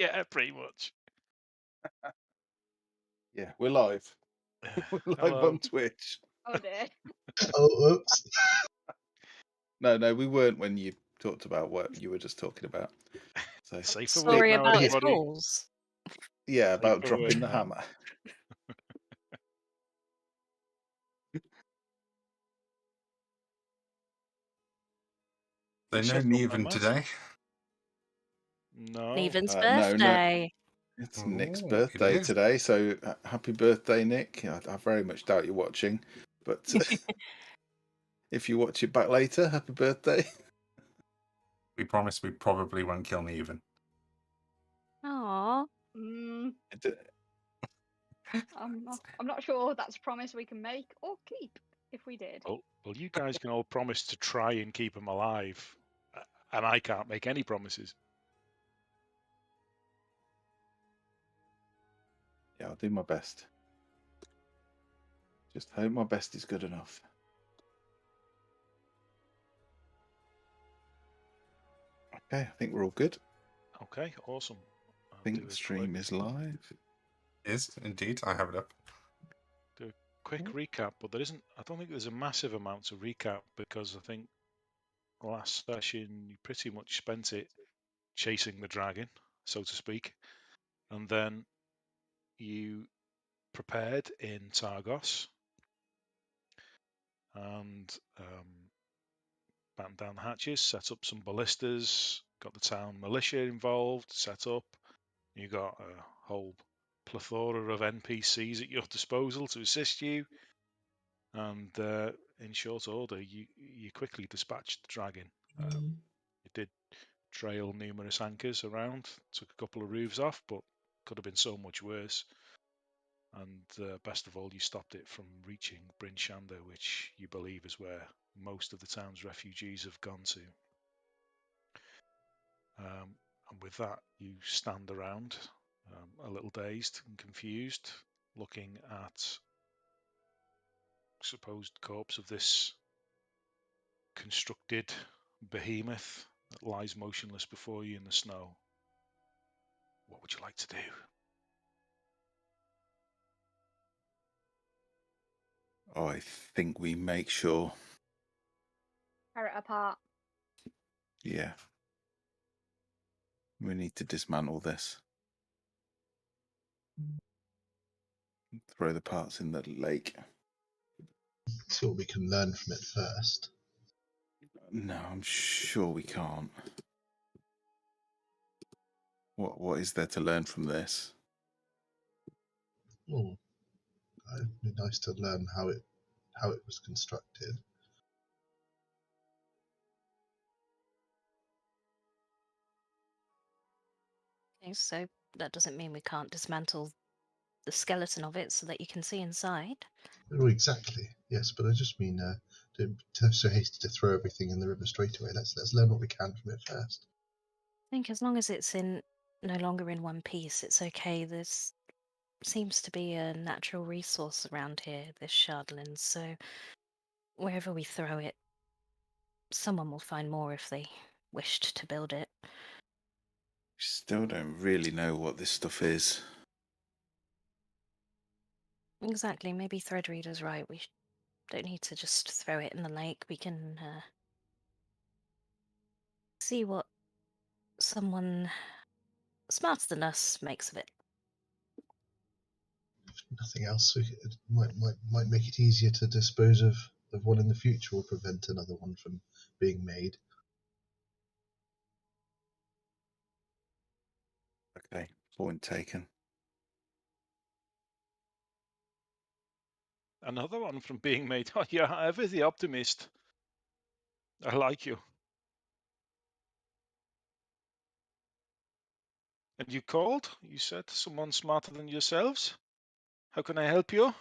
Yeah, pretty much. Yeah, we're live. We're live Hello. on Twitch. Oh dear. Oh, oops. No, we weren't when you talked about what you were just talking about. So Safe for Sorry work now, about everybody. schools. yeah, about for dropping work the now. hammer. So no Set up Neven my today. No. Neven's No. birthday. It's Nick's Oh, birthday it is. today, so happy birthday, Nick. I very much doubt you're watching, but if you watch it back later, happy birthday. We promise we probably won't kill Neven. Aww. I'm not sure that's a promise we can make or keep if we did. Well, you guys can all promise to try and keep him alive, and I can't make any promises. Yeah, I'll do my best. Just hope my best is good enough. Okay, I think we're all good. Okay, awesome. I think the stream is live. Is indeed. I have it up. Do a quick recap, but I don't think there's a massive amount to recap because I think last session you pretty much spent it chasing the dragon, so to speak, and then you prepared in Targos and battened down the hatches, set up some ballistas, got the town militia involved, set up. You got a whole plethora of NPCs at your disposal to assist you, and in short order, you quickly dispatched the dragon. You did trail numerous anchors around, took a couple of roofs off, but could have been so much worse. And best of all, you stopped it from reaching Bryn Shander, which you believe is where most of the town's refugees have gone to. And with that, you stand around, a little dazed and confused, looking at supposed corpse of this constructed behemoth that lies motionless before you in the snow. What would you like to do? I think we make sure. Tear it apart. Yeah. We need to dismantle this. Throw the parts in the lake. See what we can learn from it first. No, I'm sure we can't. What is there to learn from this? Oh, it'd be nice to learn how it was constructed. Okay, so that doesn't mean we can't dismantle the skeleton of it so that you can see inside. Oh, exactly. Yes, but I just mean don't have so hasty to throw everything in the river straight away. Let's learn what we can from it first. I think as long as it's no longer in one piece, it's okay. There's seems to be a natural resource around here, this Shardland, so wherever we throw it, someone will find more if they wished to build it. We still don't really know what this stuff is. Exactly, maybe Threadreader's right. We don't need to just throw it in the lake. We can see what someone smarter than us makes of it. If nothing else, it might make it easier to dispose of one in the future or prevent another one from being made. Okay, point taken. Another one from being made. Oh, yeah, ever the optimist. I like you. And you called? You said someone smarter than yourselves? How can I help you?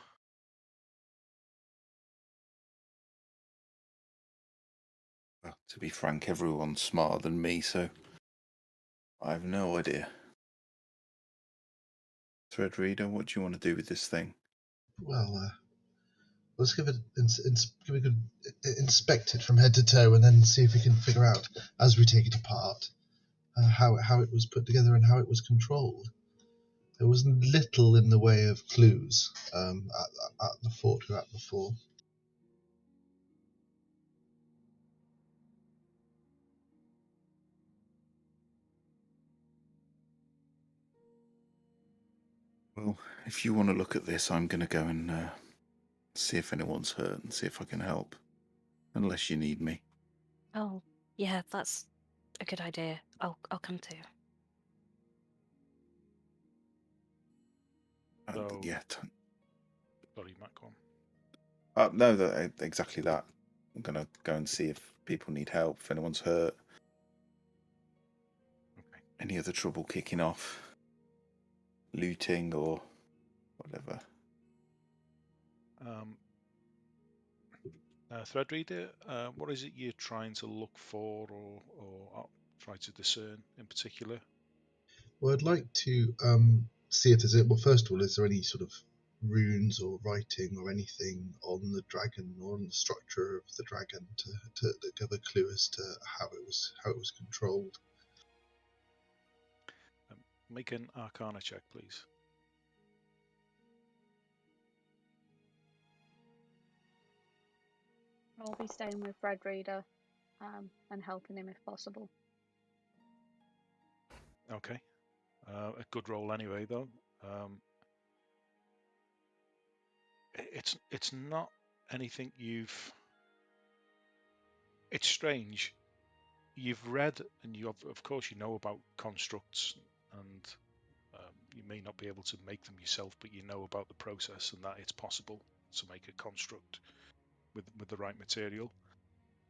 Well, to be frank, everyone's smarter than me, so I have no idea. Threadreader, what do you want to do with this thing? Well, let's give it inspect it from head to toe, and then see if we can figure out as we take it apart how it was put together and how it was controlled. There was little in the way of clues at the fort we were at before. Well, if you want to look at this, I'm going to go and see if anyone's hurt and see if I can help. Unless you need me. Oh, yeah, that's a good idea. I'll come too. So- Yeah. Sorry, Matt, go on. No, exactly that. I'm going to go and see if people need help, if anyone's hurt. Okay. Any other trouble kicking off? Looting or whatever. Threadreader, what is it you're trying to look for or try to discern in particular? Well, I'd like to see if there's well, first of all, is there any sort of runes or writing or anything on the dragon or on the structure of the dragon to give a clue as to how it was controlled? Make an Arcana check, please. I'll be staying with Fred Reader and helping him if possible. Okay. A good roll anyway, though. It's not anything you've. It's strange. You've read and you of course you know about constructs, and you may not be able to make them yourself, but you know about the process and that it's possible to make a construct with the right material.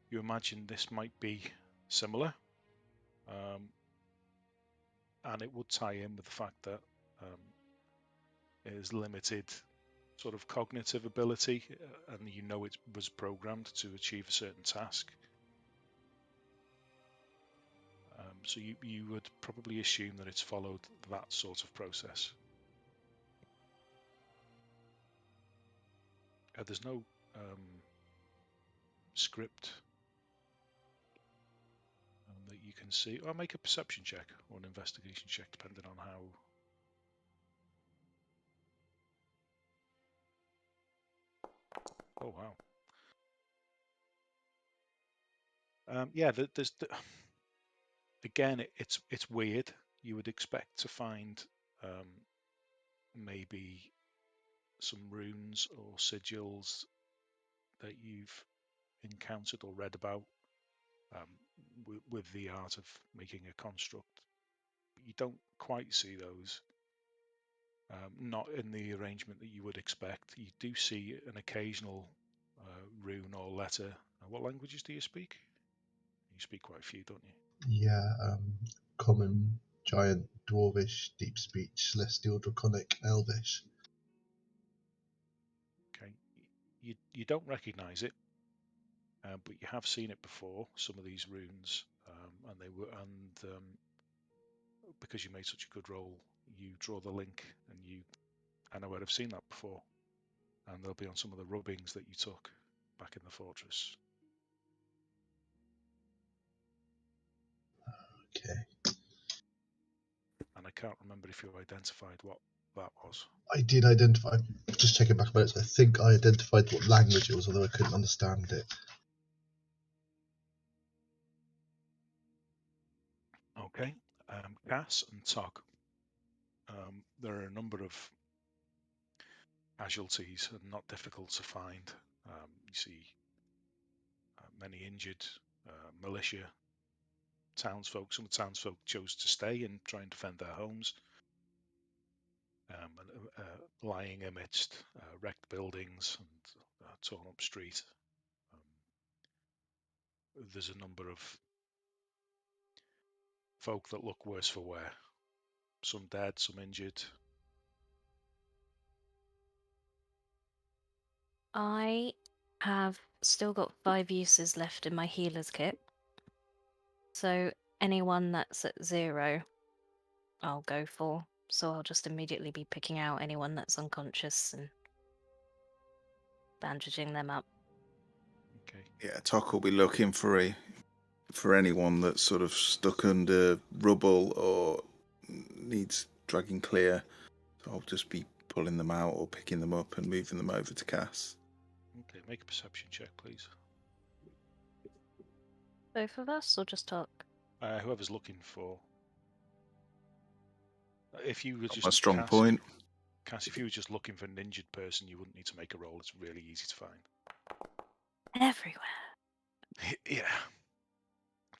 You imagine this might be similar, and it would tie in with the fact that it is limited sort of cognitive ability, and you know it was programmed to achieve a certain task. So you would probably assume that it's followed that sort of process. There's no script that you can see. Or make a perception check or an investigation check, depending on how. Oh wow. Yeah, there's again, it's weird. You would expect to find maybe some runes or sigils that you've encountered or read about with the art of making a construct. You don't quite see those, not in the arrangement that you would expect. You do see an occasional rune or letter. What languages do you speak? You speak quite a few, don't you? Yeah, common, giant, dwarvish, deep speech, celestial, draconic, elvish. Okay, you don't recognise it, but you have seen it before. Some of these runes, and because you made such a good roll, you draw the link, and I know where I've seen that before, and they'll be on some of the rubbings that you took back in the fortress. Okay. And I can't remember if you identified what that was. I did identify, just checking back about it, so I think I identified what language it was, although I couldn't understand it. Okay, Cass and Tog. There are a number of casualties and not difficult to find. You see many injured militia, townsfolk. Some townsfolk chose to stay and try and defend their homes, lying amidst wrecked buildings and torn up street. There's a number of folk that look worse for wear. Some dead, some injured. I have still got 5 uses left in my healer's kit. So anyone that's at 0, I'll go for. So I'll just immediately be picking out anyone that's unconscious and bandaging them up. Okay. Yeah, Tok will be looking for for anyone that's sort of stuck under rubble or needs dragging clear. So I'll just be pulling them out or picking them up and moving them over to Cass. Okay, make a perception check, please. Both of us, or just talk? Whoever's looking for. If you were Got just my strong point. Cass, if you were just looking for an injured person, you wouldn't need to make a roll. It's really easy to find. Everywhere. Yeah.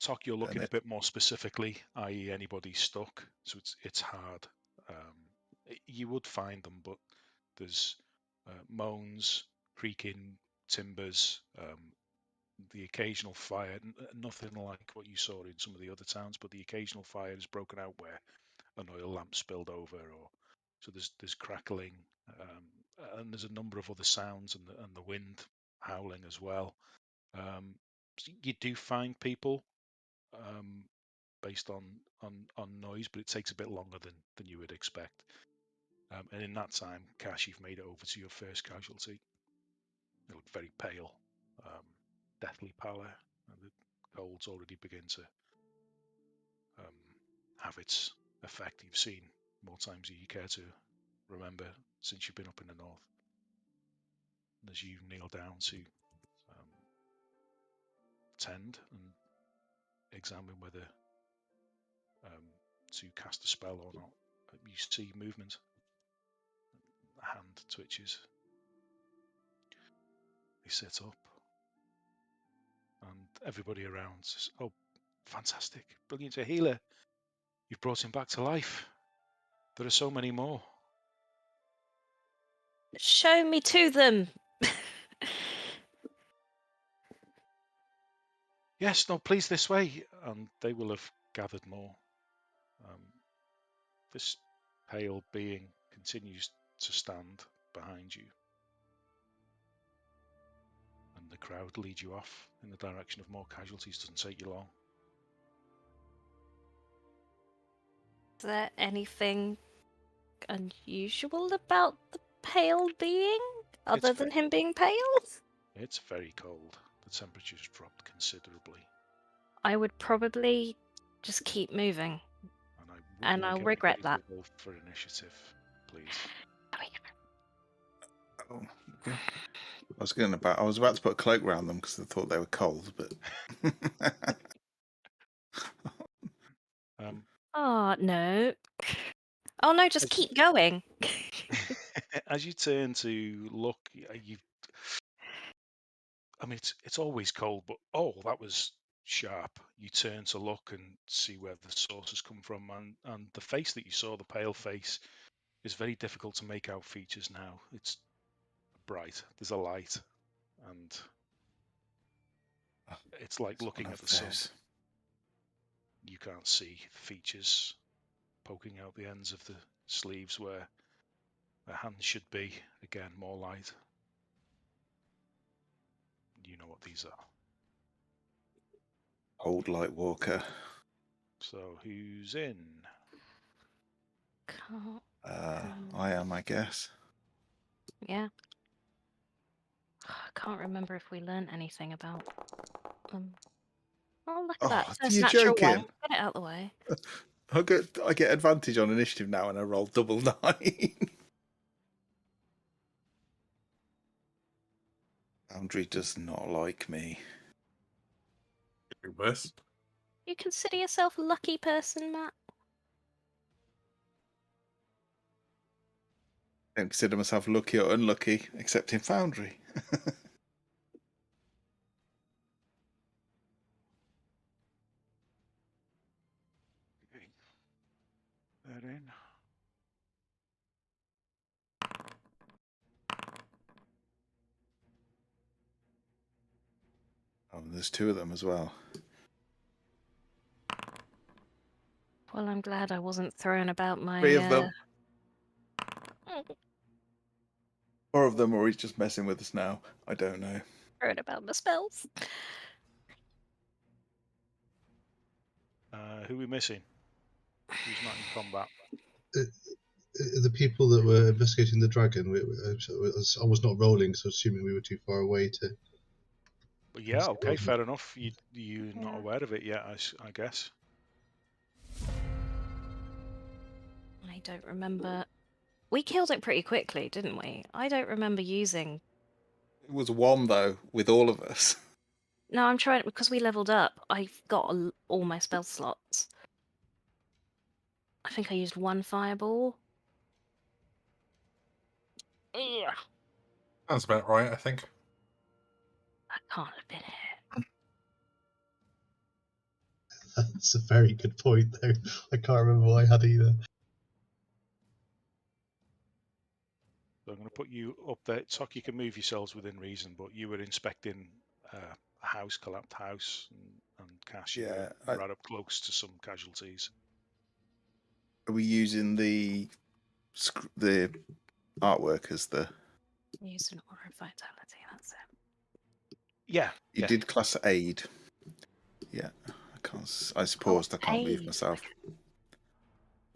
Tok, you're looking a bit more specifically, i.e. anybody stuck, so it's hard. You would find them, but there's moans, creaking timbers, the occasional fire, nothing like what you saw in some of the other towns, but the occasional fire has broken out where an oil lamp spilled over, or so there's crackling, and there's a number of other sounds, and the wind howling as well. So you do find people based on noise, but it takes a bit longer than you would expect. And in that time, Cash, you've made it over to your first casualty. You look very pale, deathly pallor, and the cold's already begin to have its effect. You've seen more times than you care to remember since you've been up in the north. And as you kneel down to tend and examine whether to cast a spell or not, you see movement. The hand twitches. They sit up, and everybody around says, "Oh, fantastic, brilliant, a healer. You've brought him back to life. There are so many more." Show me to them. "Yes, no, please, this way." And they will have gathered more. This pale being continues to stand behind you, and the crowd leads you off in the direction of more casualties. Doesn't take you long. Is there anything unusual about the pale being, other than him being pale? It's very cold. The temperature's dropped considerably. I would probably just keep moving. And I'll regret that. Roll for initiative, please. Oh, yeah. I was about to put a cloak around them because I thought they were cold, but. Oh no! Oh no! Just keep going. As you turn to look, I mean, it's always cold, but oh, that was sharp. You turn to look and see where the source has come from, and the face that you saw, the pale face, is very difficult to make out features now. It's bright. There's a light, and it's like looking at the sun. You can't see features poking out the ends of the sleeves where the hands should be. Again, more light. You know what these are. Coldlight Walker. So who's in? I am, I guess. Yeah. I can't remember if we learned anything about them. Oh, look at that. First you're natural joking. one. Get it out of the way. I get advantage on initiative now, and I roll double 9. Foundry does not like me. Worse. You consider yourself a lucky person, Matt? I don't consider myself lucky or unlucky, except in Foundry. They're in. Oh, there's 2 of them as well. Well, I'm glad I wasn't throwing about my... 3 of them. 4 of them, or he's just messing with us now. I don't know. Throwing about my spells. Who are we missing? Who's not in combat? The people that were investigating the dragon, I was not rolling, so assuming we were too far away to. But yeah, okay, wasn't- fair enough. You're not Yeah. aware of it yet, I guess. I don't remember. We killed it pretty quickly, didn't we? I don't remember using. It was 1 though with all of us. No, I'm trying because we leveled up. I've got all my spell slots. I think I used 1 fireball. Ugh, Sounds about right, I think. that can't have been it. That's a very good point, though. I can't remember what I had either. So I'm going to put you up there. Tok, you can move yourselves within reason, but you were inspecting a house, collapsed house, and Cash, you Yeah, were right up close to some casualties. Are we using the artwork as the? Used an aura of vitality. That's it. Yeah, You yeah. did class aid. Yeah, I suppose I can't move aid. myself.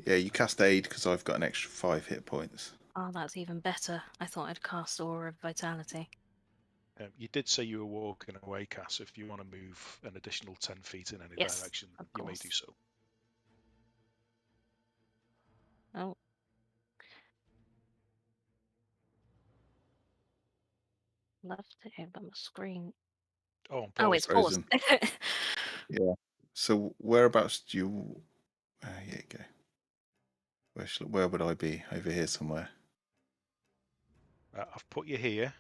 Yeah, you cast aid because I've got an extra 5 hit points. Oh, that's even better. I thought I'd cast aura of vitality. You did say you were walking away, Cass. If you want to move an additional 10 feet in any Yes, direction, of you may course. do so. Oh. Love to hear about my screen. Oh, I'm Oh, paused. it's paused. Yeah. So whereabouts do you? Here you go. Where would I be? Over here somewhere. I've put you here,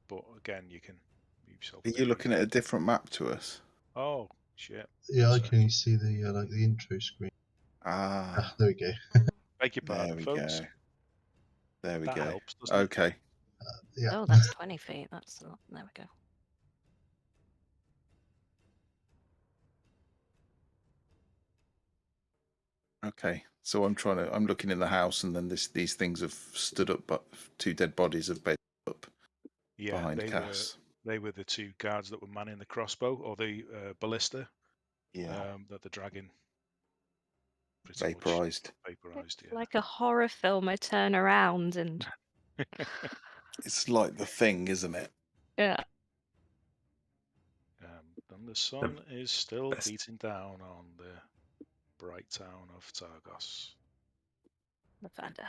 but again, you can move yourself. Are you looking at a different map to us? Oh, shit. Yeah, I Sec. can only see the the intro screen. Ah, There we go. Beg your there pardon, we folks. go. There we That go. helps, doesn't it? Okay. Yeah. Oh, that's 20 feet. That's a lot. There we go. Okay. So I'm looking in the house, and then these things have stood up, but 2 dead bodies have been up Yeah, behind Cass. they were the 2 guards that were manning the crossbow or the ballista Yeah. that the dragon pretty Vaporized. much vaporized. It's like a horror film. I turn around and Yeah. It's like the thing, isn't it? yeah. And the sun is still best. beating down on the bright town of Targos. The thunder.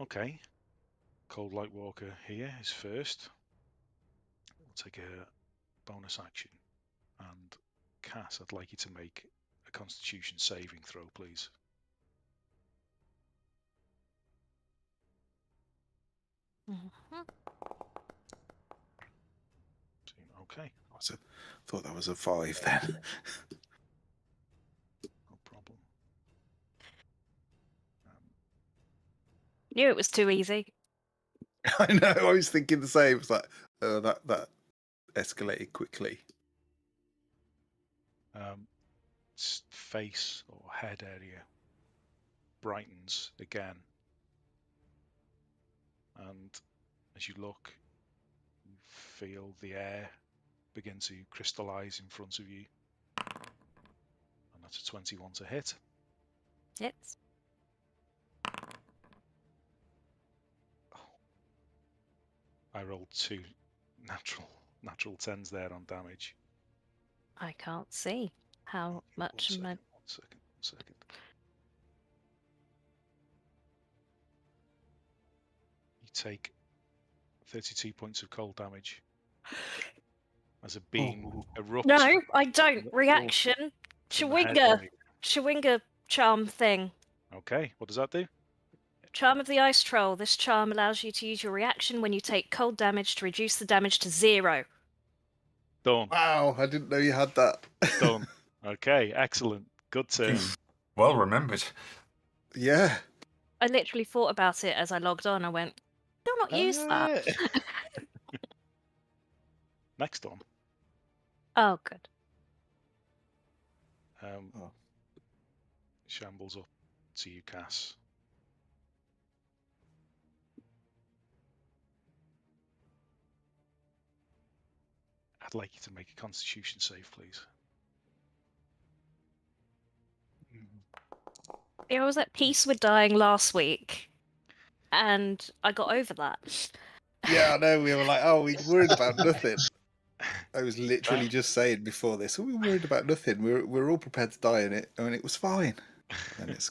Okay. Coldlight Walker here is first. We'll take a bonus action. And Cass, I'd like you to make a Constitution saving throw, please. Mhm. Okay, I thought that was a 5 then. no problem. Knew it was too easy. I know. I was thinking the same. It's like that escalated quickly. Face or head area brightens again, and as you look, you feel the air begin to crystallize in front of you, and that's a 21 to hit. Hits. I rolled 2 natural 10s there on damage. I can't see how much. One second. You take 32 points of cold damage as a beam erupts. No, I don't. from the- Reaction. from the head Chewinga. area. Chewinga charm thing. Okay, what does that do? Charm of the Ice Troll. This charm allows you to use your reaction when you take cold damage to reduce the damage to 0. Done. Wow, I didn't know you had that. Done. Okay, excellent. Good turn. Well remembered. Yeah. I literally thought about it as I logged on. I went, do not use that. Next one. Oh, good. Shambles up to you, Cass. I'd like you to make a Constitution save, please. Yeah, I was at peace with dying last week, and I got over that. Yeah, I know. We were like, oh, we worried about nothing. I was literally just saying before this, we were worried about nothing. We're all prepared to die in it, and it was fine. And it's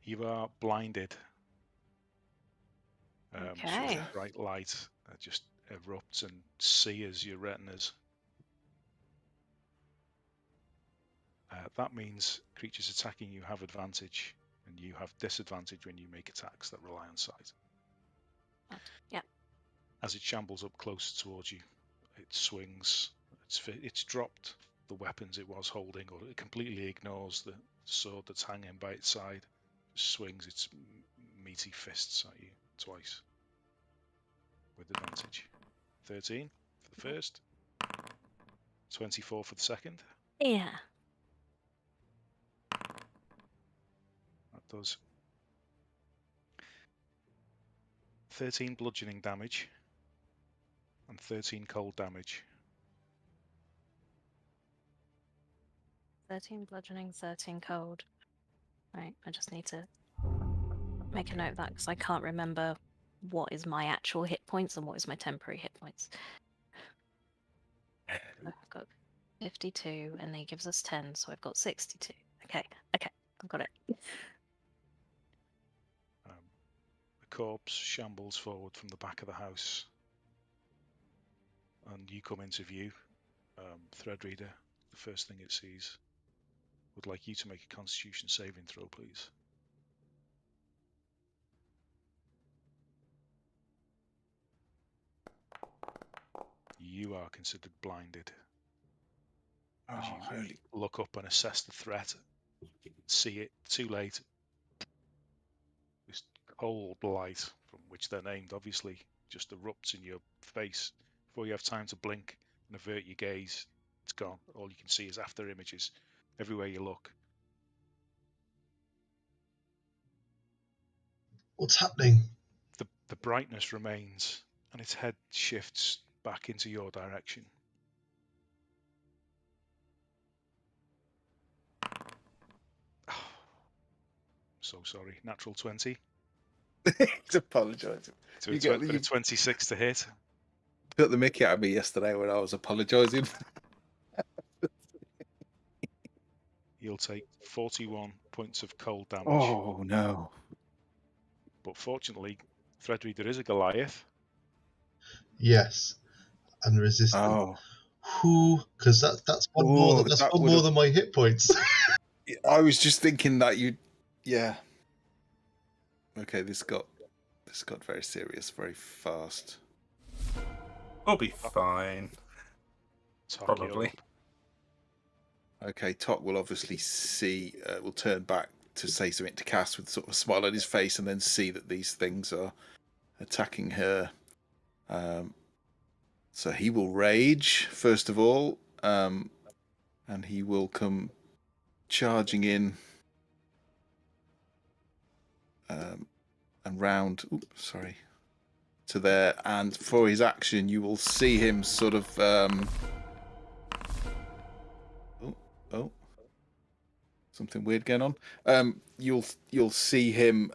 You are blinded. Sort Okay. of bright light just erupts and sears your retinas. That means creatures attacking you have advantage, and you have disadvantage when you make attacks that rely on sight. Yeah. As it shambles up closer towards you, it swings. It's dropped the weapons it was holding, or it completely ignores the sword that's hanging by its side. Just swings its meaty fists at you twice with advantage. 13 for the first, 24 for the second. Yeah. That does 13 bludgeoning damage and 13 cold damage. 13 bludgeoning, 13 cold. Right, I just need to make a note of that because I can't remember what is my actual hit points and what is my temporary hit points. I've got 52 and he gives us 10, so I've got 62. Okay, I've got it. The corpse shambles forward from the back of the house, and you come into view. Threadreader, the first thing it sees, would like you to make a Constitution saving throw, please. You are considered blinded. As you holy. look up and assess the threat, see it too late. This cold light, from which they're named, obviously, just erupts in your face before you have time to blink and avert your gaze. It's gone. All you can see is after images everywhere you look. What's happening? The brightness remains, and its head shifts back into your direction. So sorry. Natural 20. He's apologising. To You a 26 to hit. got the mickey out of me yesterday when I was apologising. You'll take 41 points of cold damage. Oh no! But fortunately, Threadreader is a Goliath. Yes, and resistant. Oh, Who? Because that's one more. That's that one would've- more than my hit points. I was just thinking that you. Yeah. Okay, this got very serious very fast. We'll be fine. Talk Probably. you up. Okay, Tok will obviously see. Will turn back to say something to Cass with sort of a smile on his face, and then see that these things are attacking her. So he will rage first of all, and he will come charging in and round. Oops, sorry. To there, and for his action, you will see him sort of. Something weird going on. You'll see him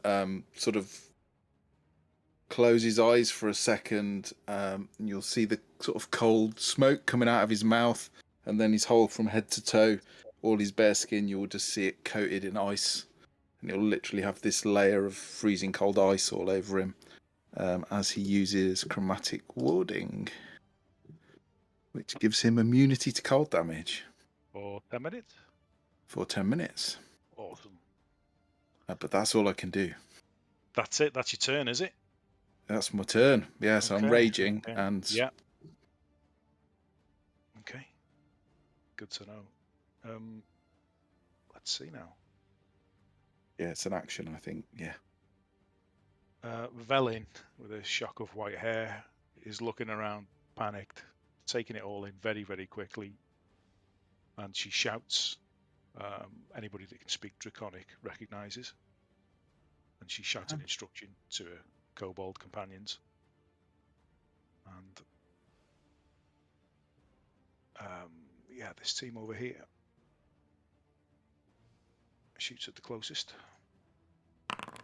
sort of close his eyes for a second. And you'll see the sort of cold smoke coming out of his mouth, and then his whole from head to toe, all his bare skin. You'll just see it coated in ice, and he'll literally have this layer of freezing cold ice all over him as he uses chromatic warding, which gives him immunity to cold damage For 10 minutes. for 10 minutes. Awesome. But that's all I can do. That's it. That's your turn, is it? That's my turn. Yes, I'm Okay, raging, okay. and Yeah. Okay. Good to know. Let's see now. yeah, it's an action, I think. Yeah. Velin, with a shock of white hair, is looking around, panicked, taking it all in very, very quickly, and she shouts. Anybody that can speak Draconic recognizes, and she shouts an instruction to her kobold companions, and yeah, this team over here shoots at the closest. But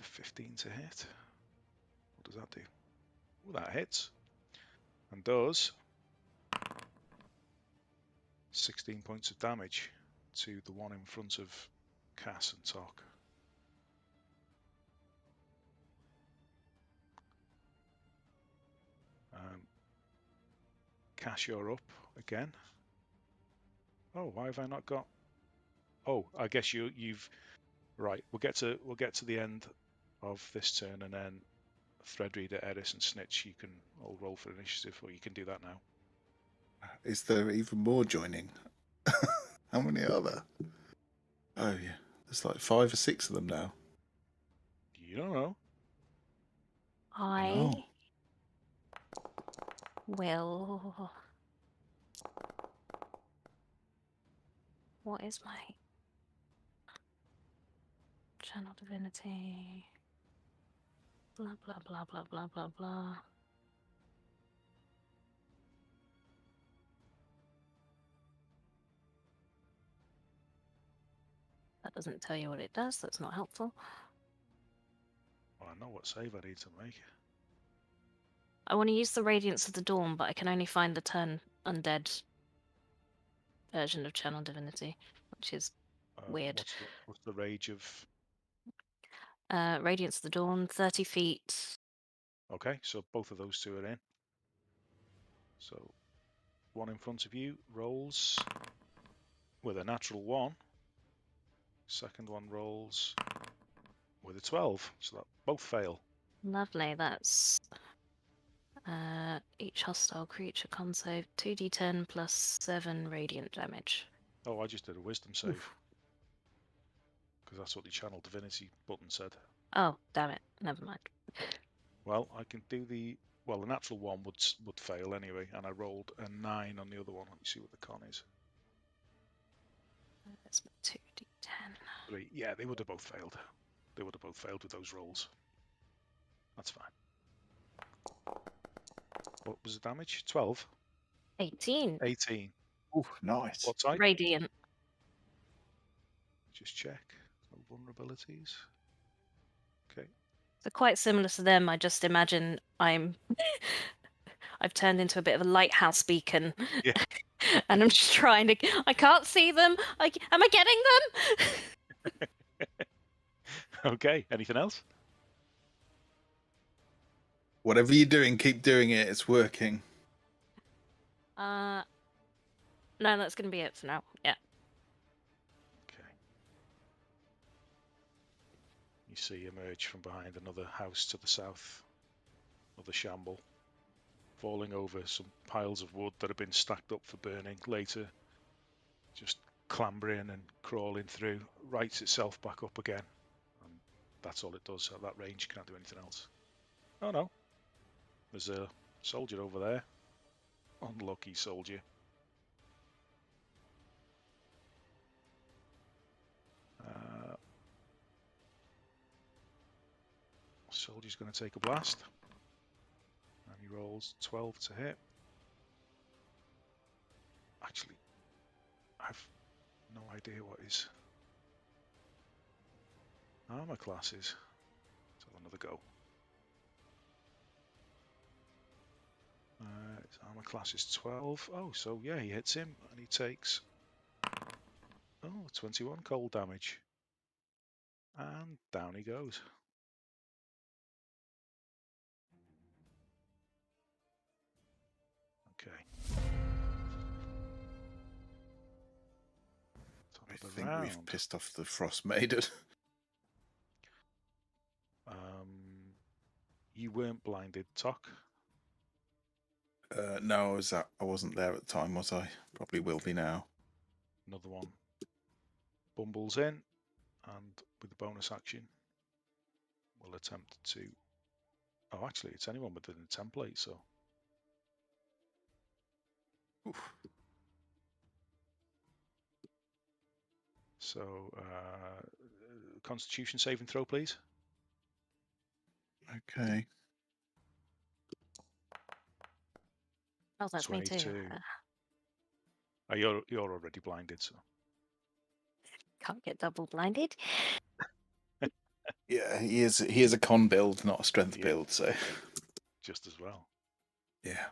15 to hit. What does that do? Oh, that hits. And does 16 points of damage to the one in front of Cass and Tok. Cass, you're up again. Oh, why have I not got? Oh, I guess you've right. We'll get to the end of this turn, and then Threadreader, Eris, and Snitch, you can all roll for initiative, or you can do that now. Is there even more joining? How many are there? Oh yeah, there's like 5 or 6 of them now. You don't know. I Oh. will. What is my channel divinity? Blah blah blah blah blah blah blah. That doesn't tell you what it does. That's not helpful. Well, I know what save I need to make. I want to use the Radiance of the Dawn, but I can only find the turn undead version of channel divinity, which is weird. What's the rage of? Radiance of the Dawn, 30 feet. Okay, so both of those two are in. So one in front of you rolls with a natural 1. Second one rolls with a 12, so that both fail. Lovely. That's each hostile creature can save 2d10 plus 7 radiant damage. Oh, I just did a wisdom save. Because that's what the channel divinity button said. Oh, damn it. Never mind. Well, I can do the natural 1 would fail anyway, and I rolled a 9 on the other one. Let me see what the con is. That's 2d10. 3. Yeah, they would have both failed. They would have both failed with those rolls. That's fine. What was the damage? 12? 18. 18. Oh, nice. What type? Radiant. Just check. No vulnerabilities. Okay. They're quite similar to them. I just imagine I've turned into a bit of a lighthouse beacon. Yeah. And I'm just trying to. I can't see them. Am I getting them? Okay. Anything else? Whatever you're doing, keep doing it. It's working. No, that's going to be it for now. Yeah. Okay. You see emerge from behind another house to the south. Another shamble. Falling over some piles of wood that have been stacked up for burning later. Just clambering and crawling through. Rights itself back up again. And that's all it does at that range. Can't do anything else. Oh no. There's a soldier over there. Unlucky soldier. Soldier's going to take a blast. And he rolls 12 to hit. Actually, I've no idea what his armor class is. Let's have another go. His armor class is 12. Oh, so yeah, he hits him and he takes 21 cold damage. And down he goes. Okay. Top I of the think round. we've pissed off the Frost Maiden. You weren't blinded, Tok. No, I wasn't there at the time, was I? Probably will be now. Another one bumbles in, and with the bonus action, we'll attempt to. Oh, actually, it's anyone within the template, so. Oof. So, Constitution saving throw, please. Okay. Oh, that's 22. me too. You're already blinded, so. Can't get double blinded. Yeah, he is a con build, not a strength Yeah. build. So Just as well. yeah,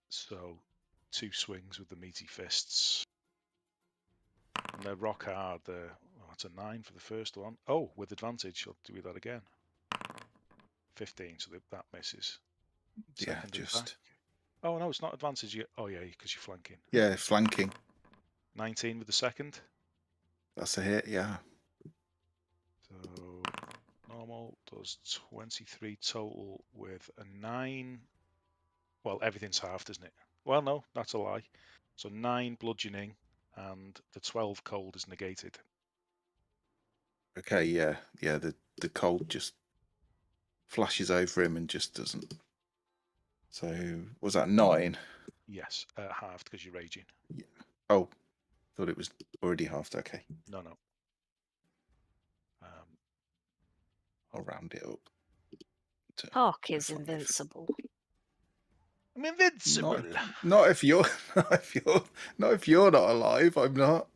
So 2 swings with the meaty fists. And they're rock hard. That's a 9 for the first one. Oh, with advantage. I'll do that again. 15, so that misses. yeah, Second attack. just Oh, no, it's not advantage. Oh, yeah, because you're flanking. yeah, flanking. 19 with the second. That's a hit. Yeah. So normal does 23 total with a 9. Well, everything's halved, isn't it? Well, no, that's a lie. So 9 bludgeoning and the 12 cold is negated. Okay. Yeah. Yeah. The cold just flashes over him and just doesn't. So was that 9? Yes, halved because you're raging. Yeah. Oh, thought it was already halved. Okay. No. I'll round it up. Park is 5. invincible. I'm invincible. Not if you're not if you're not alive. I'm not.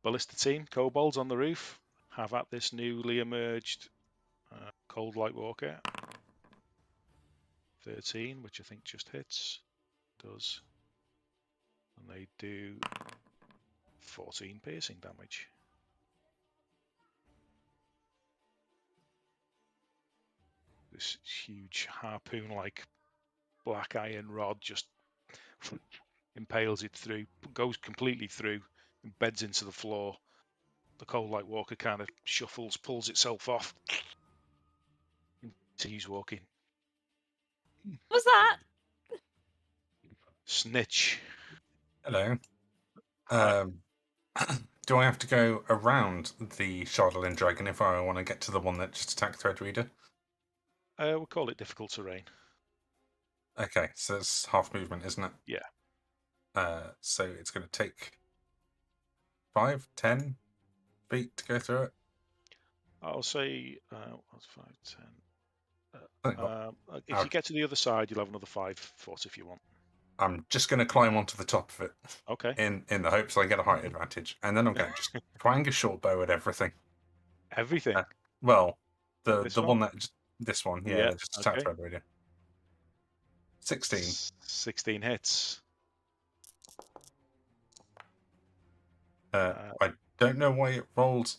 Ballista team, kobolds on the roof. Have at this newly emerged Coldlight Walker. 13, which I think just hits. Does. And they do 14 piercing damage. This huge harpoon-like black iron rod just impales it through, goes completely through, embeds into the floor. The Coldlight Walker kind of shuffles, pulls itself off, continues walking. What was that? Snitch. Hello. Hi. Do I have to go around the Shardolin Dragon if I want to get to the one that just attacked Threadreader? We'll call it difficult terrain. Okay, so it's half movement, isn't it? Yeah. So it's going to take 5, 10 feet to go through it. I'll say what's 5, 10. I think what- If you get to the other side, you'll have another 5 foot if you want. I'm just going to climb onto the top of it Okay. in the hopes I get a height advantage, and then I'm going to just twang a short bow at everything. Everything. Well, the This one that this one, yeah, Yeah, just attacked okay. Threadreader. 16. 16 hits. I don't know why it rolled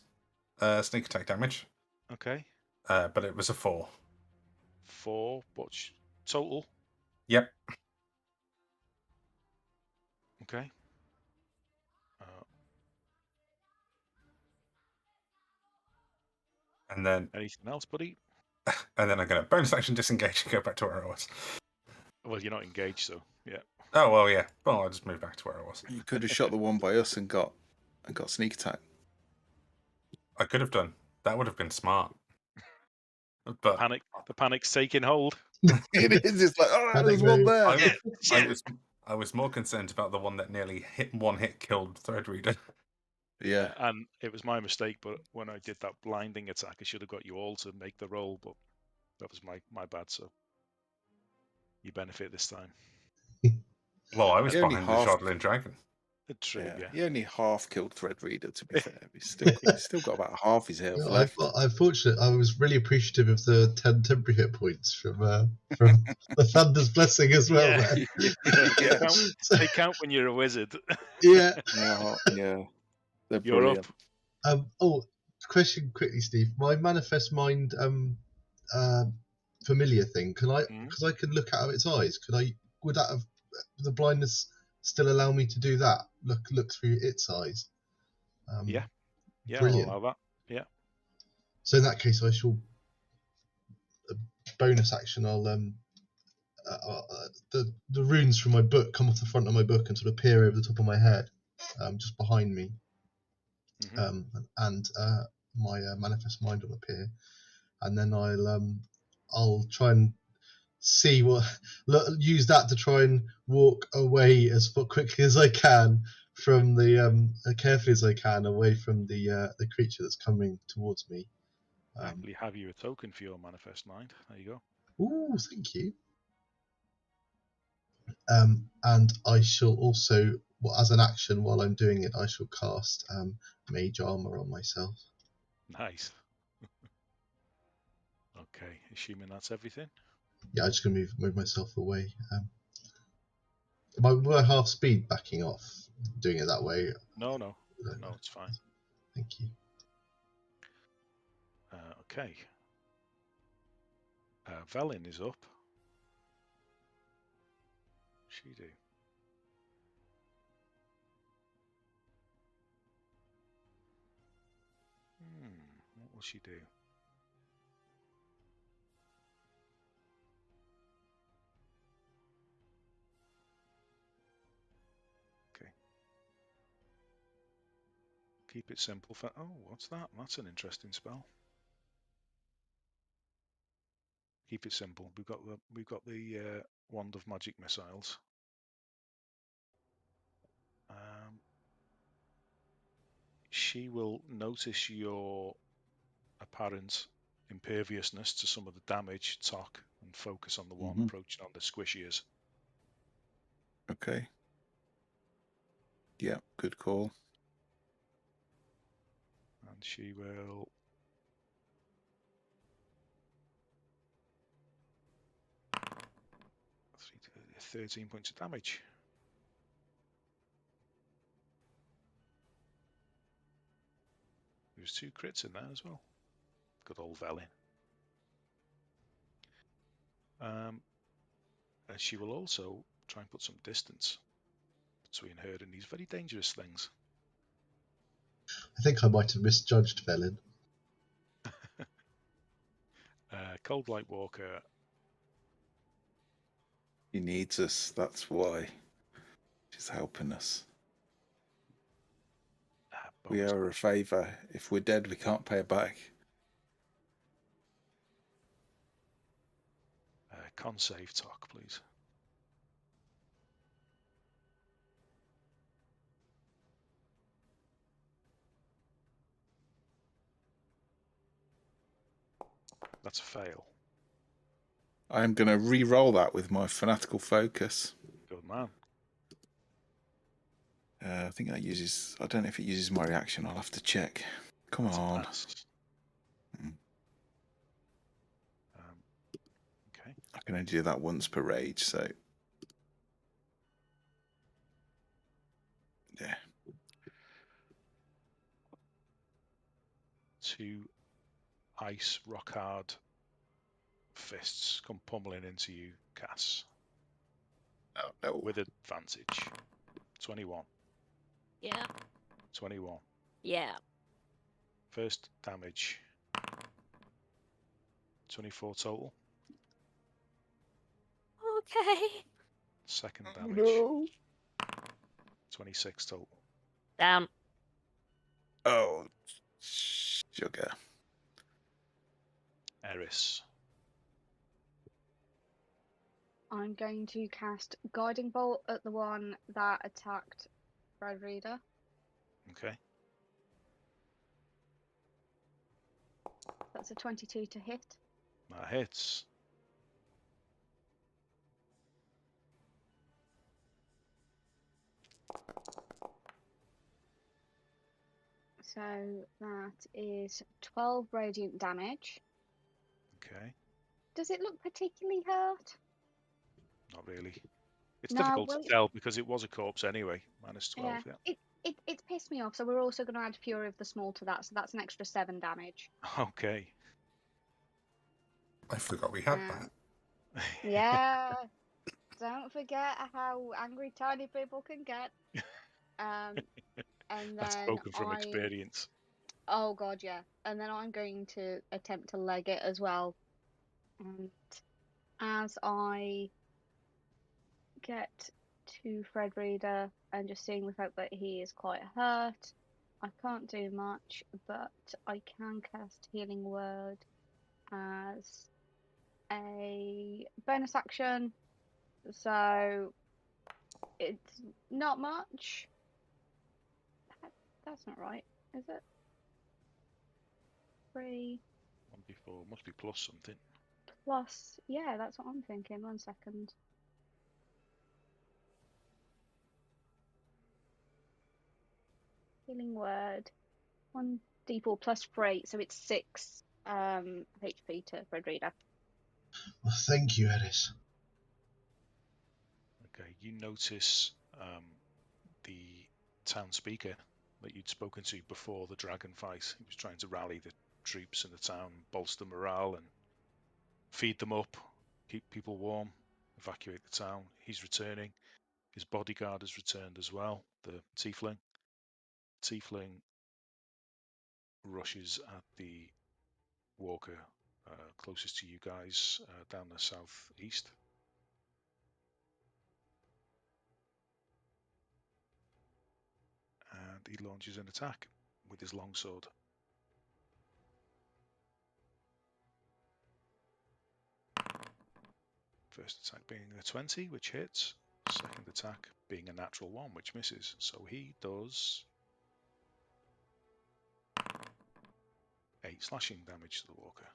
sneak attack damage, Okay. but it was a 4. 4. What's total? Yep. Okay. And then Anything else, buddy? I'm going to bonus action disengage and go back to where I was. Well, you're not engaged, so yeah. Oh well, yeah. Well, I'll just move back to where I was. You could have shot the one by us and got sneak attack. I could have done. That would have been smart. But The panic's taking hold. It is. It's like, oh, Panic there's one move. there. I was more concerned about the one that nearly one hit killed Threadreader. Yeah. And it was my mistake, but when I did that blinding attack, I should have got you all to make the roll, but that was my bad, so you benefit this time. Well, I was He only behind the half- Shardolin Dragon. True, yeah. He only half killed Threadreader, to be fair. He's still got about half his health left. I'm fortunate. I was really appreciative of the 10 temporary hit points from the Thunder's Blessing as well. Yeah. Man. They count when you're a wizard. Yeah. Yeah. They're You're brilliant. up. Question quickly, Steve. My manifest mind familiar thing. Can I? Because I can look out of its eyes. Would that have the blindness still allow me to do that? Look through its eyes. Yeah, Brilliant. I'll allow that. Yeah. So in that case, I shall bonus action. I'll the runes from my book come off the front of my book and sort of peer over the top of my head, just behind me. Mm-hmm. And my manifest mind will appear, and then I'll try and see use that to try and walk away as quickly as I can from carefully as I can away from the creature that's coming towards me. Actually have you a token for your manifest mind. There you go. Ooh, thank you. And I shall also, as an action while I'm doing it, I shall cast Mage Armor on myself. Nice. Okay, assuming that's everything. Yeah, I'm just going to move myself away. My half speed backing off, doing it that way. No, it's fine. Thank you. Okay. Velin is up. She do. What will she do? Okay. Keep it simple. Oh, what's that? That's an interesting spell. Keep it simple. We've got the wand of magic missiles. She will notice your apparent imperviousness to some of the damage, talk, and focus on the one approaching on the squishiers. Okay. Yeah, good call. And she will 13 points of damage. There's 2 crits in there as well. Good old Velin. And she will also try and put some distance between her and these very dangerous things. I think I might have misjudged Velin. Coldlight Walker. He needs us. That's why. She's helping us. We owe her a favour. If we're dead, we can't pay her back. Con save talk, please. That's a fail. I'm going to re-roll that with my fanatical focus. Good man. I think that uses... I don't know if it uses my reaction. I'll have to check. Come That's on. A pass. Okay. I can only do that once per rage, so... Yeah. 2 ice rock hard fists come pummeling into you, Cass. Oh, no. With advantage. 21. Yeah. 21. Yeah. First damage. 24 total. Okay. Second damage. No. 26 total. Down. Oh, sugar. Eris. I'm going to cast Guiding Bolt at the one that attacked Red Reader. Okay. That's a 22 to hit. That hits. So that is 12 radiant damage. Okay. Does it look particularly hurt? Not really. It's No, difficult well, to tell because it was a corpse anyway. -12, yeah. It's pissed me off. So we're also going to add Fury of the Small to that. So that's an extra 7 damage. Okay. I forgot we had that. Yeah. Don't forget how angry tiny people can get. And then That's spoken from experience. Oh god, yeah. And then I'm going to attempt to leg it as well. And as I get to Fred Reader and just seeing the fact that he is quite hurt, I can't do much, but I can cast Healing Word as a bonus action. So it's not much. That's not right, is it? 3 1d4 must be plus something. plus, yeah, that's what I'm thinking. 1 second. Healing word. 1d4 plus 3, so it's 6 HP to Fredrida. Well, thank you, Eris. Okay, you notice the town speaker that you'd spoken to before the dragon fight. He was trying to rally the troops in the town, bolster morale, and feed them up, keep people warm, evacuate the town. He's returning. His bodyguard has returned as well, the tiefling. Tiefling rushes at the walker closest to you guys down the southeast. And he launches an attack with his longsword. First attack being a 20, which hits. Second attack being a natural 1, which misses. So he does 8 slashing damage to the walker.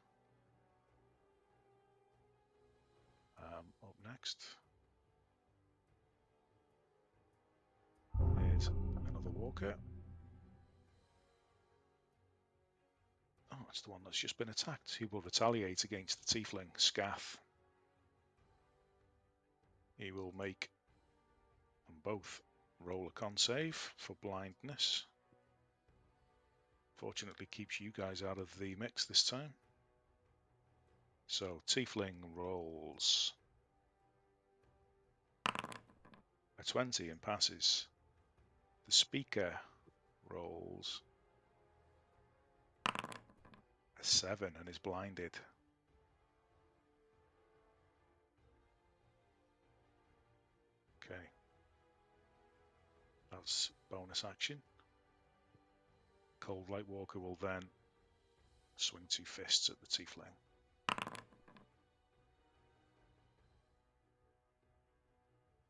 Up next is another walker. Oh, it's the one that's just been attacked. He will retaliate against the tiefling, Scath. He will make them both roll a con save for blindness. Fortunately, keeps you guys out of the mix this time. So, tiefling rolls a 20 and passes. The speaker rolls a 7 and is blinded. Okay. That's bonus action. Coldlight Walker will then swing 2 fists at the tiefling.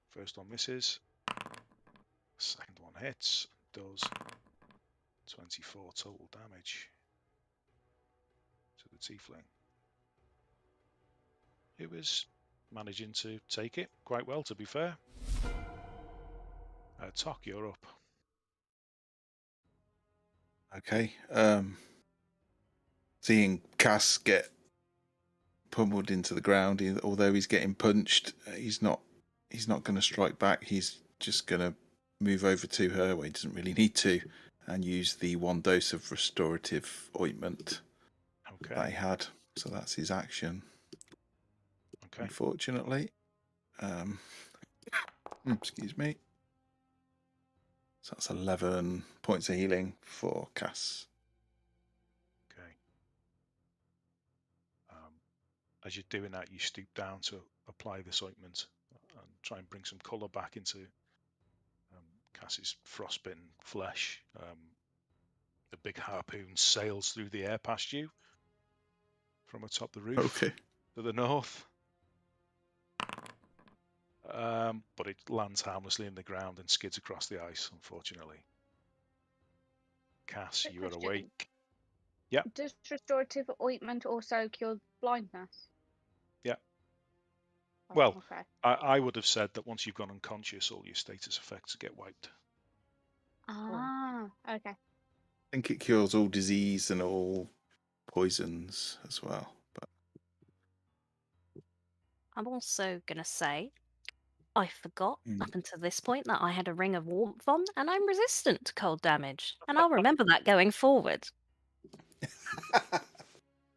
First one misses. Second one hits. Does 24 total damage to the tiefling, who is managing to take it quite well, to be fair. Tok, you're up. Okay. Seeing Cass get pummeled into the ground, although he's getting punched, he's not going to strike back. He's just going to move over to her where he doesn't really need to and use the 1 dose of restorative ointment that he had. So that's his action. Okay. Unfortunately. Excuse me. So that's 11 points of healing for Cass. Okay. As you're doing that, you stoop down to apply this ointment and try and bring some colour back into Cass's frostbitten flesh. The big harpoon sails through the air past you from atop the roof to the north. But it lands harmlessly in the ground and skids across the ice, unfortunately. Cass, you are awake. Yeah. Does restorative ointment also cure blindness? Yeah. Oh, well, okay. I would have said that once you've gone unconscious, all your status effects get wiped. Ah, okay. I think it cures all disease and all poisons as well. But I'm also going to say I forgot up until this point that I had a ring of warmth on and I'm resistant to cold damage. And I'll remember that going forward.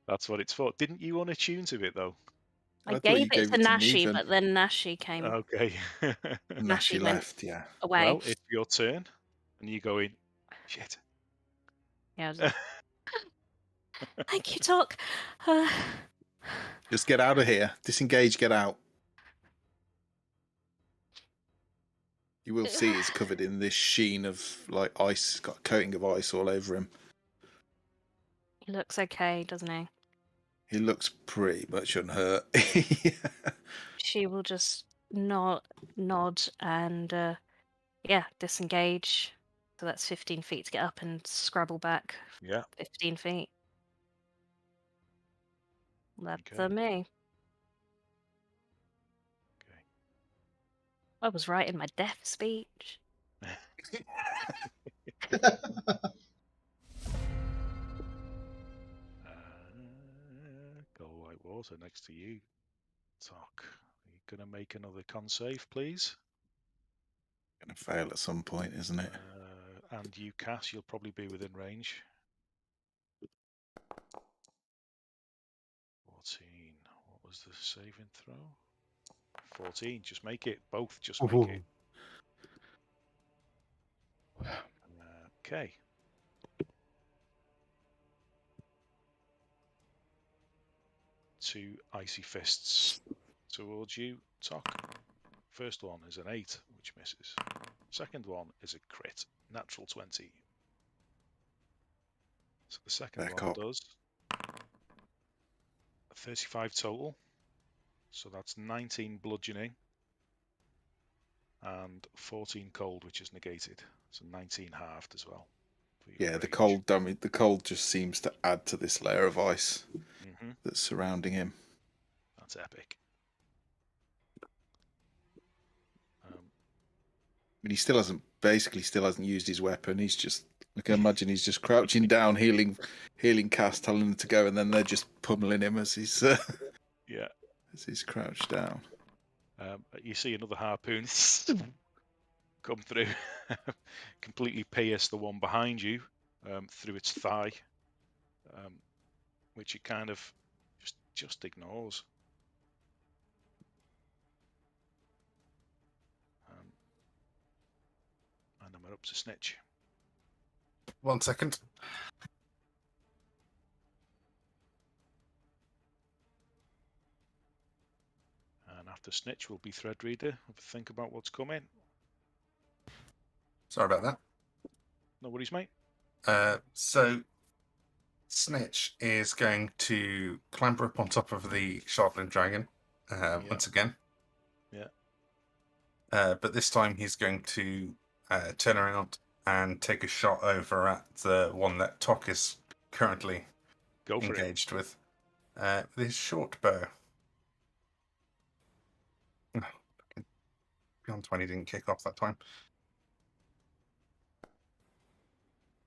That's what it's for. Didn't you unattune to it, though? I gave it to Nashi, but then Nashi came. Okay. Nashi left, yeah. Away. Well, it's your turn, and you go in. Shit. Yeah. Thank you, Tok. Just get out of here. Disengage, get out. You will see he's covered in this sheen of like ice. He's got a coating of ice all over him. He looks okay, doesn't he? He looks pretty much unhurt. She will just nod and disengage. So that's 15 feet to get up and scrabble back. Yeah. 15 feet. That's me. Okay. I was right in my death speech. Coldlight water next to you. Talk. Are you going to make another con save, please? Going to fail at some point, isn't it? And you, Cass, you'll probably be within range. 14. What was the saving throw? 14. Just make it. Both just make it. Okay. Two icy fists towards you, Tok. First one is an 8, which misses. Second one is a crit, natural 20. So the second Back one up. does 35 total. So that's 19 bludgeoning and 14 cold, which is negated. So 19 halved as well. Yeah, the rage. cold dummy. The cold just seems to add to this layer of ice Mm-hmm. that's surrounding him. That's epic. I mean, he still hasn't used his weapon. He's just, I can imagine he's just crouching down, healing Cass, telling him to go, and then they're just pummeling him as he's yeah, as he's crouched down. You see another harpoon come through, completely pierce the one behind you through its thigh, which it kind of just ignores. And then we're up to Snitch. 1 second. And after Snitch will be Threadreader. Think about what's coming. Sorry about that. No worries, mate. So Snitch is going to clamber up on top of the Shardling Dragon once again. Yeah. But this time he's going to turn around and take a shot over at the one that Tok is currently engaged with his short bow. Beyond 20 didn't kick off that time.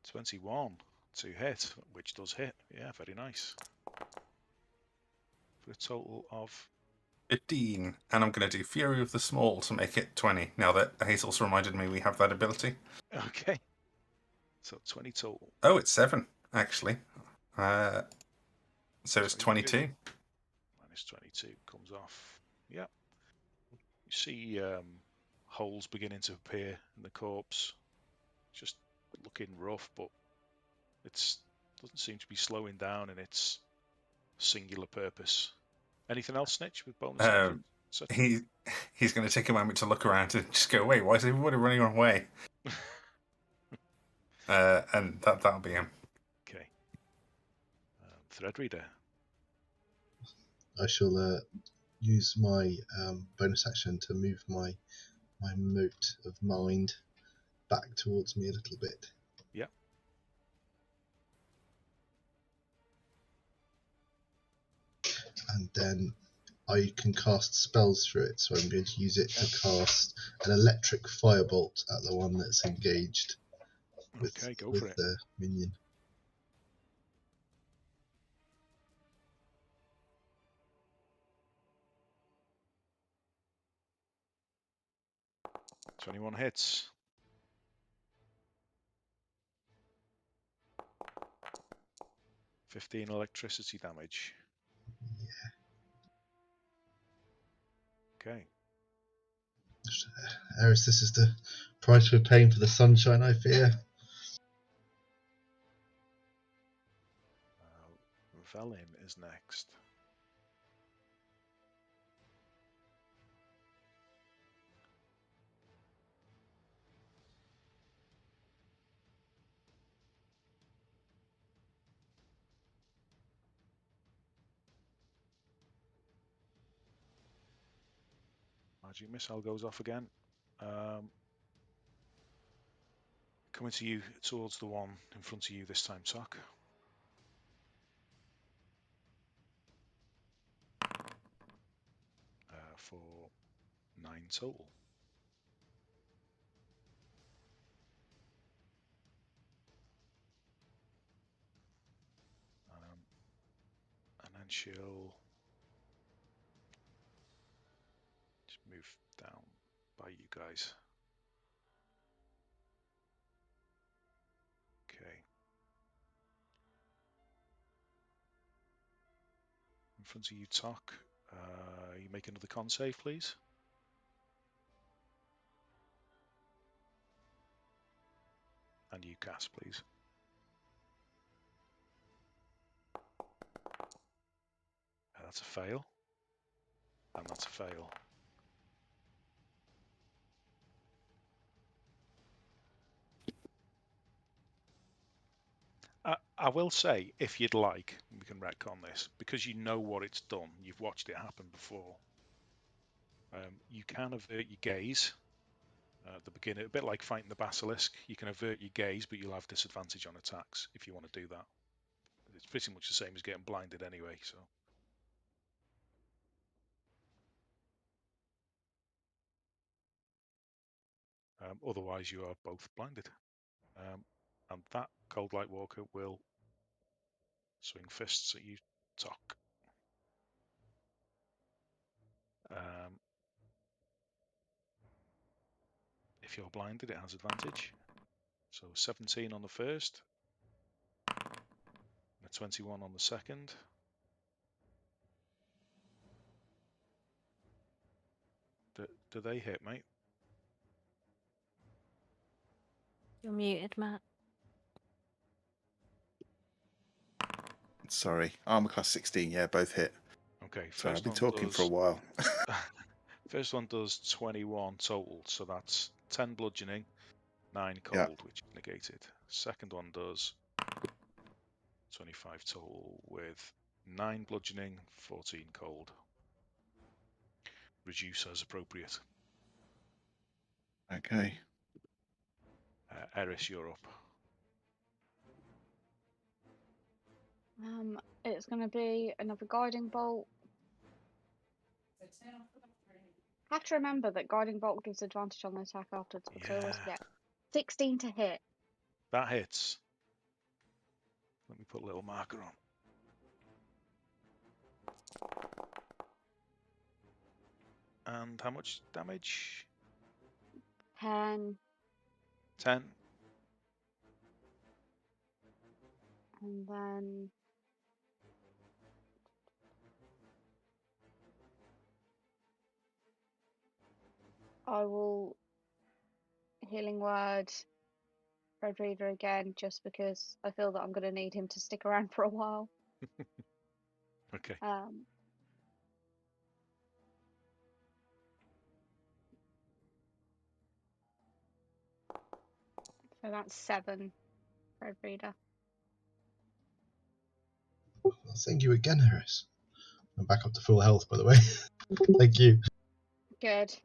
21 to hit, which does hit. Yeah, very nice. For a total of 15, and I'm going to do Fury of the Small to make it 20. Now that Hazel's reminded me we have that ability. Okay. So 20 total. Oh, it's 7, actually. So it's 22. Minus 22 comes off. Yeah. You see holes beginning to appear in the corpse. Just looking rough, but it doesn't seem to be slowing down in its singular purpose. Anything else, Snitch, with bonus action? He's going to take a moment to look around and just go, wait, why is everybody running away? And that'll be him. Okay. Threadreader. I shall use my bonus action to move my mote of mind back towards me a little bit. Yeah. And then I can cast spells through it, so I'm going to use it to cast an electric firebolt at the one that's engaged with the minion. .21 hits. .15 electricity damage. Yeah. Okay. Eris, this is the price we're paying for the sunshine, I fear. Velin is next. Magic missile goes off again. Coming to you towards the one in front of you this time, Tok. For 9 total. she'll just move down by you guys. Okay. In front of you, Tok. You make another con save, please. And you, Cass, please. That's a fail. And that's a fail. I will say, if you'd like, we can retcon this, because you know what it's done. You've watched it happen before. You can avert your gaze at the beginning, a bit like fighting the basilisk. You can avert your gaze, but you'll have disadvantage on attacks if you want to do that. It's pretty much the same as getting blinded anyway, so. Otherwise, you are both blinded. And that Coldlight Walker will swing fists at you, Tok. If you're blinded, it has advantage. So 17 on the first, and a 21 on the second. Do they hit, mate? You're muted, Matt. Sorry, armor class 16. Yeah, both hit. Okay, Sorry, I've first been one talking does, for a while. First one does 21 total, so that's 10 bludgeoning, 9 cold, Yeah. which is negated. Second one does 25 total with 9 bludgeoning, 14 cold. Reduce as appropriate. Okay. Eris, you're up. It's going to be another guiding bolt. Have to remember that guiding bolt gives advantage on the attack afterwards, because I always forget. 16 to hit. That hits. Let me put a little marker on. And how much damage? 10. 10. And then I will healing word Red Reader again, just because I feel that I'm going to need him to stick around for a while. Okay. So that's 7 Red Reader. Thank you again, Harris. I'm back up to full health, by the way. Thank you. Good.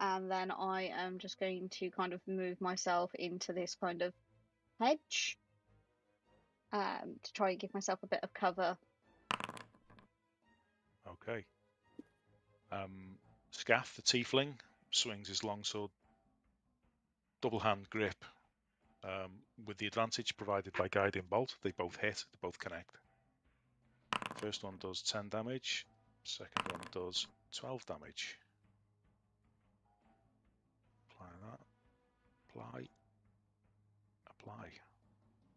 And then I am just going to kind of move myself into this kind of hedge to try and give myself a bit of cover. Okay. Scath, the tiefling, swings his longsword, double hand grip, with the advantage provided by guiding bolt. They both hit, they both connect. First one does 10 damage, second one does 12 damage. Apply that. Apply. Apply.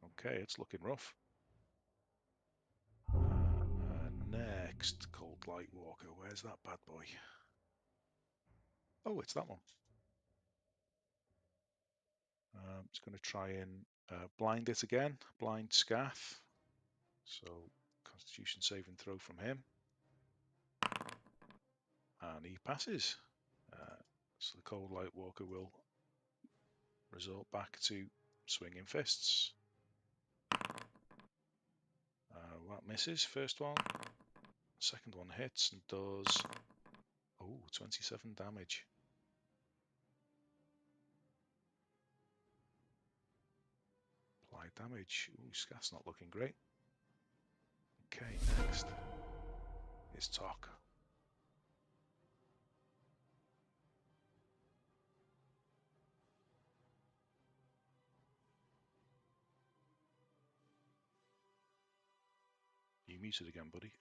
Okay, it's looking rough. Next, Coldlight Walker. Where's that bad boy? Oh, it's that one. It's going to try and blind it again. Blind Scath. So, Constitution saving throw from him. And he passes. So the Coldlight Walker will resort back to swinging fists. That misses. First one. Second one hits and does 27 damage. Applied damage. Ooh, Scath's not looking great. Okay, next is Tok. muted again, buddy.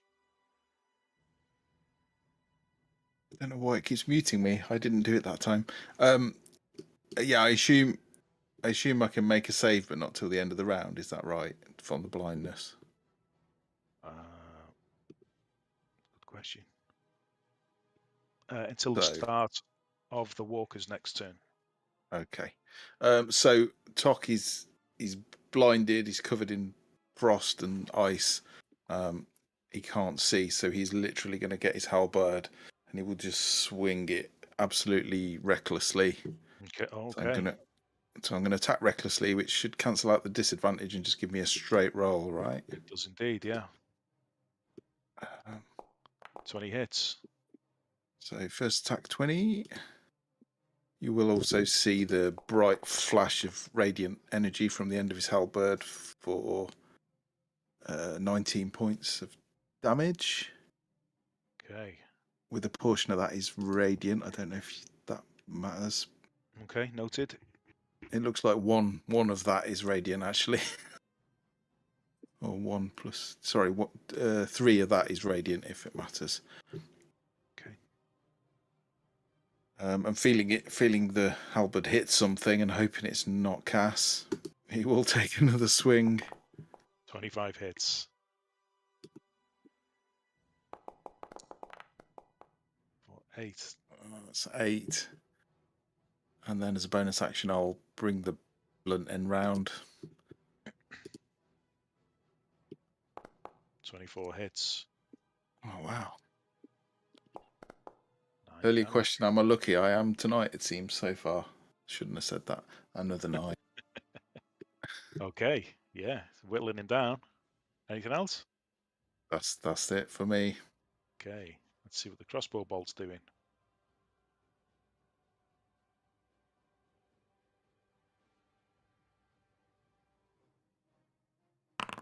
I don't know why it keeps muting me. I didn't do it that time. Yeah, I assume I can make a save, but not till the end of the round. Is that right? From the blindness. Good question. Until the start of the walker's next turn. Okay. So Tok is blinded. He's covered in frost and ice. He can't see, so he's literally going to get his halberd, and he will just swing it absolutely recklessly. Okay. So I'm going to attack recklessly, which should cancel out the disadvantage and just give me a straight roll, right? It does indeed, yeah. 20 hits. So first attack 20. You will also see the bright flash of radiant energy from the end of his halberd for 19 points of damage. Okay. With a portion of that is radiant. I don't know if that matters. Okay, noted. It looks like one of that is radiant, actually. Or 1 plus... Sorry, 3 of that is radiant, if it matters. Okay. I'm feeling the halberd hit something and hoping it's not Cass. He will take another swing. 25 hits. 8. That's 8. And then as a bonus action, I'll bring the blunt end round. 24 hits. Oh, wow. 9 Earlier damage. question, am I lucky? I am tonight, it seems, so far. Shouldn't have said that. Another 9. Okay, yeah. Whittling him down. Anything else? That's it for me. Okay, let's see what the crossbow bolt's doing.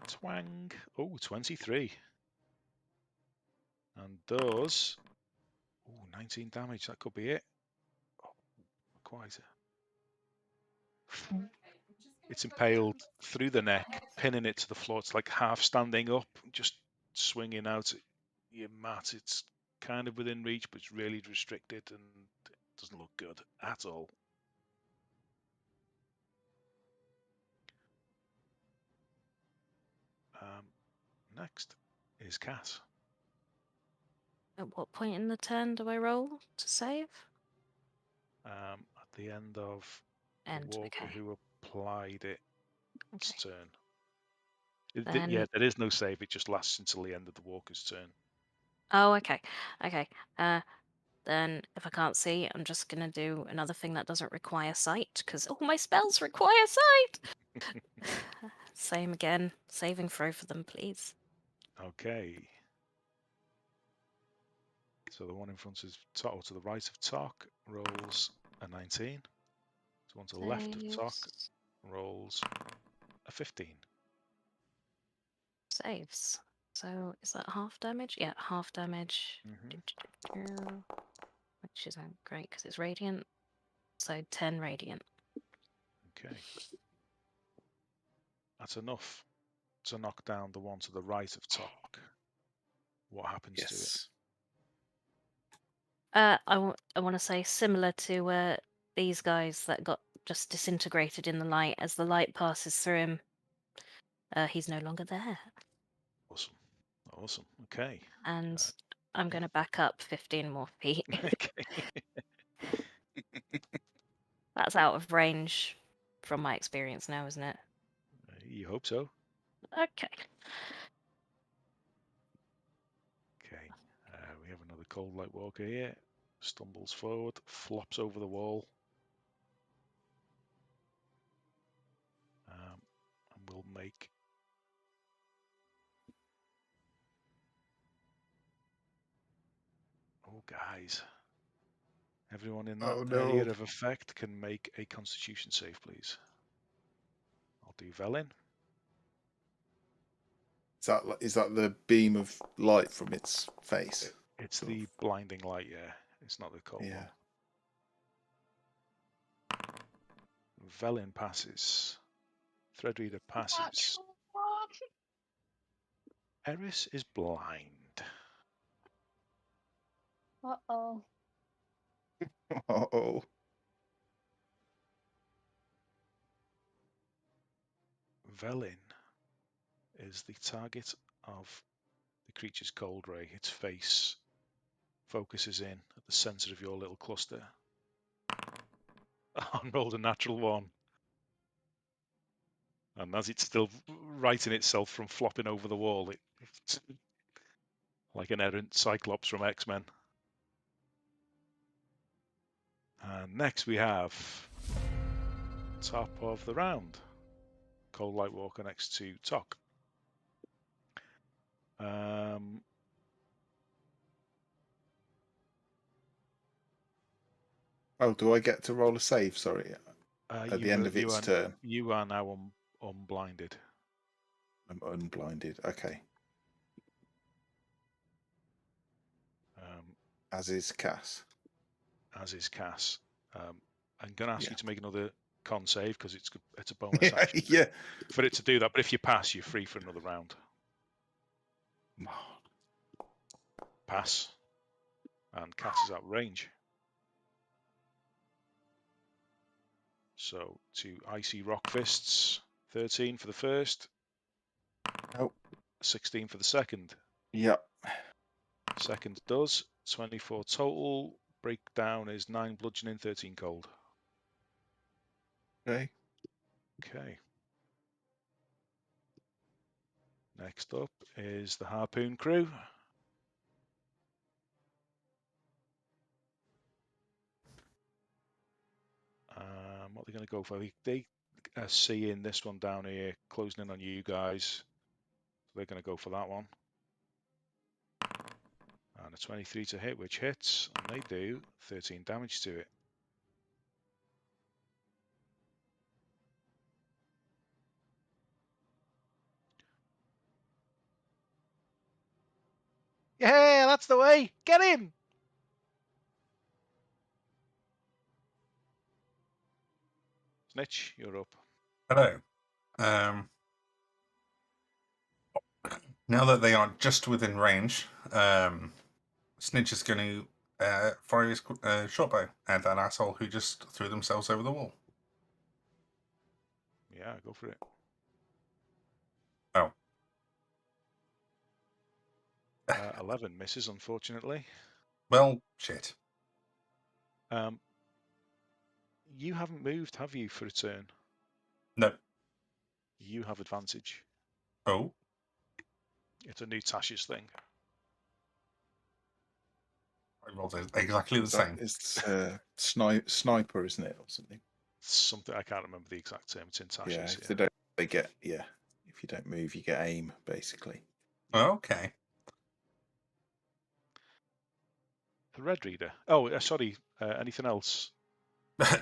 Twang. Oh, 23. And does... Oh, 19 damage. That could be it. Oh, quite. It's impaled through the neck, pinning it to the floor. It's like half standing up, just swinging out at your mat. It's kind of within reach, but it's really restricted and it doesn't look good at all. Next is Cass. At what point in the turn do I roll to save? At the end of the walker who applied its turn. Yeah, there is no save. It just lasts until the end of the walker's turn. Oh, okay. Okay. Then if I can't see, I'm just going to do another thing that doesn't require sight, because all my spells require sight! Same again. Saving throw for them, please. Okay. So the one in front is Tok, to the right of Tok, rolls a 19. The one to the left of Tok rolls a 15. Saves. So is that half damage? Yeah, half damage. Which isn't great because it's radiant. So 10 radiant. Okay. That's enough to knock down the one to the right of Tok. What happens to it? I want to say similar to these guys that got just disintegrated in the light. As the light passes through him, he's no longer there. Awesome. Okay. And I'm going to back up 15 more feet. Okay. That's out of range from my experience now, isn't it? You hope so. Okay. Okay. We have another Coldlight walker here. Stumbles forward, flops over the wall. And will make... Oh, guys. Everyone in that area of effect can make a Constitution save, please. I'll do Velin. Is that the beam of light from its face? It's the blinding light, yeah. It's not the cold one. Velin passes. Threadreader passes. Eris is blind. Uh-oh. Oh. Velin is the target of the creature's cold ray. Its face focuses in at the center of your little cluster. And rolled a natural 1. And as it's still righting itself from flopping over the wall, it's like an errant Cyclops from X-Men. And next we have top of the round. Coldlight Walker next to Tok. Oh, do I get to roll a save? Sorry, at the end of its turn. You are now unblinded. I'm unblinded. Okay. As is Cass. As is Cass. I'm going to ask you to make another con save because it's a bonus action. Yeah. For it to do that, but if you pass, you're free for another round. Pass. And Cass is out of range. So, 2 icy rock fists. 13 for the first. Nope. 16 for the second. Yep. Second does. 24 total. Breakdown is 9 bludgeoning, 13 cold. Okay. Okay. Next up is the Harpoon crew. What are they going to go for? They are seeing this one down here, closing in on you guys. They're going to go for that one. And a 23 to hit, which hits, and they do 13 damage to it. Yeah, that's the way. Get him. Snitch, you're up. Hello. Now that they are just within range, Snitch is going to fire his shortbow at that asshole who just threw themselves over the wall. Yeah, go for it. Oh. 11 misses, unfortunately. Well, shit. You haven't moved, have you, for a turn? No. You have advantage. Oh. It's a new Tasha's thing. I rolled exactly the same. It's sniper, isn't it, or something? Something I can't remember the exact term. It's in Tasha's. Yeah, if they don't, they get If you don't move, you get aim, basically. Okay. The Red Reader. Oh, sorry. Anything else?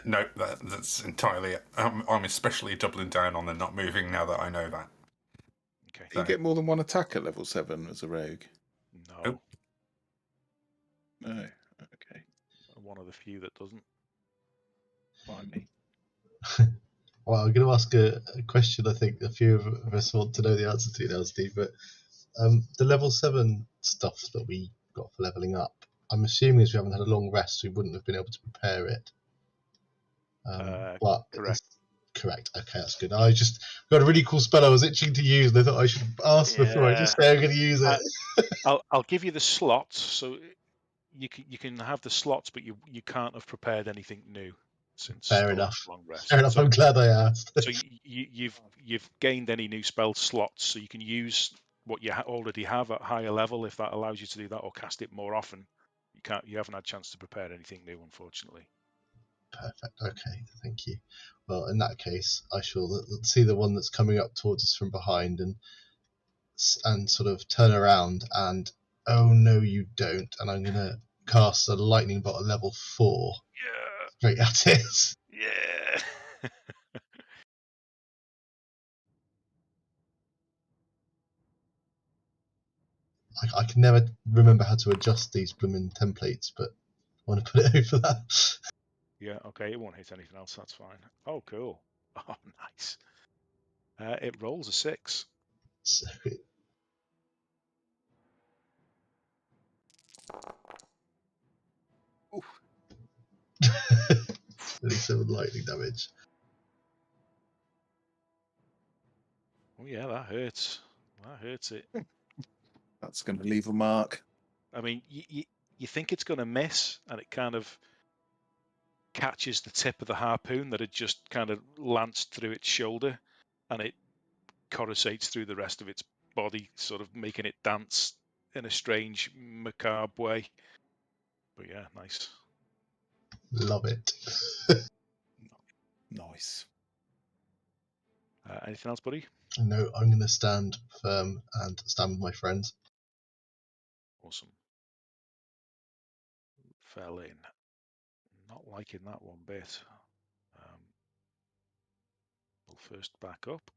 No, that's entirely it. I'm especially doubling down on the not moving now that I know that. Okay. Do you get more than one attack at level 7 as a rogue? No. Nope. No. Okay. One of the few that doesn't. Find me. Well, I'm going to ask a question I think a few of us want to know the answer to now, Steve, but the level 7 stuff that we got for levelling up, I'm assuming as we haven't had a long rest, we wouldn't have been able to prepare it. But correct. Correct. Okay, that's good. I just got a really cool spell I was itching to use, and I thought I should ask before I just say I'm going to use it. I'll give you the slots, so you can have the slots, but you can't have prepared anything new since Fair the enough. last long rest. Fair enough. So, I'm glad I asked. So you've gained any new spell slots, so you can use what you already have at higher level if that allows you to do that, or cast it more often. You haven't had a chance to prepare anything new, unfortunately. Perfect. Okay, thank you. Well, in that case, I shall see the one that's coming up towards us from behind and sort of turn around and oh no, you don't. And I'm gonna cast a lightning bolt at level 4. Yeah. Straight at it. Yeah. I can never remember how to adjust these blooming templates, but I want to put it over that. Yeah. Okay. It won't hit anything else. That's fine. Oh, cool. Oh, nice. It rolls a 6. So At least 7 lightning damage. Oh yeah, that hurts. That hurts it. That's going to leave a mark. I mean, you think it's going to miss, and it kind of catches the tip of the harpoon that had just kind of lanced through its shoulder, and it coruscates through the rest of its body, sort of making it dance in a strange, macabre way. But yeah, nice. Love it. Nice. Anything else, buddy? No, I'm going to stand firm and stand with my friends. Awesome. Fell in. Not liking that one bit. We'll first back up,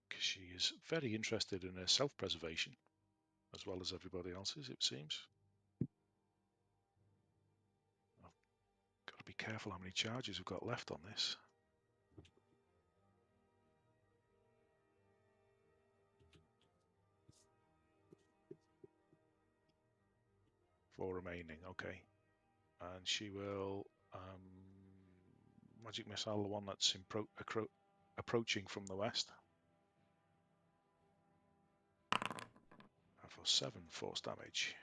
because she is very interested in her self-preservation, as well as everybody else's, it seems. I've got to be careful how many charges we've got left on this. 4 remaining, okay. And she will magic missile the one that's approaching from the west. For 7 force damage.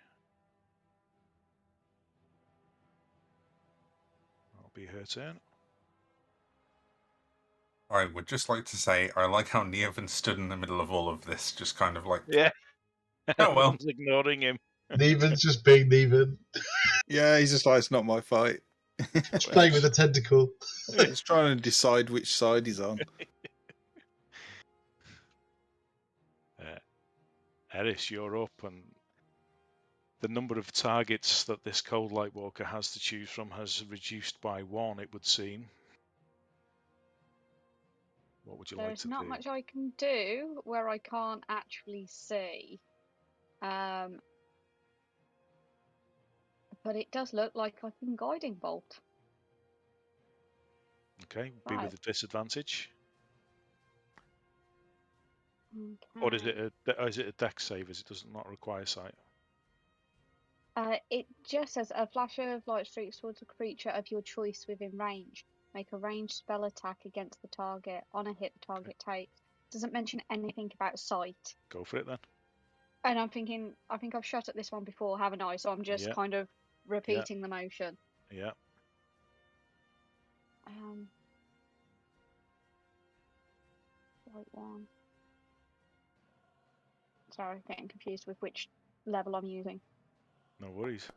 That'll be her turn. I would just like to say I like how Neovan stood in the middle of all of this, just kind of like, yeah. Oh well, ignoring him. Neven's just being Neven. Yeah, he's just like, it's not my fight. Just playing with a tentacle. He's trying to decide which side he's on. Eris, you're up, and the number of targets that this Coldlight Walker has to choose from has reduced by 1, it would seem. What would you like to do? There's not much I can do where I can't actually see. But it does look like I can guiding bolt. Okay, be with a disadvantage. Okay. Or is it a dex save, as it does not require sight? It just says a flash of light streaks towards a creature of your choice within range. Make a ranged spell attack against the target. On a hit, the target takes. Doesn't mention anything about sight. Go for it then. And I'm thinking, I think I've shot at this one before, haven't I? So I'm just kind of repeating the motion. Yeah. Right one. Sorry, I'm getting confused with which level I'm using. No worries.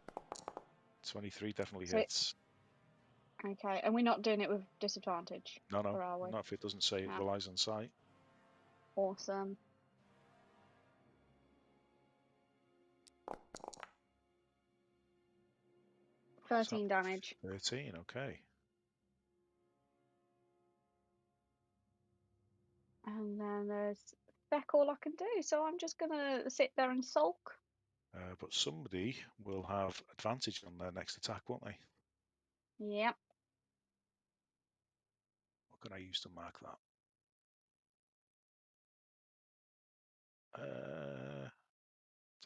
23 definitely hits. Okay, and we're not doing it with disadvantage? No, or are we? not if it doesn't say it relies on sight. Awesome. So 13 damage. 13, okay. And then there's feck all I can do, so I'm just gonna sit there and sulk. But somebody will have advantage on their next attack, won't they? Yep. What can I use to mark that?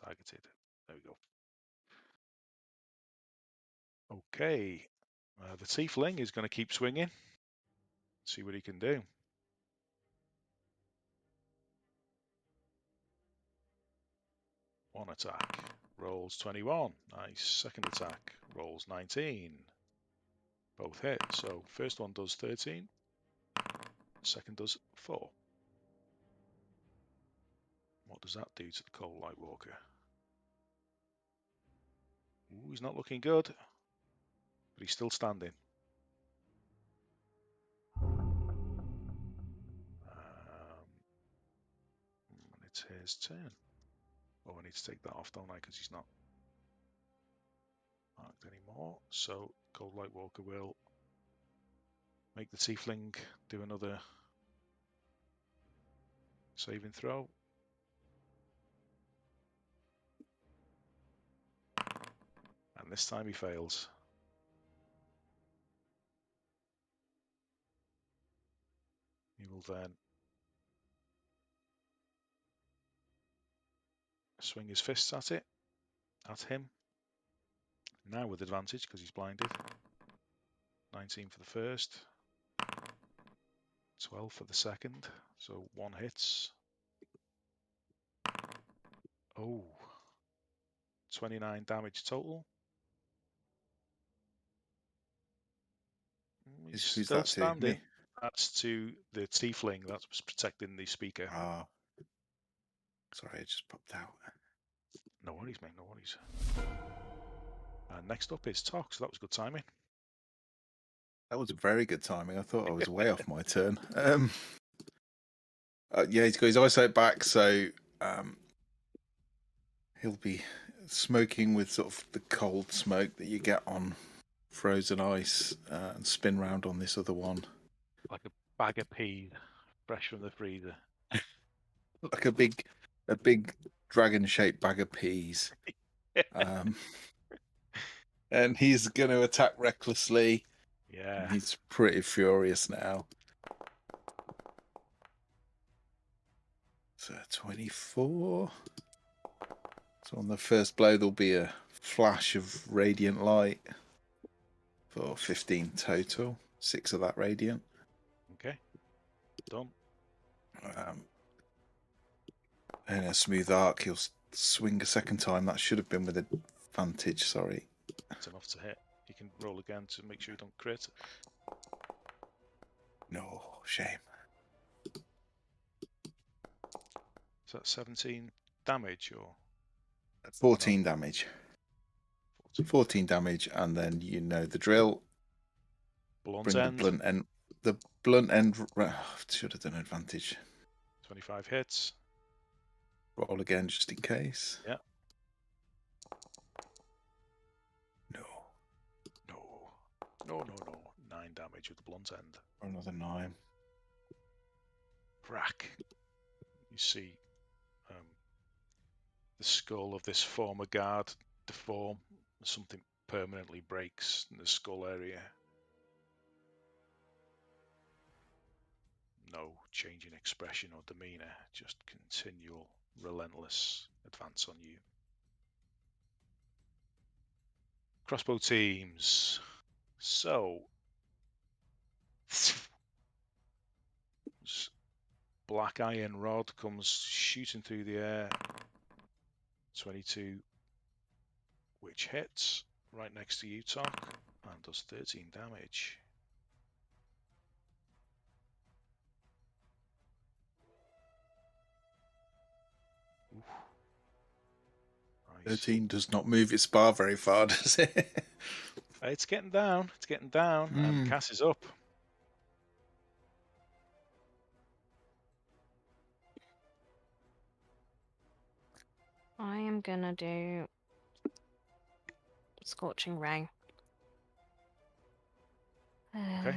Targeted. There we go. Okay. The tiefling is going to keep swinging. See what he can do. One attack. Rolls 21. Nice. Second attack. Rolls 19. Both hit. So first one does 13. Second does 4. What does that do to the Coldlight Walker? Ooh, he's not looking good. But he's still standing. And it's his turn. Oh, I need to take that off, don't I? Because he's not marked anymore. So Coldlight Walker will make the tiefling do another saving throw. And this time he fails. He will then swing his fists at it, at him. Now with advantage because he's blinded. 19 for the first. 12 for the second. So 1 hits. Oh. 29 damage total. He's Who's still that to? standing. Me? That's to the tiefling that was protecting the speaker. Ah. Sorry, it just popped out. No worries, mate, no worries. And next up is Tox. That was good timing. That was very good timing. I thought I was way off my turn. Yeah, he's got his eyesight back, so he'll be smoking with sort of the cold smoke that you get on frozen ice and spin round on this other one. Like a bag of peas, fresh from the freezer. Like a big dragon-shaped bag of peas. And he's going to attack recklessly. Yeah. He's pretty furious now. So 24. So on the first blow, there'll be a flash of radiant light for 15 total. 6 of that radiant. Okay. Done. In a smooth arc, he'll swing a second time. That should have been with advantage, sorry. That's enough to hit. You can roll again to make sure you don't crit. No, shame. Is that 17 damage or? 14 damage. 14 damage, and then you know the drill. Blunt end. The blunt end. Should have done advantage. 25 hits. Roll again just in case. Yeah. No. 9 damage with the blunt end. Another 9. Crack. You see the skull of this former guard deform. Something permanently breaks in the skull area. No change in expression or demeanor, just continual, relentless advance on you. Crossbow teams. So, black iron rod comes shooting through the air. 22, which hits right next to you, Tok, and does 13 damage. Oof. Nice. 13 does not move its bar very far, does it? It's getting down. It's getting down, and Cass is up. I am gonna do Scorching Ray. Okay.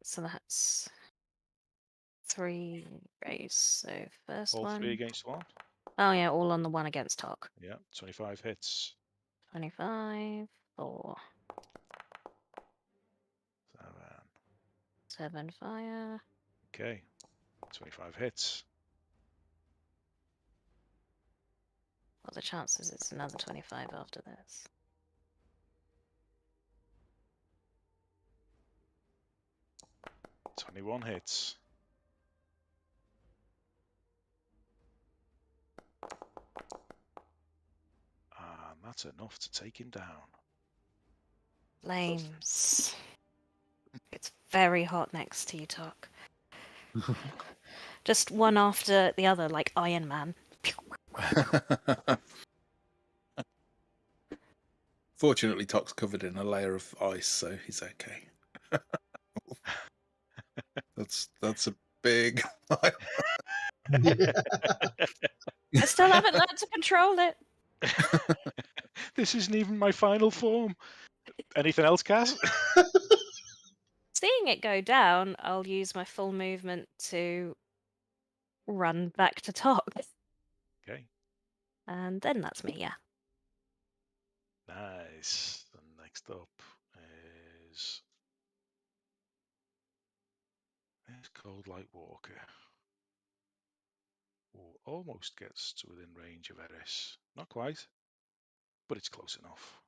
So that's 3 rays. So first All one. 3 against 1. Oh yeah, all on the one against Tok. Yeah, 25 hits. 25, 4. 7 fire. Okay, 25 hits. What are the chances it's another 25 after this? — 21 hits. And that's enough to take him down. Flames. It's very hot next to you, Tok. Just one after the other, like Iron Man. Fortunately, Tok's covered in a layer of ice, so he's okay. That's a big. I still haven't learned to control it. This isn't even my final form. Anything else, Cass? Seeing it go down, I'll use my full movement to run back to Tok. Okay. And then that's me, yeah. Nice. And next up is Coldlight Walker. Ooh, almost gets to within range of Eris. Not quite, but it's close enough.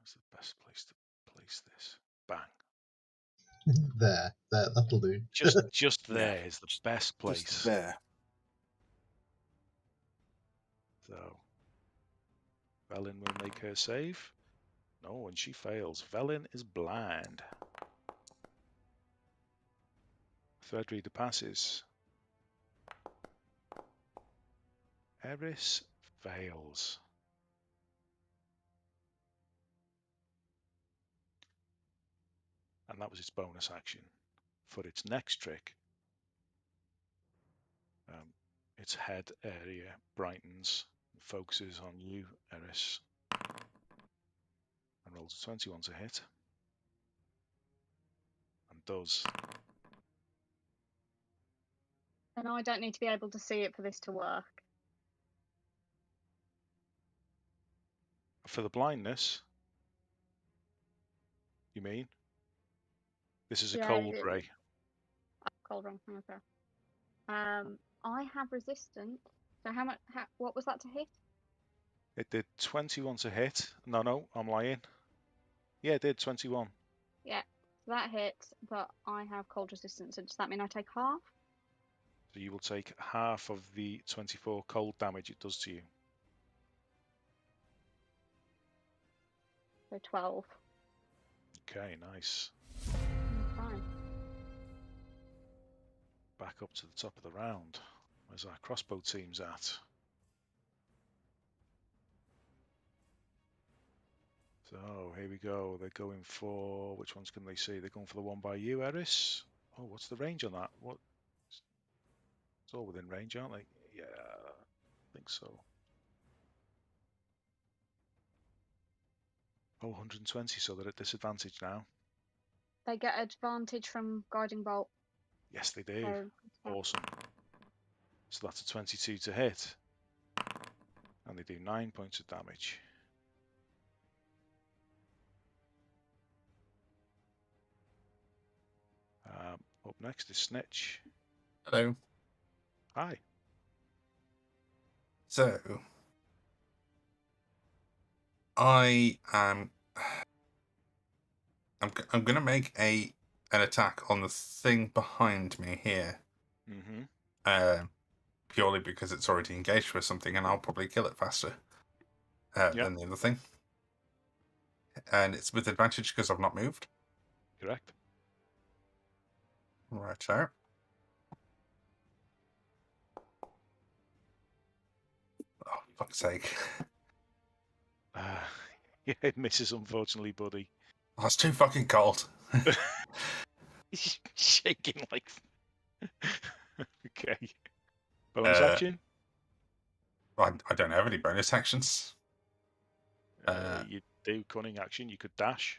That's the best place to place this. Bang. There, that'll do. Just Yeah. there is the best place. Just there. So, Velen will make her save. No, and she fails. Velen is blind. Third reader passes. Eris fails. And that was its bonus action. For its next trick, its head area brightens and focuses on you, Eris. And rolls a 21 to hit. And does. And I don't need to be able to see it for this to work. For the blindness, you mean? This is a cold ray. Cold ray, okay. I have resistance. So what was that to hit? It did 21 to hit. No, I'm lying. Yeah, it did 21. Yeah, so that hits, but I have cold resistance. So does that mean I take half? So you will take half of the 24 cold damage it does to you. So 12. Okay, nice. Fine. Back up to the top of the round. Where's our crossbow teams at? So here we go. They're going for, which ones can they see? They're going for the one by you, Eris. Oh, what's the range on that? What? It's all within range, aren't they? Yeah, I think so. Oh, 120, so they're at disadvantage now. They get advantage from guiding bolt. Yes, they do. So, awesome. So that's a 22 to hit. And they do 9 points of damage. Up next is Snitch. Hello. Hi. So, I'm going to make an attack on the thing behind me here. Mm-hmm. Purely because it's already engaged with something, and I'll probably kill it faster than the other thing. And it's with advantage because I've not moved. Correct. Right out. Oh, fuck's sake. Yeah, it misses, unfortunately, buddy. Oh, it's too fucking cold. He's shaking like... Okay. Bonus action? I don't have any bonus actions. You do cunning action. You could dash.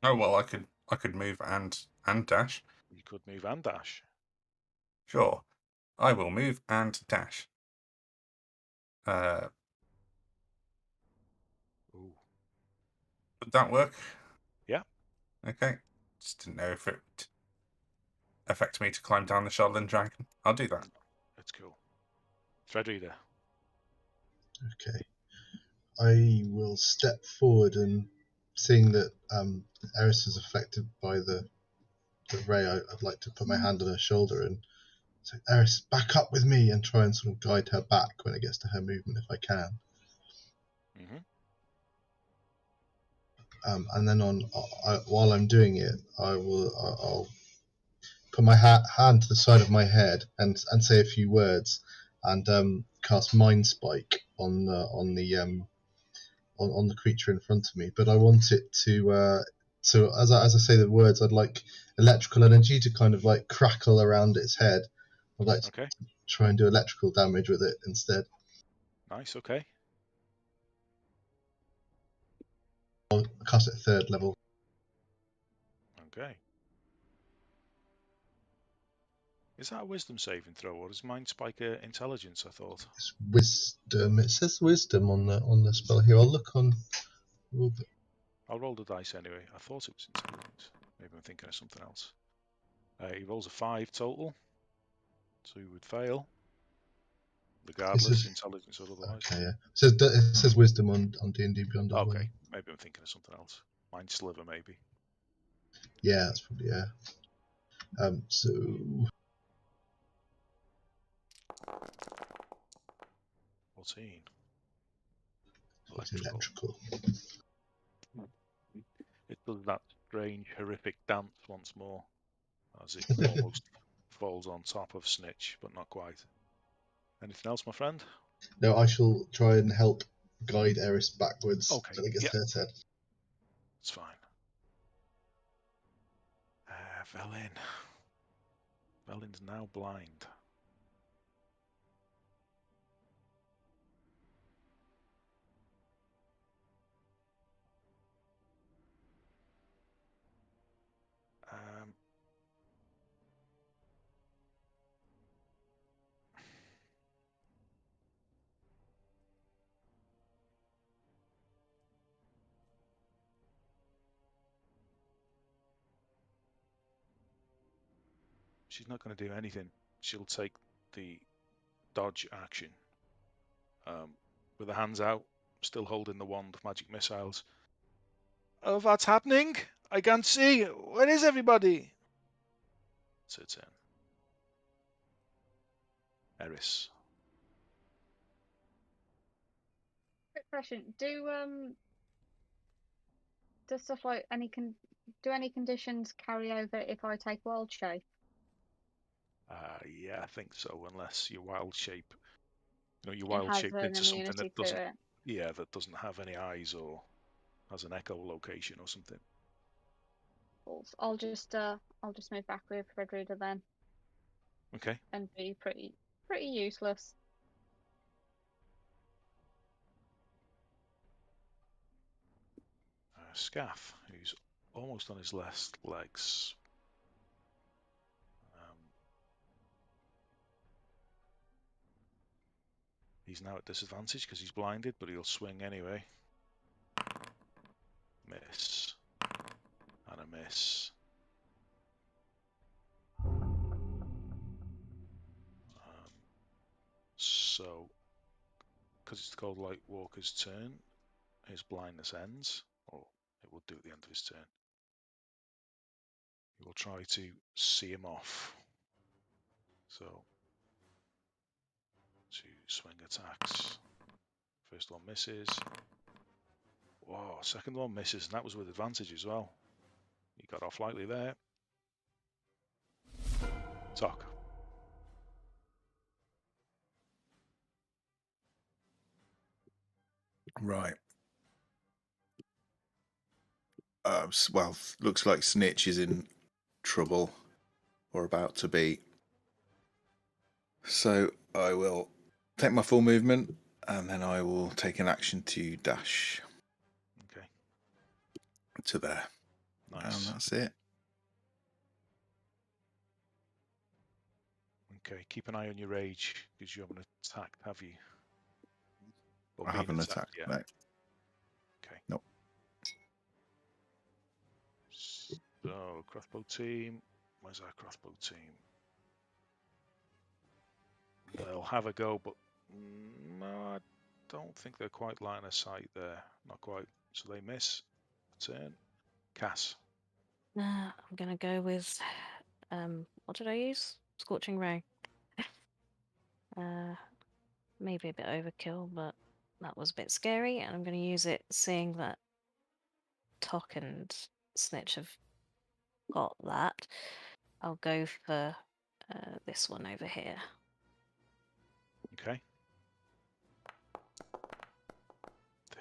Oh well, I could move and dash. You could move and dash. Sure, I will move and dash. Would that work? Yeah. Okay. Just didn't know if it would affect me to climb down the Shardland Dragon. I'll do that. That's cool. Threadreader. Okay. I will step forward, and seeing that Eris is affected by the ray, I'd like to put my hand on her shoulder and say, Eris, back up with me, and try and sort of guide her back when it gets to her movement if I can. Mm-hmm. And then while I'm doing it, I'll put my hand to the side of my head and say a few words, and cast Mind Spike on the creature in front of me. But I want it to so as I say the words, I'd like electrical energy to kind of like crackle around its head. I'd like to try and do electrical damage with it instead. Nice. Okay. I'll cast it at 3rd level. Okay. Is that a wisdom saving throw, or is Mind Spike intelligence? I thought it's wisdom. It says wisdom on the spell here. I'll look on. I'll roll the dice anyway. I thought it was intelligence. Maybe I'm thinking of something else. He rolls a 5 total, so he would fail, regardless, intelligence or otherwise. Okay, yeah. It says wisdom on D&D Beyond. Okay, maybe I'm thinking of something else. Mind Sliver, maybe. Yeah, that's probably, yeah. So 14. Electrical. It does that strange, horrific dance once more, as it almost falls on top of Snitch, but not quite. Anything else, my friend? No, I shall try and help guide Eris backwards Okay, till it gets to her turn. It's fine. Velin. Velin's now blind. She's not going to do anything. She'll take the dodge action. With her hands out, still holding the wand of magic missiles. Oh, what's happening? I can't see. Where is everybody? It's her turn. Eris. Quick question: do stuff like do any conditions carry over if I take wild shape? Yeah, I think so. Unless your wild shape, your It wild has shaped an into something immunity that doesn't, to it. yeah, that doesn't have any eyes or has an echolocation or something. I'll just move back with Red Reader then. Okay. And be pretty useless. Scaff, who's almost on his last legs. He's now at disadvantage because he's blinded, but he'll swing anyway. Miss. And a miss. So, because it's the Coldlight Walker's turn, his blindness ends, or it will do at the end of his turn. He will try to see him off. So, 2 swing attacks. First one misses. Whoa, second one misses, and that was with advantage as well. He got off lightly there. Talk. Right. Well, looks like Snitch is in trouble, or about to be. So I will take my full movement, and then I will take an action to dash. Okay. To there. Nice. And that's it. Okay, keep an eye on your rage, because you haven't attacked, have you? Or I haven't attacked, yet. no. Okay. Nope. So, crossbow team. Where's our crossbow team? They'll have a go, but no, I don't think they're quite line of sight there. Not quite. So they miss. Turn. Cass. I'm going to go with, what did I use? Scorching Ray. Maybe a bit overkill, but that was a bit scary, and I'm going to use it seeing that Tok and Snitch have got that. I'll go for this one over here. Okay.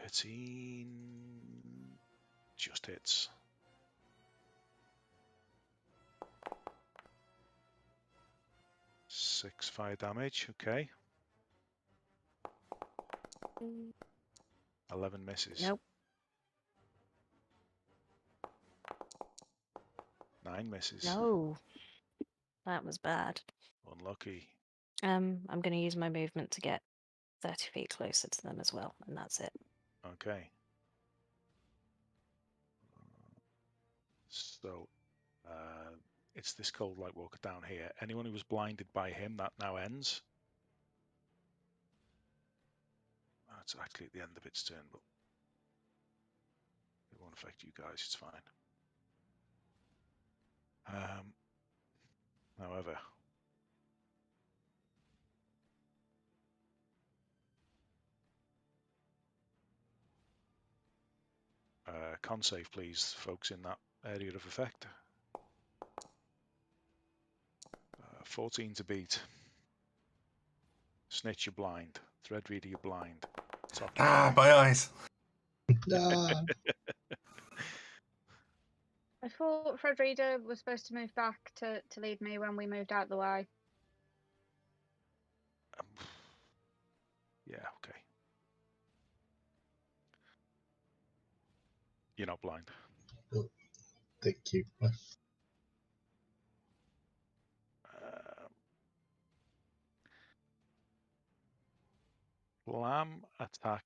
13. Just hits. Six fire damage. Okay. 11 misses. Nope. 9 misses. No. That was bad. Unlucky. I'm going to use my movement to get 30 feet closer to them as well, and that's it. Okay. So it's this Coldlight Walker down here. Anyone who was blinded by him, that now ends. It's actually at the end of its turn, but it won't affect you guys. It's fine. However, con save, please, folks in that area of effect. 14 to beat. Snitch, you're blind. Threadreader, you're blind. My eyes. Ah. I thought Fredrida was supposed to move back to lead me when we moved out the way. Yeah, okay. You're not blind. Oh, thank you. Lamb attack.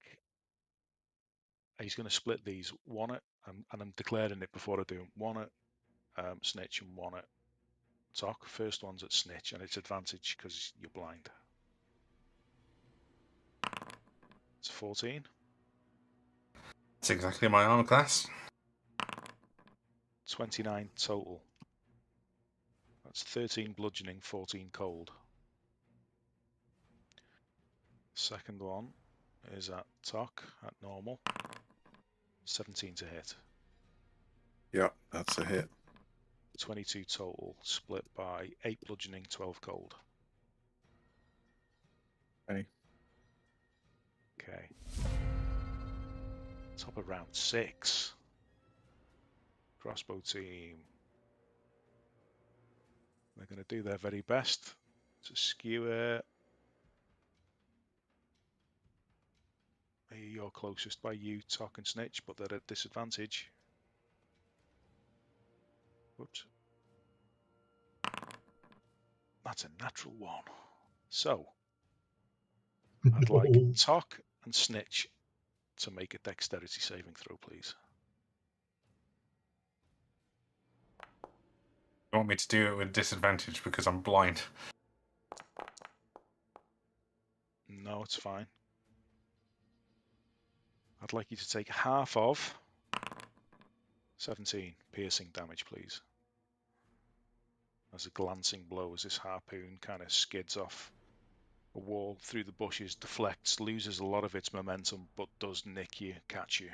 He's going to split these. One at, and I'm declaring it before I do. One at Snitch and one at Tock. First one's at Snitch, and it's advantage because you're blind. It's 14. It's exactly my armor class. 29 total. That's 13 bludgeoning, 14 cold. Second one is at Tock at normal. 17 to hit. Yeah, that's a hit. 22 total, split by 8 bludgeoning, 12 cold. Okay. Okay. Top of round 6. Crossbow team. They're going to do their very best to skewer. You're closest by you, Tock and Snitch, but they're at disadvantage. Whoops. That's a natural one. So, I'd like Tock and Snitch to make a dexterity saving throw, please. You want me to do it with disadvantage because I'm blind? No, it's fine. I'd like you to take half of 17 piercing damage, please. As a glancing blow, as this harpoon kind of skids off a wall through the bushes, deflects, loses a lot of its momentum, but does nick you, catch you.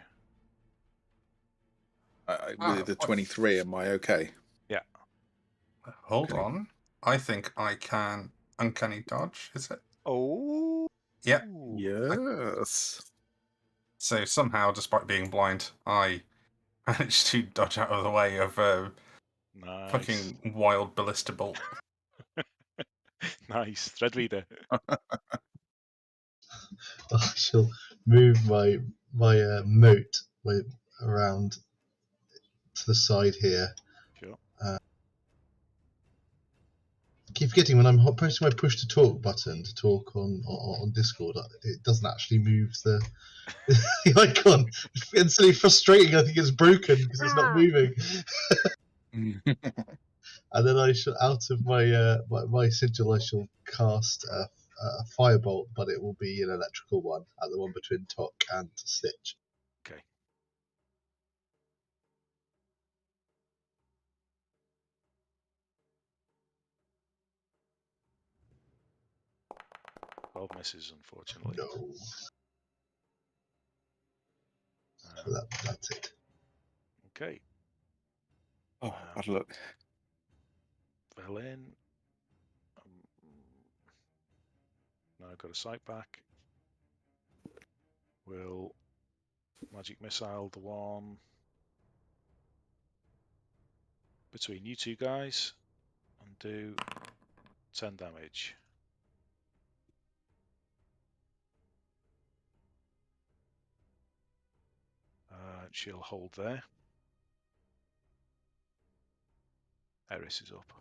With the 23, am I okay? Yeah. Hold on. I think I can uncanny dodge, is it? Oh. Yep. Yes. So somehow, despite being blind, I managed to dodge out of the way of a fucking wild ballista bolt. Nice. Threadreader. I shall move my moat around to the side here. Sure. I keep forgetting when I'm pressing my push to talk button to talk on Discord, it doesn't actually move the icon. It's instantly frustrating. I think it's broken because it's not moving. And then I shall, out of my sigil, I shall cast a firebolt, but it will be an electrical one, at the one between Tock and Stitch. Okay. Well, misses, unfortunately. No. So that's it. Okay. Oh, bad luck. Fell in. Now I've got a sight back. Will magic missile the one between you two guys and do 10 damage. She'll hold there. Eris is up.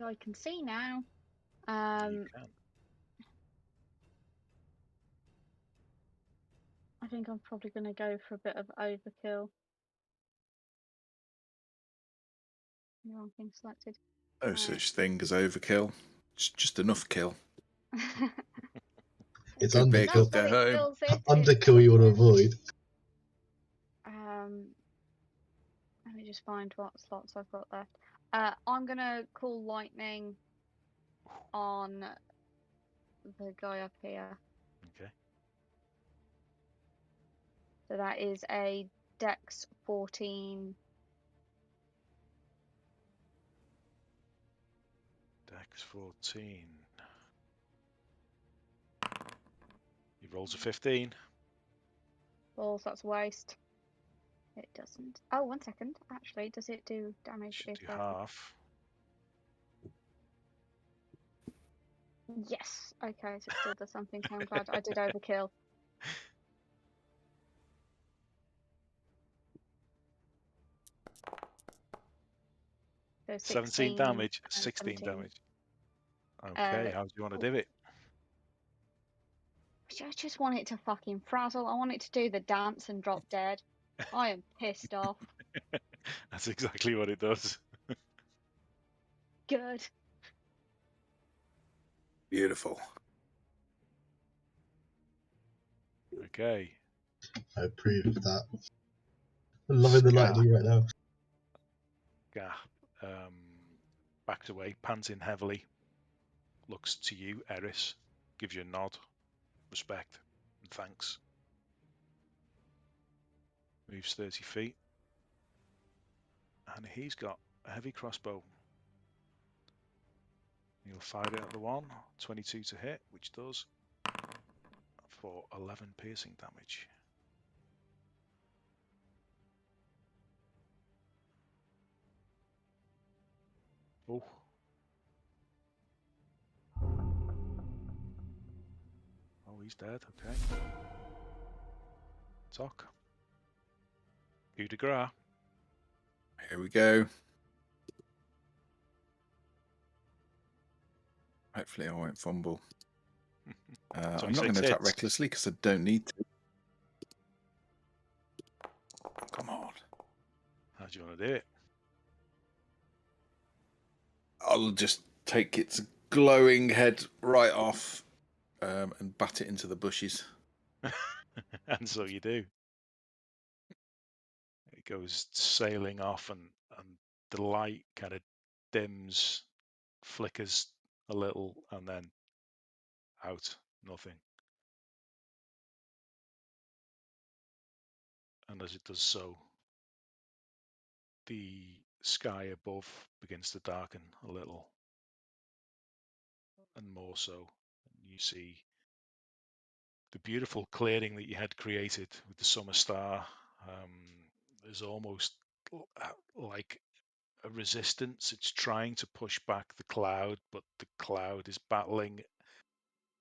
I can see now. You can. I think I'm probably going to go for a bit of overkill. Wrong thing selected. No such thing as overkill. It's just enough kill. It's Go big or underkill. go home. Underkill you want to avoid. Let me just find what slots I've got left. I'm gonna call lightning on the guy up here. Okay. So that is a Dex 14. Dex 14. He rolls a 15. Balls, that's waste. It doesn't. Oh, 1 second. Actually, does it do damage Should if do half. Yes. Okay, so it still does something. So I'm glad I did overkill. So 17 damage. 16 17. damage. Okay, how do you want to do it? I just want it to fucking frazzle. I want it to do the dance and drop dead. I am pissed off. That's exactly what it does. Good. Beautiful. Okay. I approve of that. I'm loving the lightning right now. Backed away, panting heavily. Looks to you, Eris. Gives you a nod. Respect and thanks. Moves 30 feet. And he's got a heavy crossbow. He'll fire it at the one. 22 to hit, which does. For 11 piercing damage. Oh. Oh, he's dead. Okay. Tock. Coup de grace. Here we go. Hopefully I won't fumble. I'm not going to attack recklessly because I don't need to. Come on. How do you want to do it? I'll just take its glowing head right off and bat it into the bushes. And so you do. It goes sailing off and the light kind of dims, flickers a little, and then out. Nothing. And as it does so, the sky above begins to darken a little, and more so. You see the beautiful clearing that you had created with the summer star. There's almost like a resistance. It's trying to push back the cloud, but the cloud is battling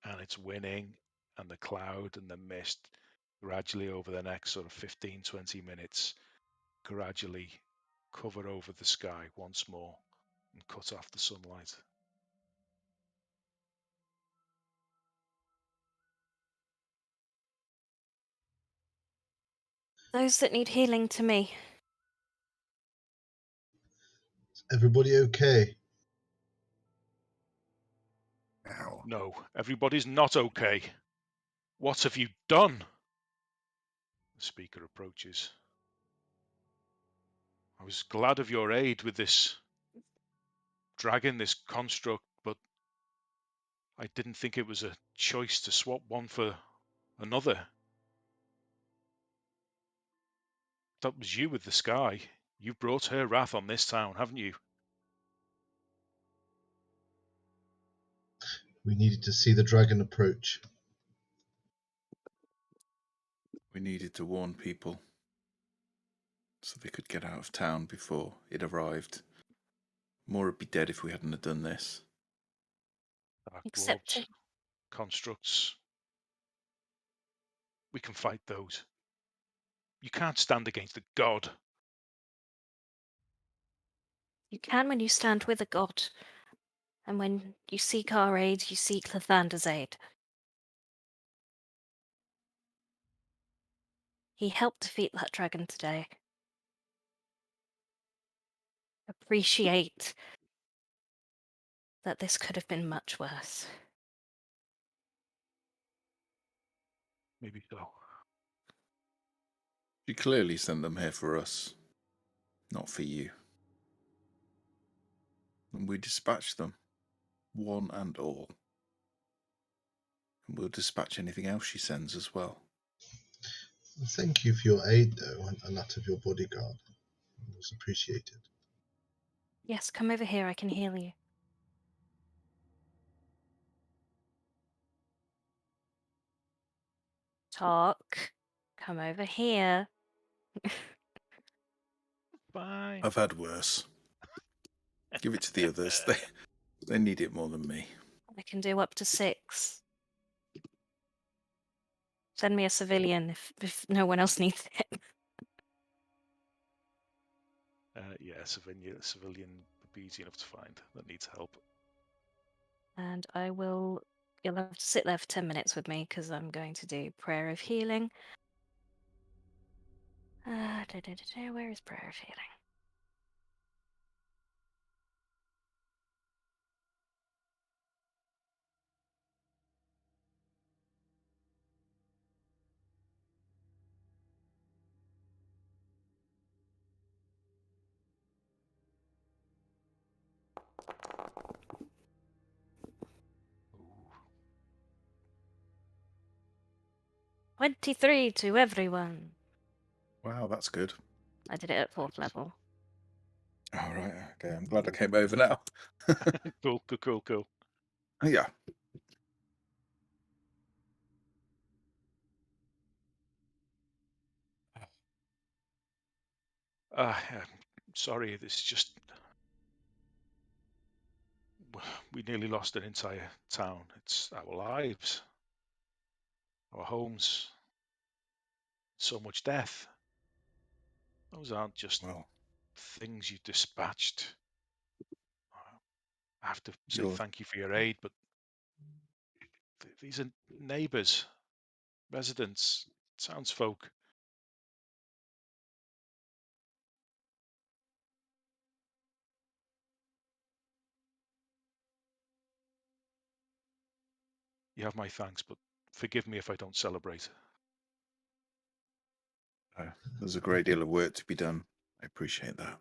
and it's winning, and the cloud and the mist gradually over the next sort of 15-20 minutes gradually cover over the sky once more and cut off the sunlight. Those that need healing to me. Is everybody okay? Ow. No, everybody's not okay. What have you done? The speaker approaches. I was glad of your aid with this dragon, this construct, but I didn't think it was a choice to swap one for another. That was you with the sky. You've brought her wrath on this town, haven't you? We needed to see the dragon approach. We needed to warn people so they could get out of town before it arrived. More would be dead if we hadn't have done this. Dark Except dwarves, constructs. We can fight those. You can't stand against a god. you can when you stand with a god. And when you seek our aid, you seek Lathander's aid. He helped defeat that dragon today. Appreciate that this could have been much worse. Maybe so. She clearly sent them here for us, not for you. And we dispatched them, one and all. And we'll dispatch anything else she sends as well. Thank you for your aid, though, and that of your bodyguard. It was appreciated. Yes, come over here, I can heal you. Talk. Come over here. Fine. I've had worse. Give it to the others. They need it more than me. I can do up to 6. Send me a civilian if no one else needs it. Yeah, civilian would be easy enough to find that needs help. And you'll have to sit there for 10 minutes with me because I'm going to do prayer of healing. Where is prayer of healing? Ooh. 23 to everyone. Wow, that's good. I did it at 4th level. All right, okay. I'm glad I came over now. Cool. Yeah. I'm sorry, this is just... We nearly lost an entire town. It's our lives, our homes, so much death. Those aren't just things you dispatched. I have to say thank you for your aid, but these are neighbours, residents, townsfolk. You have my thanks, but forgive me if I don't celebrate. There's a great deal of work to be done. I appreciate that.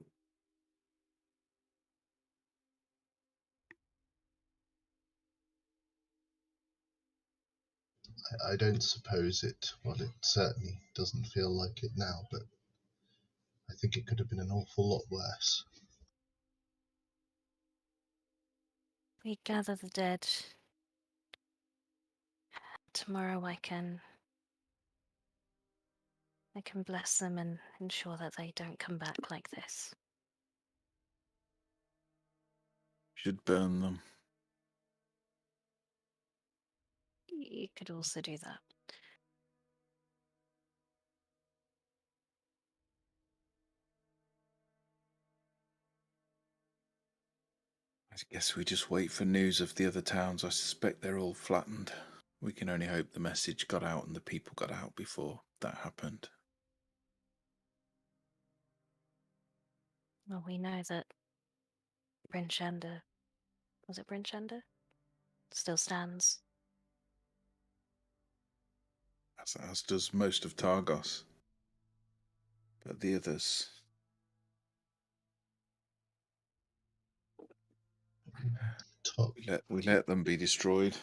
I don't suppose it, well, it certainly doesn't feel like it now, but I think it could have been an awful lot worse. We gather the dead. Tomorrow I can bless them and ensure that they don't come back like this. Should burn them. You could also do that. I guess we just wait for news of the other towns. I suspect they're all flattened. We can only hope the message got out and the people got out before that happened. Well, we know that Brynshanda, was it Brynshanda? Still stands. As does most of Targos. But the others... We let them be destroyed.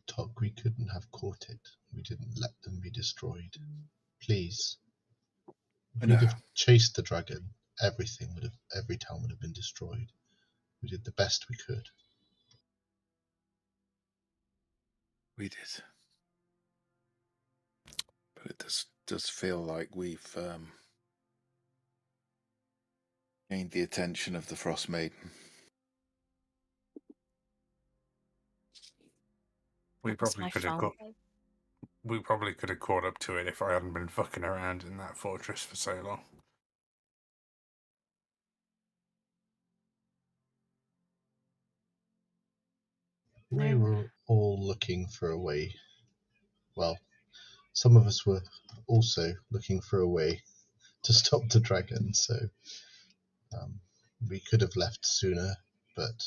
Tok, we couldn't have caught it. We didn't let them be destroyed. Please. If we'd have chased the dragon, every town would have been destroyed. We did the best we could. We did. But it does feel like we've gained the attention of the Frost Maiden. We probably could have caught up to it if I hadn't been fucking around in that fortress for so long. We were all looking for a way. Well, some of us were also looking for a way to stop the dragon, so we could have left sooner, but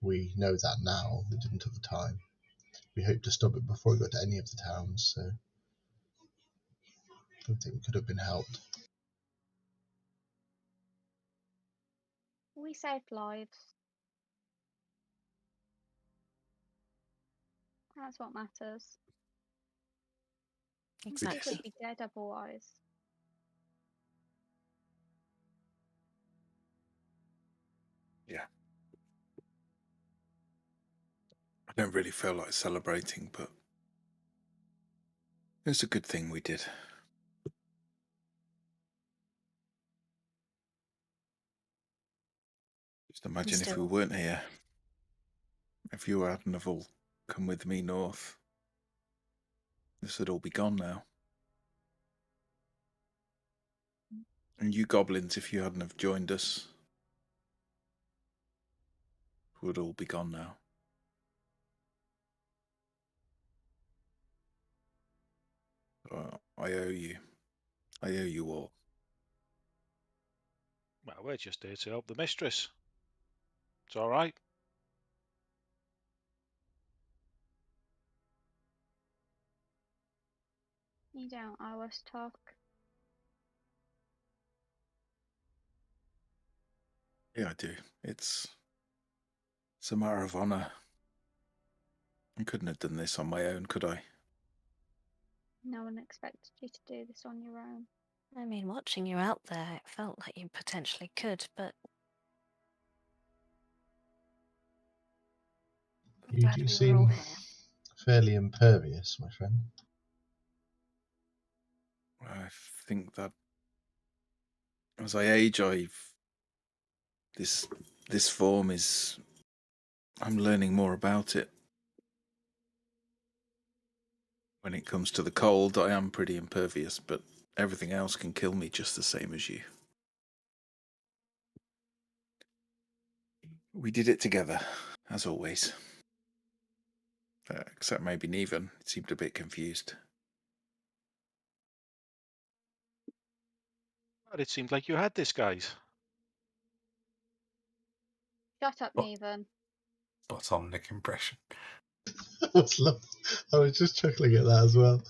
we know that now. We didn't at the time. We hoped to stop it before it got to any of the towns, so I don't think we could have been helped. We saved lives. That's what matters. Exactly. People would be dead otherwise. Yeah. I don't really feel like celebrating, but it's a good thing we did. Just imagine if we weren't here. If you hadn't have all come with me north, this would all be gone now. And you goblins, if you hadn't have joined us, would all be gone now. I owe you. I owe you all. Well, we're just here to help the mistress. It's all right. You don't owe us talk. Yeah, I do. It's a matter of honour. I couldn't have done this on my own, could I? No one expected you to do this on your own. I mean, watching you out there, it felt like you potentially could, but I'm You glad do we were seem all here. fairly impervious, my friend. I think that as I age, this form is. I'm learning more about it. When it comes to the cold, I am pretty impervious, but everything else can kill me just the same as you. We did it together, as always. Except maybe Neven. It seemed a bit confused. But it seemed like you had this, guys. Shut up, What? Neven. Spot on Nick impression. I was just chuckling at that as well.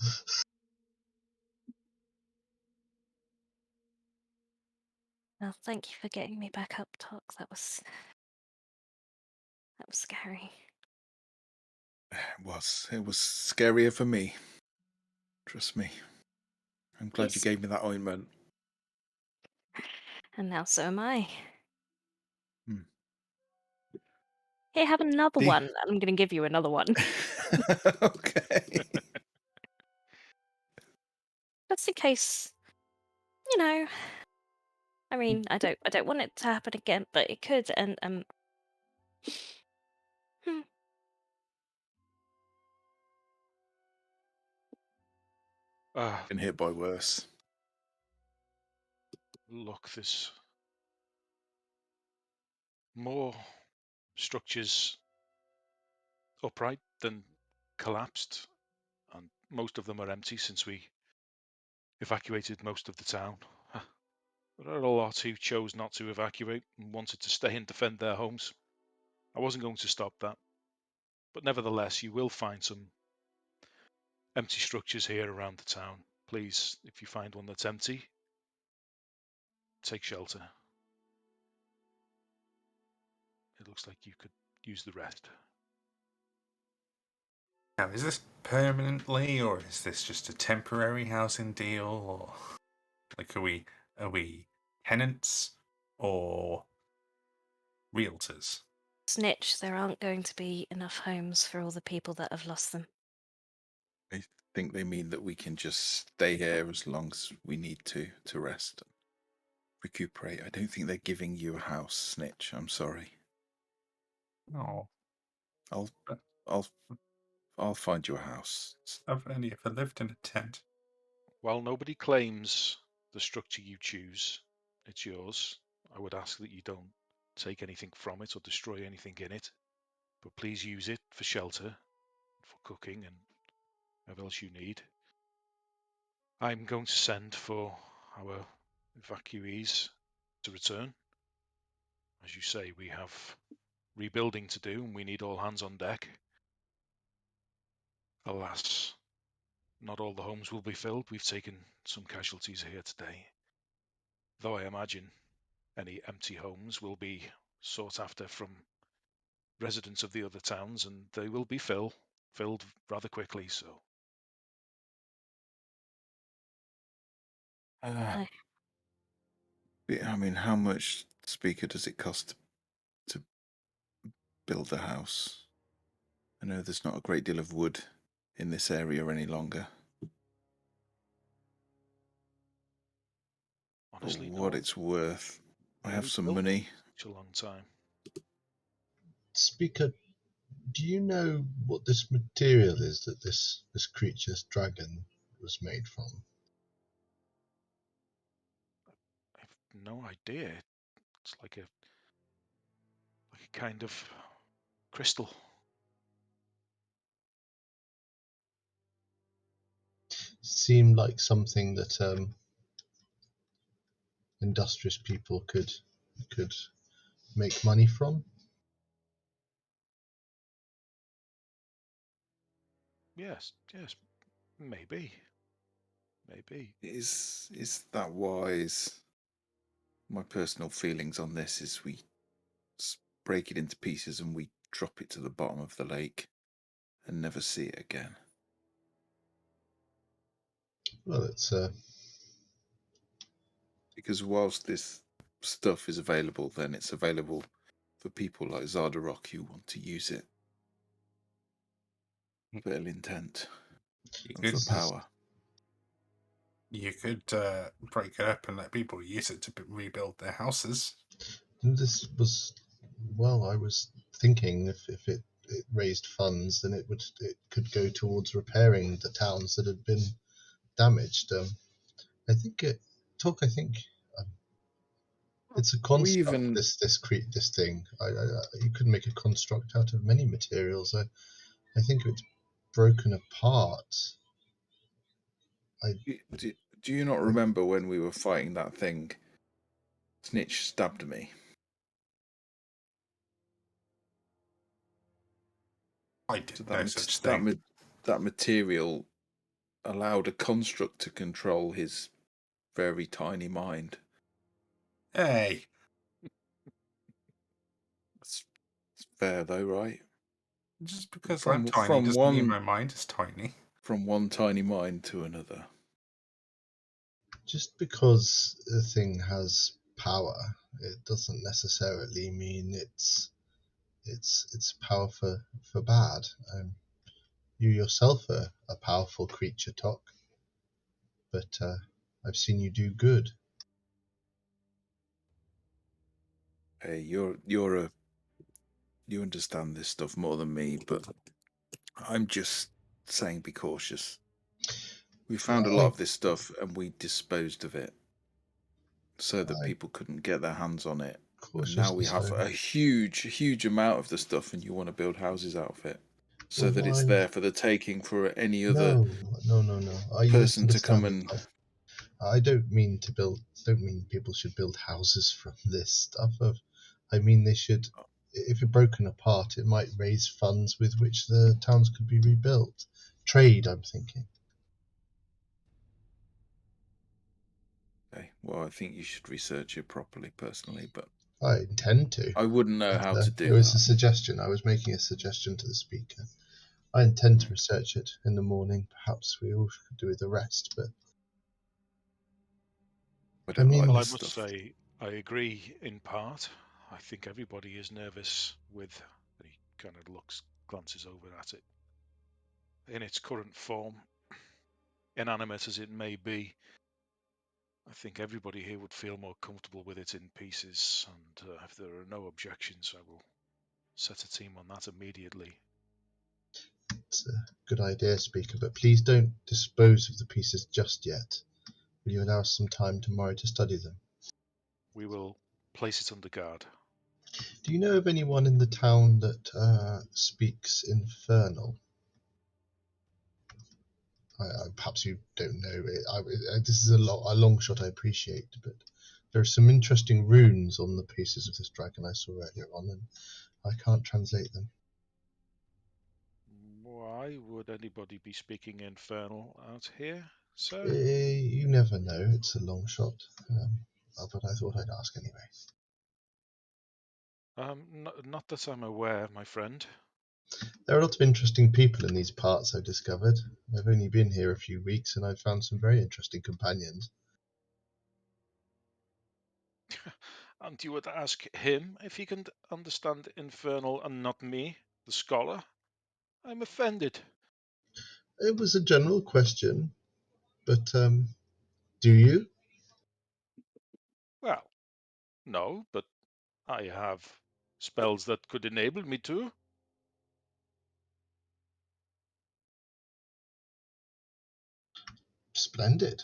Well, thank you for getting me back up, Tok. That was scary. It was scarier for me. Trust me. I'm glad Yes. you gave me that ointment. And now so am I. Hmm. Here, have another one. I'm going to give you another one. Okay. Just in case, you know. I mean, I don't want it to happen again, but it could, and Been hit by worse. Look, there's more structures upright than collapsed, and most of them are empty since we evacuated most of the town. There are a lot who chose not to evacuate and wanted to stay and defend their homes. I wasn't going to stop that, but nevertheless, you will find some empty structures here around the town. Please, if you find one that's empty, take shelter. It looks like you could use the rest. Now, is this permanently, or is this just a temporary housing deal, or like are we tenants or realtors? snitch, there aren't going to be enough homes for all the people that have lost them. I think they mean that we can just stay here as long as we need to rest and recuperate. I don't think they're giving you a house, Snitch. I'm sorry. No. I'll find you a house. I've only ever lived in a tent. While nobody claims the structure you choose, it's yours. I would ask that you don't take anything from it or destroy anything in it, but please use it for shelter, for cooking, and whatever else you need. I'm going to send for our evacuees to return. As you say, we have rebuilding to do and we need all hands on deck. Alas, not all the homes will be filled. We've taken some casualties here today. Though I imagine any empty homes will be sought after from residents of the other towns, and they will be filled rather quickly. So, I mean, how much, Speaker, does it cost to build a house? I know there's not a great deal of wood in this area any longer. honestly, But what no. it's worth, I have We've some built money. such a long time. Speaker, do you know what this material is that this creature's dragon was made from? I have no idea. It's like a kind of crystal. Seemed like something that industrious people could make money from. Yes, maybe. Is that wise? My personal feelings on this is we break it into pieces and we drop it to the bottom of the lake and never see it again. Well, it's because whilst this stuff is available, then it's available for people like Zardarok who want to use it for ill intent and for power. You could break it up and let people use it to rebuild their houses. This was, well, I was thinking if it raised funds, then it could go towards repairing the towns that had been damaged. I think it's a construct. This thing. You could make a construct out of many materials. I think if it's broken apart. Do you not remember when we were fighting that thing? Snitch stabbed me. I did no such thing. That material allowed a construct to control his very tiny mind. Hey. It's fair though, right? Just because I'm tiny doesn't mean my mind is tiny. From one tiny mind to another. Just because a thing has power, it doesn't necessarily mean it's power for bad. You yourself are a powerful creature, Tok, but I've seen you do good. Hey, you understand this stuff more than me, but I'm just saying be cautious. We found a lot of this stuff and we disposed of it so that people couldn't get their hands on it. And now we have a huge amount of the stuff and you want to build houses out of it so that it's there for the taking for any other person to come and... I don't mean people should build houses from this stuff. I mean they should, if it's broken apart, it might raise funds with which the towns could be rebuilt. Trade, I'm thinking. Okay, well, I think you should research it properly, personally, but I intend to. I wouldn't know how to do it was a suggestion. I was making a suggestion to the speaker. I intend to research it in the morning. Perhaps we all could do the rest, but I must say, I agree in part. I think everybody is nervous with. He kind of glances over at it. In its current form, inanimate as it may be, I think everybody here would feel more comfortable with it in pieces. And if there are no objections, I will set a team on that immediately. It's a good idea, Speaker, but please don't dispose of the pieces just yet. Will you allow us some time tomorrow to study them? We will place it under guard. Do you know of anyone in the town that speaks Infernal? perhaps you don't know it. This is a long shot, I appreciate, but there are some interesting runes on the pieces of this dragon I saw earlier on, and I can't translate them. Why would anybody be speaking Infernal out here, sir? You never know. It's a long shot, but I thought I'd ask anyway. Not that I'm aware, my friend. There are lots of interesting people in these parts, I've discovered. I've only been here a few weeks, and I've found some very interesting companions. And you would ask him if he can understand Infernal and not me, the scholar? I'm offended. It was a general question, but do you? Well, no, but I have spells that could enable me to. Splendid.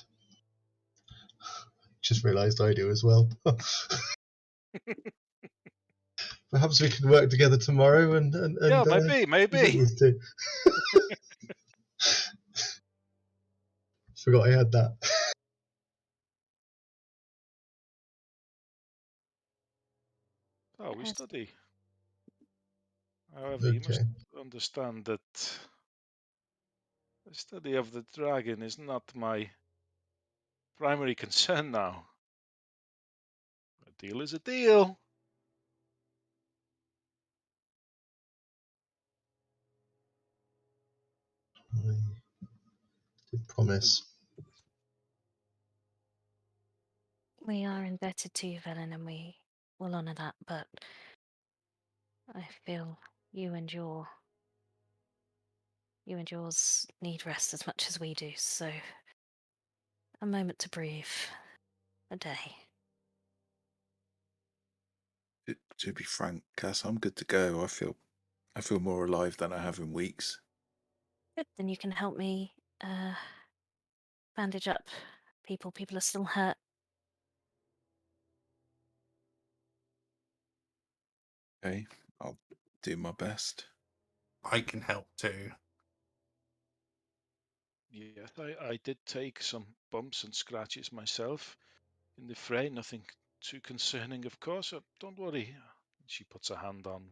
Just realised I do as well. Perhaps we can work together tomorrow and yeah, maybe. These two. Forgot I had that. Oh, we study. However, you must understand that the study of the dragon is not my primary concern now. A deal is a deal. I did promise. We are indebted to you, Velen, and we will honour that, but I feel you and yours need rest as much as we do, so a moment to breathe. A day. To be frank, Cass, I'm good to go. I feel more alive than I have in weeks. Good, then you can help me bandage up people. People are still hurt. Okay, I'll do my best. I can help too. Yes, I did take some bumps and scratches myself in the fray. Nothing too concerning, of course. Don't worry. She puts a hand on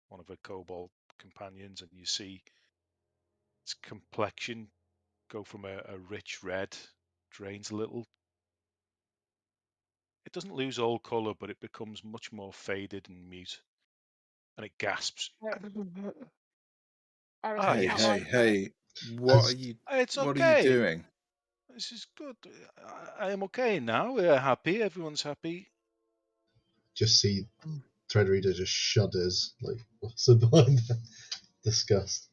one of her kobold companions, and you see its complexion go from a rich red, drains a little. It doesn't lose all colour, but it becomes much more faded and mute. And it gasps. Hey, what are you It's what okay. are you doing? This is good. I am okay now. We're happy. Everyone's happy. Just see Threadreader just shudders, like, what's the behind that? Disgust.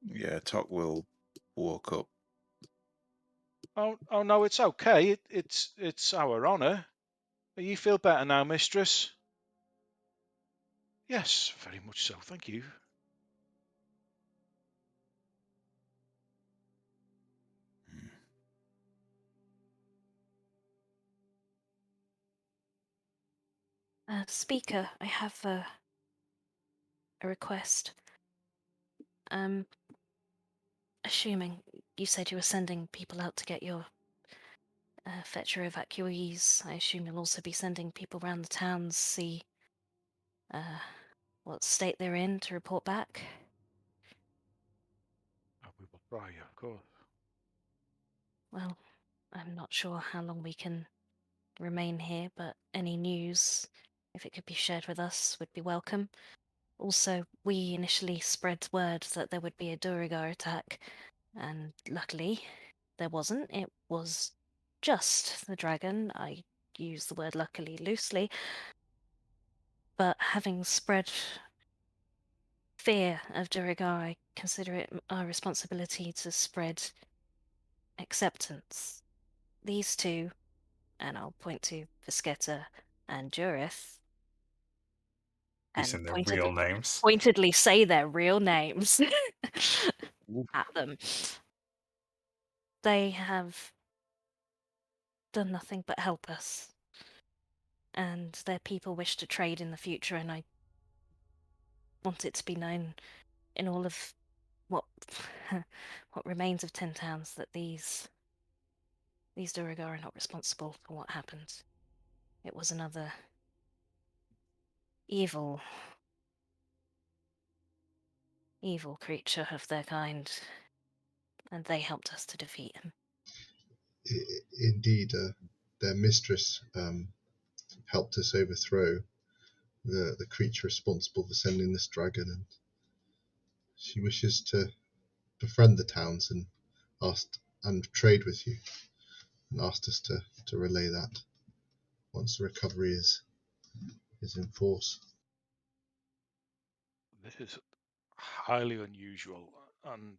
Yeah, Tok will walk up. Oh no, it's okay. It's our honour. You feel better now, mistress? Yes, very much so. Thank you. Speaker, I have a request. Assuming you said you were sending people out to get your fetch your evacuees, I assume you'll also be sending people around the towns, see what state they're in, to report back? We will try, of course. Well, I'm not sure how long we can remain here, but any news, if it could be shared with us, would be welcome. Also, we initially spread word that there would be a Durigar attack, and luckily there wasn't. It was just the dragon. I use the word luckily loosely. But having spread fear of Durigar, I consider it our responsibility to spread acceptance. These two, and I'll point to Viscetta and Jurith, Using their real names. pointedly say their real names at them. They have done nothing but help us. And their people wish to trade in the future, and I want it to be known in all of what what remains of 10 towns, that these Duragar are not responsible for what happened. It was another evil creature of their kind, and they helped us to defeat him. Indeed, their mistress helped us overthrow the creature responsible for sending this dragon, and she wishes to befriend the towns and trade with you, and asked us to relay that once the recovery is in force. This is highly unusual, and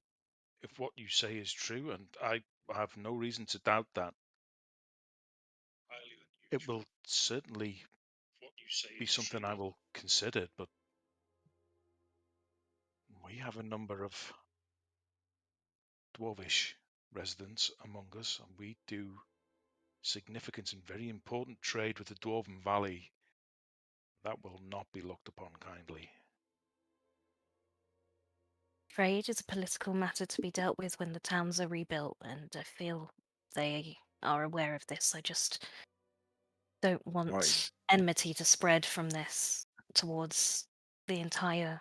if what you say is true, and I have no reason to doubt that, it will certainly be something I will consider, but we have a number of dwarvish residents among us, and we do significant and very important trade with the Dwarven Valley. That will not be looked upon kindly. Trade is a political matter to be dealt with when the towns are rebuilt, and I feel they are aware of this. I just don't want enmity to spread from this towards the entire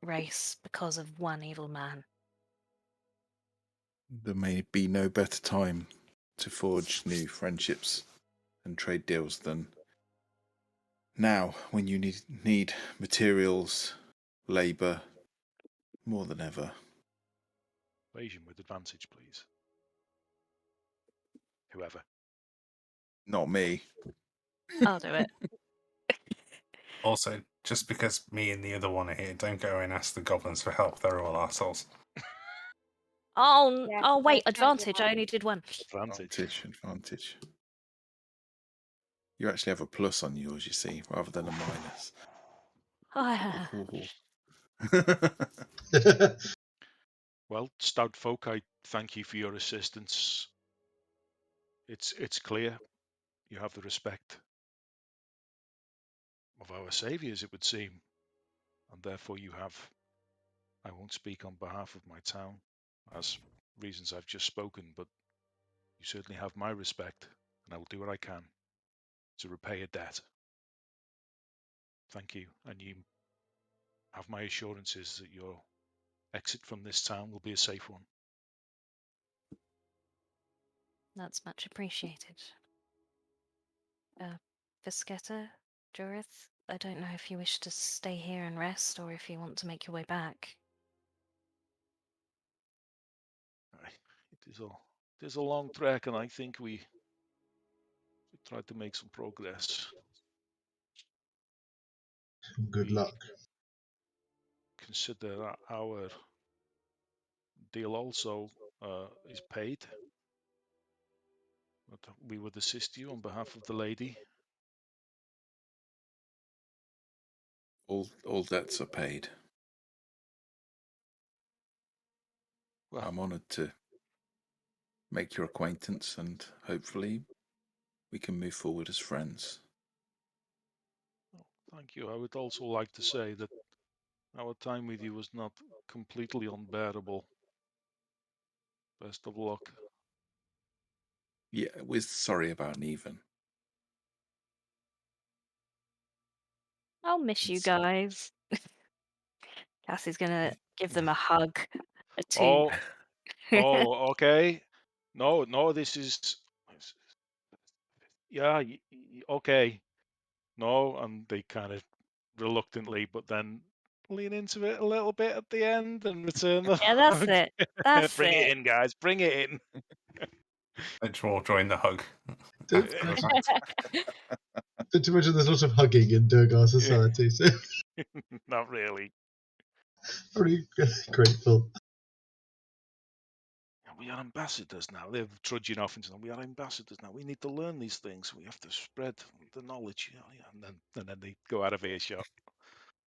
race because of one evil man. There may be no better time to forge new friendships and trade deals than now, when you need materials, labour, more than ever. Persuasion with advantage, please. Whoever. Not me. I'll do it. Also, just because me and the other one are here, don't go and ask the goblins for help. They're all assholes. Oh, Yeah, oh wait, that's kind of advantage. I hard. only did one. Advantage. You actually have a plus on yours, you see, rather than a minus. Well, stout folk, I thank you for your assistance. It's clear you have the respect of our saviours, it would seem, and therefore you have, I won't speak on behalf of my town, as reasons I've just spoken, but you certainly have my respect, and I will do what I can to repay a debt. Thank you, and you have my assurances that your exit from this town will be a safe one. That's much appreciated. Viscetta, Jurith, I don't know if you wish to stay here and rest or if you want to make your way back. It is a long trek, and I think we tried to make some progress. Good luck. Consider that our deal also is paid. But we would assist you on behalf of the lady. All debts are paid. Well, I'm honoured to make your acquaintance, and hopefully we can move forward as friends. Thank you. I would also like to say that our time with you was not completely unbearable. Best of luck. Yeah, we're sorry about Neven. I'll miss you guys. Cassie's gonna give them a hug, a tea. Oh, okay. No, this is, yeah, okay. No, and they kind of reluctantly, but then lean into it a little bit at the end and return the Yeah, that's it. That's bring it. it in, guys. Bring it in. Let's all join the hug. Don't you imagine there's lots of hugging in Durgar society? So Not really. pretty grateful. We are ambassadors now. They're trudging off into them. We are ambassadors now. We need to learn these things. We have to spread the knowledge. And then they go out of earshot.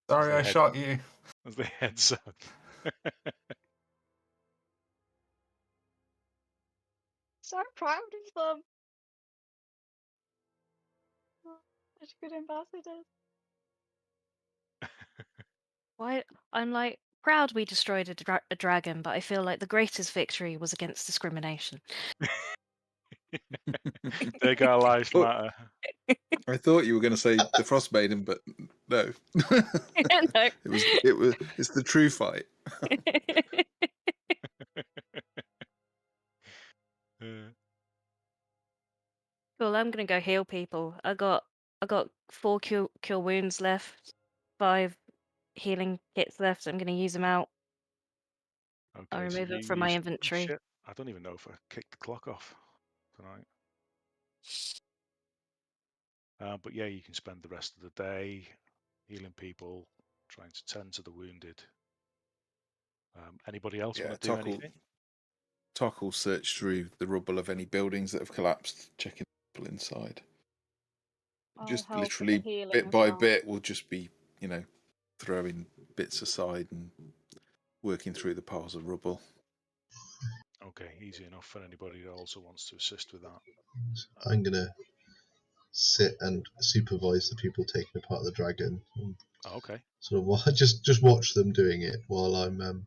Sorry, I shot you. As they head south. So proud of them. Oh, such good ambassadors. Why? I'm like, proud we destroyed a dragon, but I feel like the greatest victory was against discrimination. Take our lives matter. I thought you were going to say the Frost Maiden, but no. No. It's the true fight. Cool, I'm gonna go heal people. I got 4 cure wounds left, 5 healing kits left. I'm gonna use them out. I'll Okay, so remove you them from my use inventory. shit. I don't even know if I kicked the clock off tonight. But yeah, you can spend the rest of the day healing people, trying to tend to the wounded. Anybody else want to do anything? Tok will search through the rubble of any buildings that have collapsed, checking people inside. Just literally bit by bit, we'll just be, throwing bits aside and working through the piles of rubble. Okay, easy enough for anybody that also wants to assist with that. I'm going to sit and supervise the people taking apart the dragon. Okay. Sort of just watch them doing it while I'm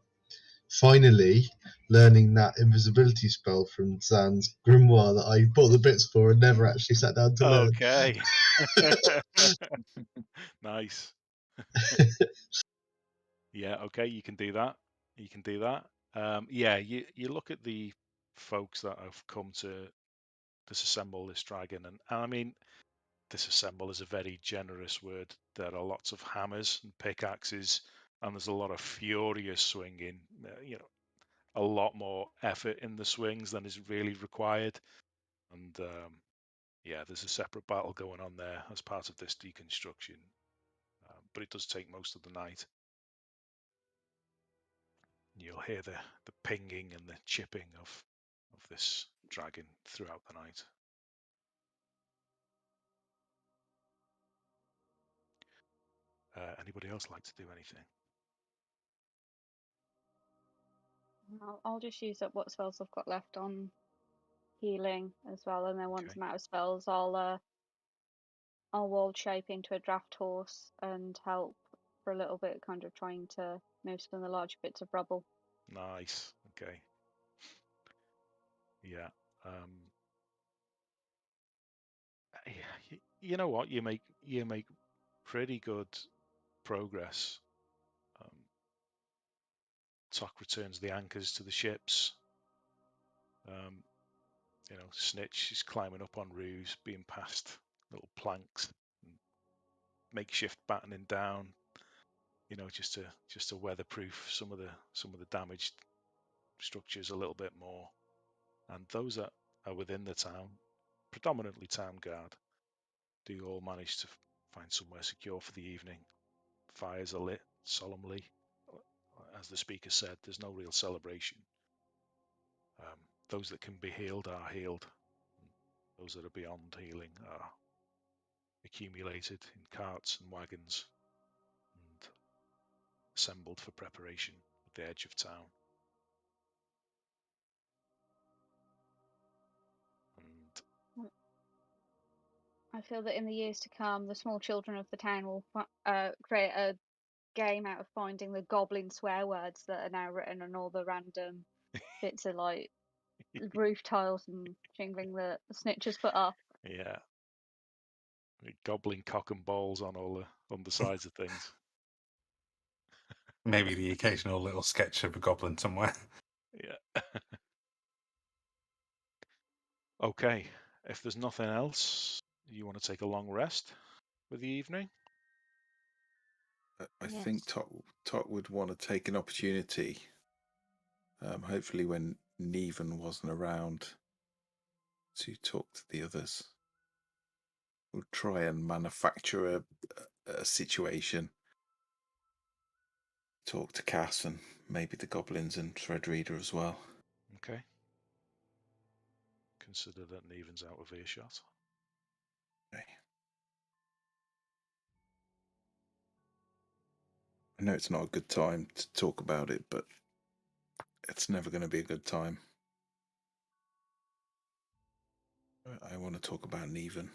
finally learning that invisibility spell from Zan's grimoire that I bought the bits for and never actually sat down to learn. Okay. Nice. Yeah, okay, you can do that. Yeah, you look at the folks that have come to disassemble this dragon, and I mean, disassemble is a very generous word. There are lots of hammers and pickaxes, and there's a lot of furious swinging. A lot more effort in the swings than is really required, and yeah, there's a separate battle going on there as part of this deconstruction, but it does take most of the night. You'll hear the pinging and the chipping of this dragon throughout the night. Anybody else like to do anything? I'll just use up what spells I've got left on healing as well, and then once I'm out of spells, I'll world shape into a draft horse and help for a little bit, kind of trying to move some of the larger bits of rubble. Nice. Okay. Yeah. You know what? You make pretty good progress. Tok returns the anchors to the ships. Snitch is climbing up on roofs, being passed little planks, and makeshift battening down. Just to weatherproof some of the damaged structures a little bit more. And those that are within the town, predominantly town guard, do all manage to find somewhere secure for the evening. Fires are lit solemnly. As the speaker said, there's no real celebration. Those that can be healed are healed. Those that are beyond healing are accumulated in carts and wagons and assembled for preparation at the edge of town. And I feel that in the years to come, the small children of the town will create a game out of finding the goblin swear words that are now written on all the random bits of like roof tiles and shingling the snitches put up. Yeah, goblin cock and balls on all the undersides of things. Maybe the occasional little sketch of a goblin somewhere. Yeah. Okay, if there's nothing else, you want to take a long rest for the evening? I think Tok would want to take an opportunity, hopefully when Neven wasn't around, to talk to the others. We'll try and manufacture a situation. Talk to Cass and maybe the goblins and Threadreader as well. Okay. Consider that Neven's out of earshot. Okay. I know it's not a good time to talk about it, but it's never going to be a good time. I want to talk about Neven.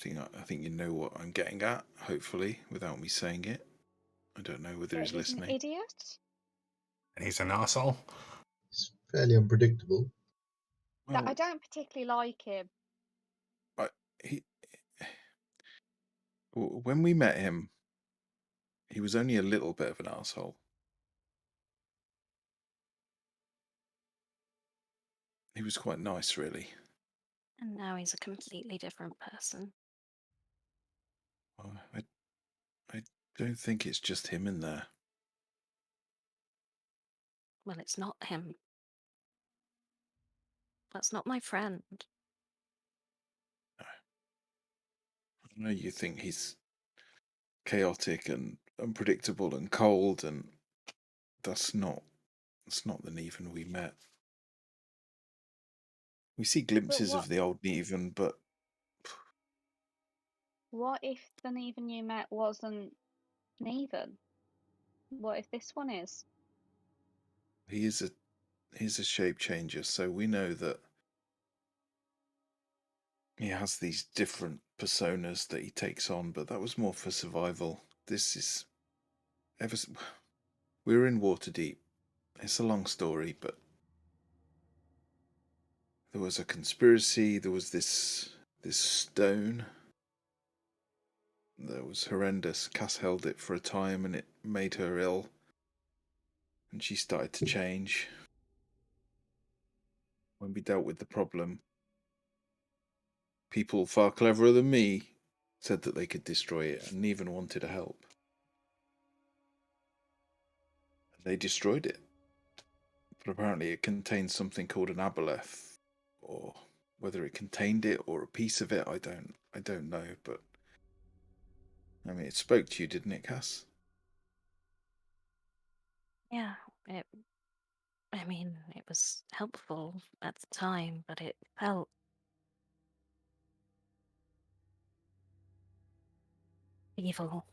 I think you know what I'm getting at, hopefully, without me saying it. I don't know whether he's listening. An idiot. And he's an arsehole. It's fairly unpredictable. Well, I don't particularly like him. When we met him, he was only a little bit of an arsehole. He was quite nice, really. And now he's a completely different person. Well, I don't think it's just him in there. Well, it's not him. That's not my friend. No. I know you think he's chaotic and unpredictable and cold, and that's not the Neven we met. We see glimpses of the old Neven, but what if the Neven you met wasn't Neven? What if this one is? he's a shape changer, so we know that he has these different personas that he takes on, but that was more for survival. This is we were in Waterdeep. It's a long story, but there was a conspiracy. There was this stone that was horrendous. Cass held it for a time, and it made her ill, and she started to change. When we dealt with the problem, people far cleverer than me said that they could destroy it, and even wanted to help. They destroyed it. But apparently it contains something called an aboleth, or whether it contained it or a piece of it, I don't know, but I mean, it spoke to you, didn't it, Cass? Yeah, it was helpful at the time, but it felt evil.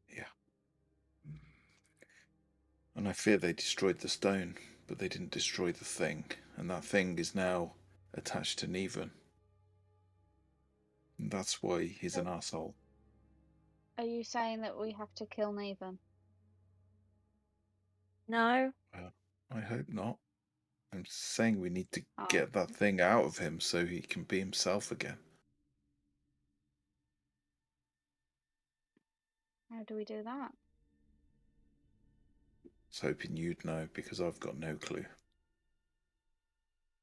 Yeah. And I fear they destroyed the stone, but they didn't destroy the thing, and that thing is now attached to Neven. And that's why he's an arsehole. Are you saying that we have to kill Neven? No. I hope not. I'm saying we need to get that thing out of him so he can be himself again. How do we do that? I was hoping you'd know, because I've got no clue.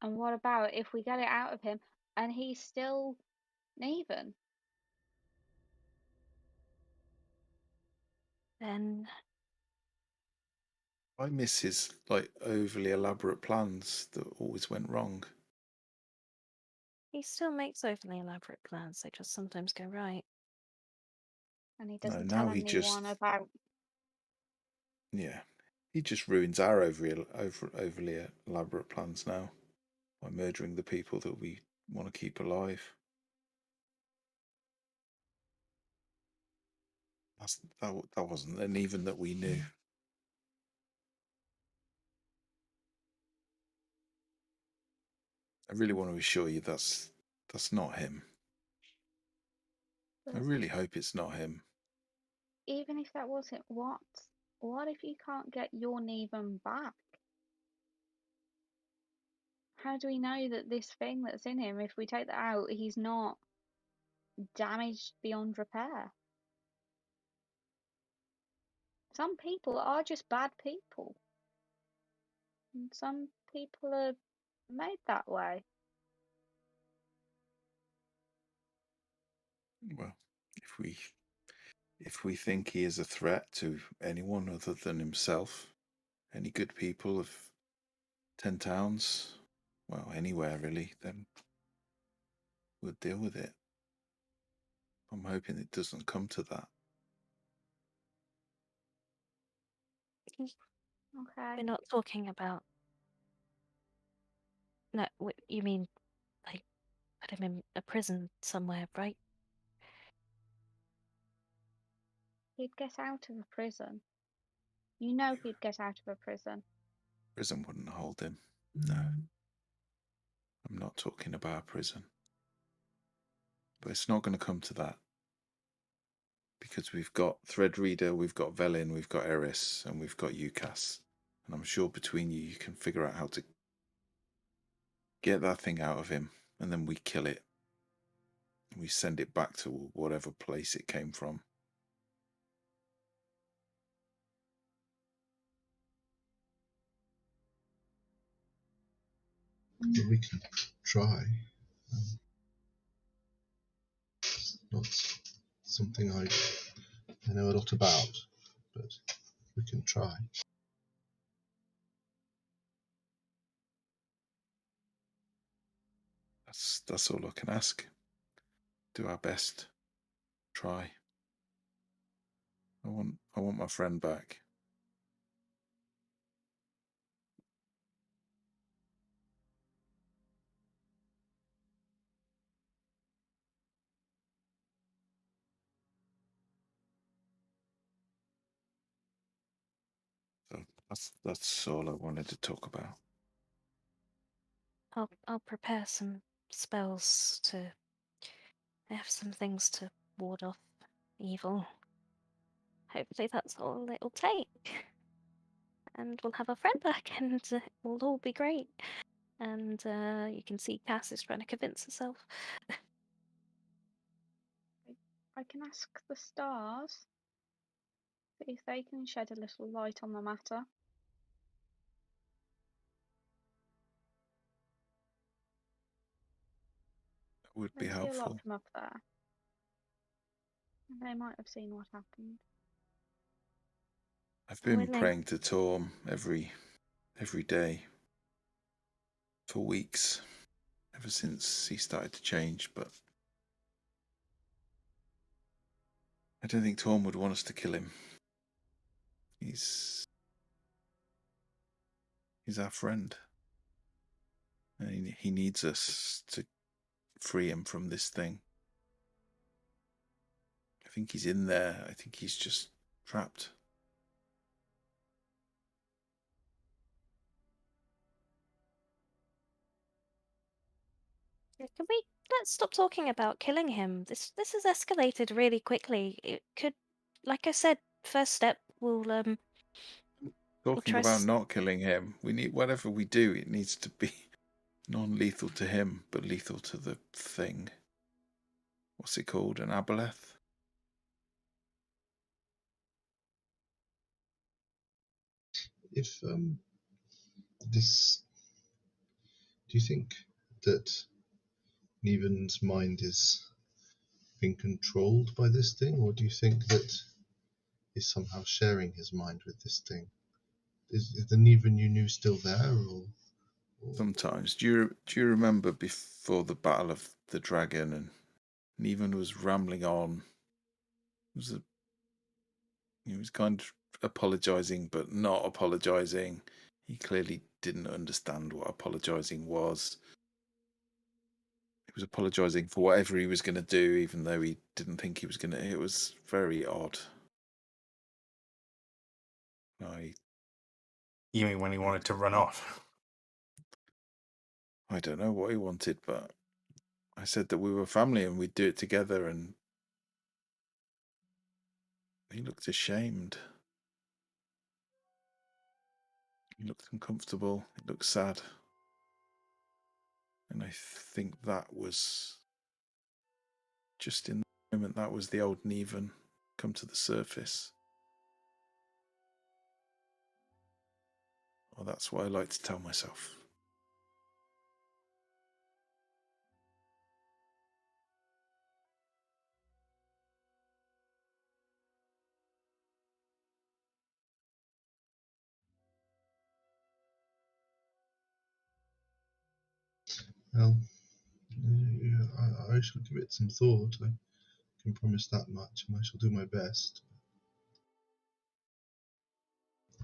And what about if we get it out of him and he's still Neven? Then I miss his overly elaborate plans that always went wrong. he still makes overly elaborate plans. They just sometimes go right. And he doesn't tell anyone about. Yeah, he just ruins our overly elaborate plans now by murdering the people that we want to keep alive. That wasn't an even that we knew. I really want to assure you that's not him. I really hope it's not him. Even if that wasn't, what if you can't get your Neven back? How do we know that this thing that's in him, if we take that out, he's not damaged beyond repair? Some people are just bad people. And some people are made that way. Well, if we think he is a threat to anyone other than himself, any good people of 10 towns, well, anywhere really, then we'll deal with it. I'm hoping it doesn't come to that. Okay. We're not talking about. No, you mean like put him in a prison somewhere, right? He'd get out of a prison. You know he'd get out of a prison. Prison wouldn't hold him. No. I'm not talking about prison. But it's not going to come to that. Because we've got Threadreader, we've got Velin, we've got Eris, and we've got UCAS. And I'm sure between you can figure out how to get that thing out of him, and then we kill it. We send it back to whatever place it came from. But we can try. It's not something I know a lot about, but we can try. That's all I can ask. Do our best. Try. I want my friend back. So that's all I wanted to talk about. I'll prepare some spells to. I have some things to ward off evil. Hopefully that's all it'll take. And we'll have our friend back, and we'll all be great. And you can see Cass is trying to convince herself. I can ask the stars if they can shed a little light on the matter. That would be They see a lot helpful. from up there. They might have seen what happened. I've been Willing. praying to Torm every day for weeks, ever since he started to change, but I don't think Torm would want us to kill him. He's our friend. And he needs us to free him from this thing. I think he's in there. I think he's just trapped. Can we let's stop talking about killing him? This has escalated really quickly. It could, like I said, first step we'll Talking try about not killing him, we need, whatever we do, it needs to be non-lethal to him, but lethal to the thing. What's it called? An aboleth? If this, do you think that Neven's mind is being controlled by this thing, or do you think that he's somehow sharing his mind with this thing? Is the Neven you knew still there, or? Sometimes. Do you remember before the Battle of the Dragon, and Neven was rambling on? He was kind of apologising, but not apologising. He clearly didn't understand what apologising was. He was apologising for whatever he was going to do, even though he didn't think he was going to. It was very odd. You mean when he wanted to run off? I don't know what he wanted, but I said that we were family and we'd do it together, and he looked ashamed. He looked uncomfortable. He looked sad. And I think that was just in the moment, that was the old Neven come to the surface. Well, that's what I like to tell myself. Well, I shall give it some thought. I can promise that much, and I shall do my best.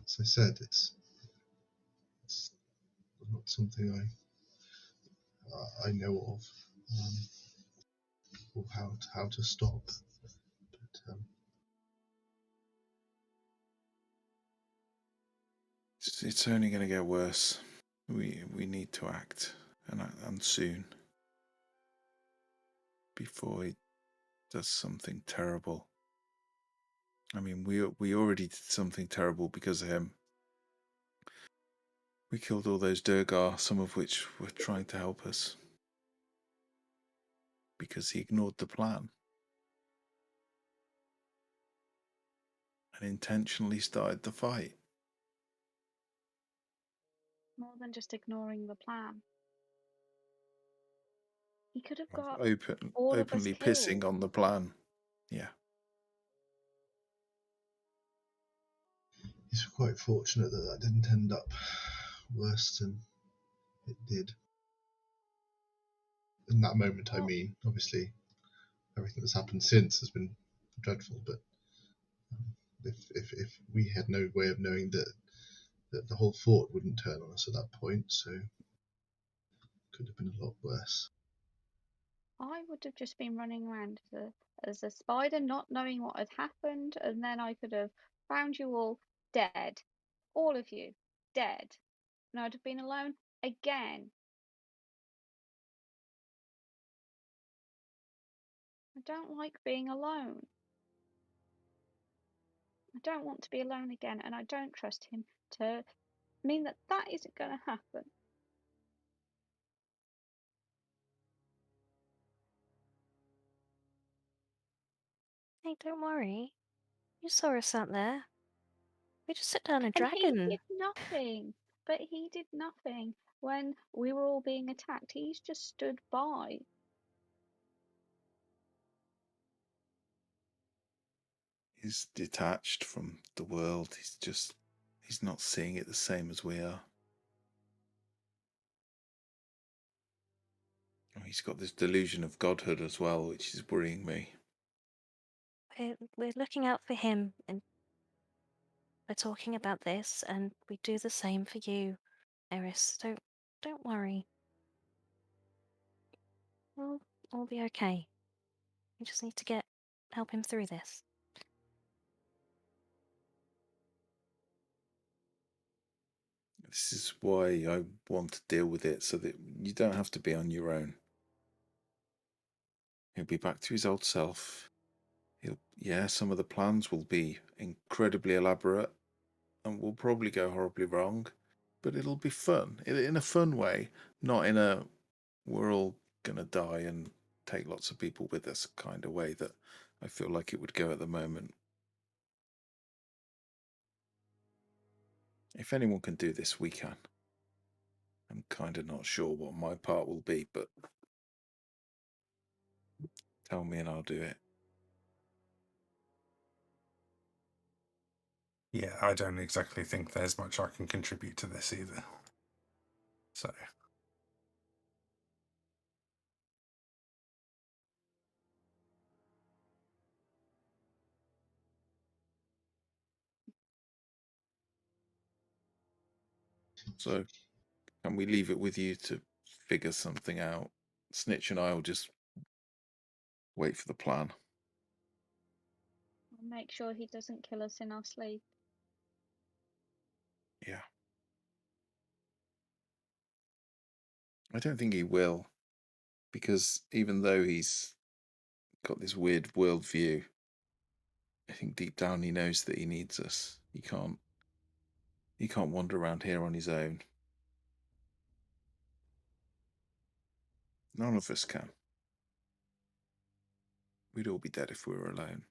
As I said, it's not something I know of, or how to stop. But It's only going to get worse. We need to act, and soon. before he does something terrible. I mean, we already did something terrible because of him. We killed all those Durgar, some of which were trying to help us, because he ignored the plan and intentionally started the fight. More than just ignoring the plan. He could have got all of us Openly killed. pissing on the plan. Yeah. He's quite fortunate that that didn't end up worse than it did. In that moment, I mean, obviously, everything that's happened since has been dreadful, but if we had no way of knowing that the whole fort wouldn't turn on us at that point, so it could have been a lot worse. I would have just been running around as a spider, not knowing what had happened, and then I could have found you all dead. All of you dead. And I'd have been alone again. I don't like being alone. I don't want to be alone again, and I don't trust him to mean that that isn't going to happen. Hey, don't worry. You saw us out there. We just took down a And dragon. he did nothing. But he did nothing when we were all being attacked. He's just stood by. He's detached from the world. He's not seeing it the same as we are. He's got this delusion of godhood as well, which is worrying me. We're looking out for him, and we're talking about this, and we do the same for you, Eris. Don't worry. We'll all be okay. We just need to help him through this. This is why I want to deal with it, so that you don't have to be on your own. He'll be back to his old self. Some of the plans will be incredibly elaborate and will probably go horribly wrong, but it'll be fun. In a fun way, not in a we're all gonna die and take lots of people with us kind of way that I feel like it would go at the moment. If anyone can do this, we can. I'm kind of not sure what my part will be, but tell me and I'll do it. Yeah, I don't exactly think there's much I can contribute to this either. So. So, can we leave it with you to figure something out? Snitch and I will just wait for the plan. I'll make sure he doesn't kill us in our sleep. Yeah. I don't think he will, because even though he's got this weird worldview, I think deep down he knows that he needs us. He can't wander around here on his own. None of us can. We'd all be dead if we were alone.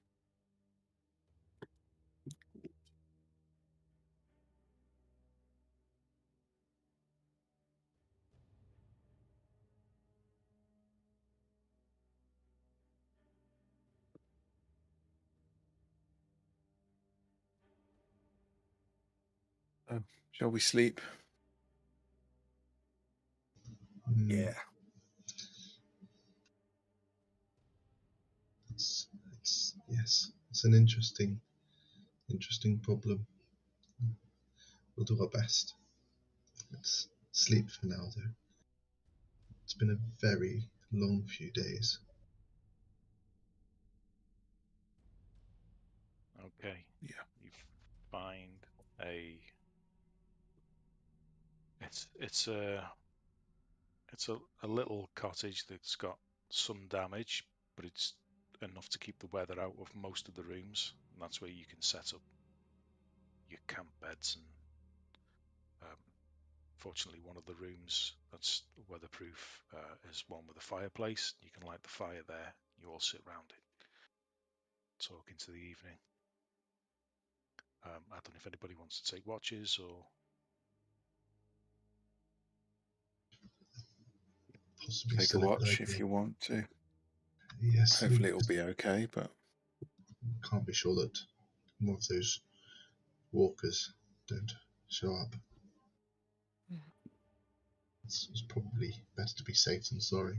Oh, shall we sleep? Yeah. It's an interesting problem. We'll do our best. Let's sleep for now, though. It's been a very long few days. Okay. Yeah. You find a. It's a little cottage that's got some damage, but it's enough to keep the weather out of most of the rooms, and that's where you can set up your camp beds. And fortunately, one of the rooms that's weatherproof is one with a fireplace. You can light the fire there. You all sit around it, talk into the evening. I don't know if anybody wants to take watches or. Possibly Take a still a good watch idea. if you want to. Yes. Hopefully it'll be okay, but Can't be sure that more of those walkers don't show up. It's probably better to be safe than sorry.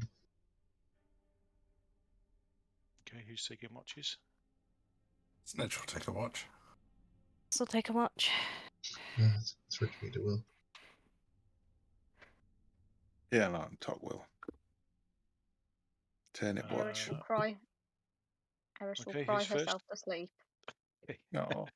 Okay, who's taking watches? Snitch will take a watch. So take a watch. Thread reader will. yeah, no, Tot will. Turn it watch. Eris will cry. Eris will Okay, cry who's first? herself to sleep. Okay. Oh,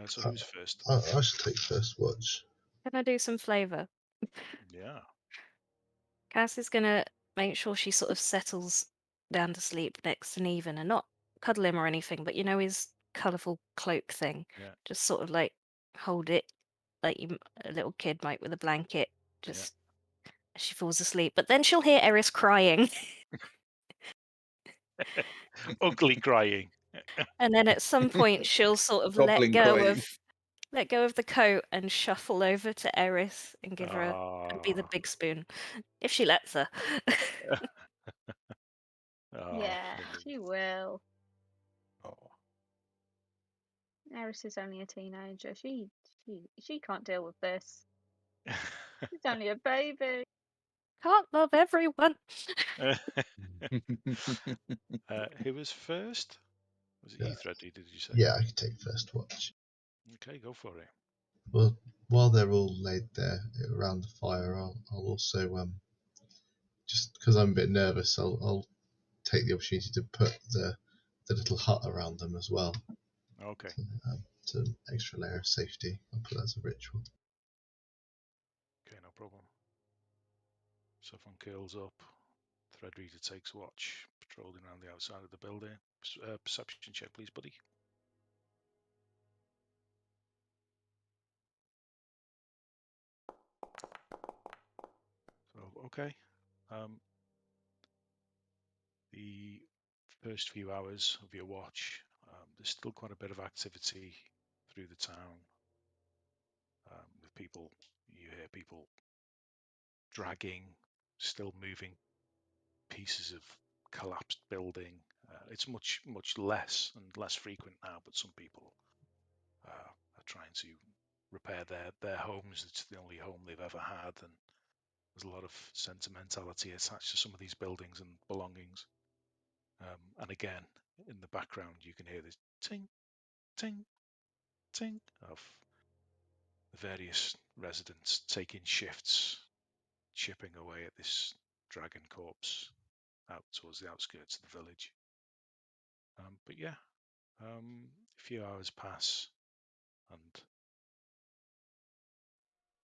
So who's first? I should take first watch. Can I do some flavour? Yeah. Cass is gonna make sure she sort of settles down to sleep next to Neven and not cuddle him or anything, but you know his colourful cloak thing. Yeah. Just sort of like hold it like a little kid might with a blanket. Just as she falls asleep. But then she'll hear Eris crying. Ugly crying. And then at some point she'll sort of Goblin crying. let go of the coat and shuffle over to Eris and give her and be the big spoon. If she lets her. Yeah, she will. Oh. Eris is only a teenager. She can't deal with this. She's only a baby. Can't love everyone. Who was first? Was it you, Thready, did you say? Yeah, I can take first watch. Okay, go for it. Well, while they're all laid there around the fire, I'll also just because I'm a bit nervous, I'll take the opportunity to put the little hut around them as well. Okay. To extra layer of safety. I'll put that as a ritual. Okay, no problem. Someone curls up. Threadreader takes watch, patrolling around the outside of the building. Perception check, please, buddy. So, okay. The first few hours of your watch, there's still quite a bit of activity through the town with people. You hear people dragging, still moving pieces of collapsed building. It's much less and less frequent now, but some people are trying to repair their homes. It's the only home they've ever had, and there's a lot of sentimentality attached to some of these buildings and belongings. And again, in the background, you can hear this ting, ting, ting of the various residents taking shifts, chipping away at this dragon corpse out towards the outskirts of the village. But yeah, a few hours pass, and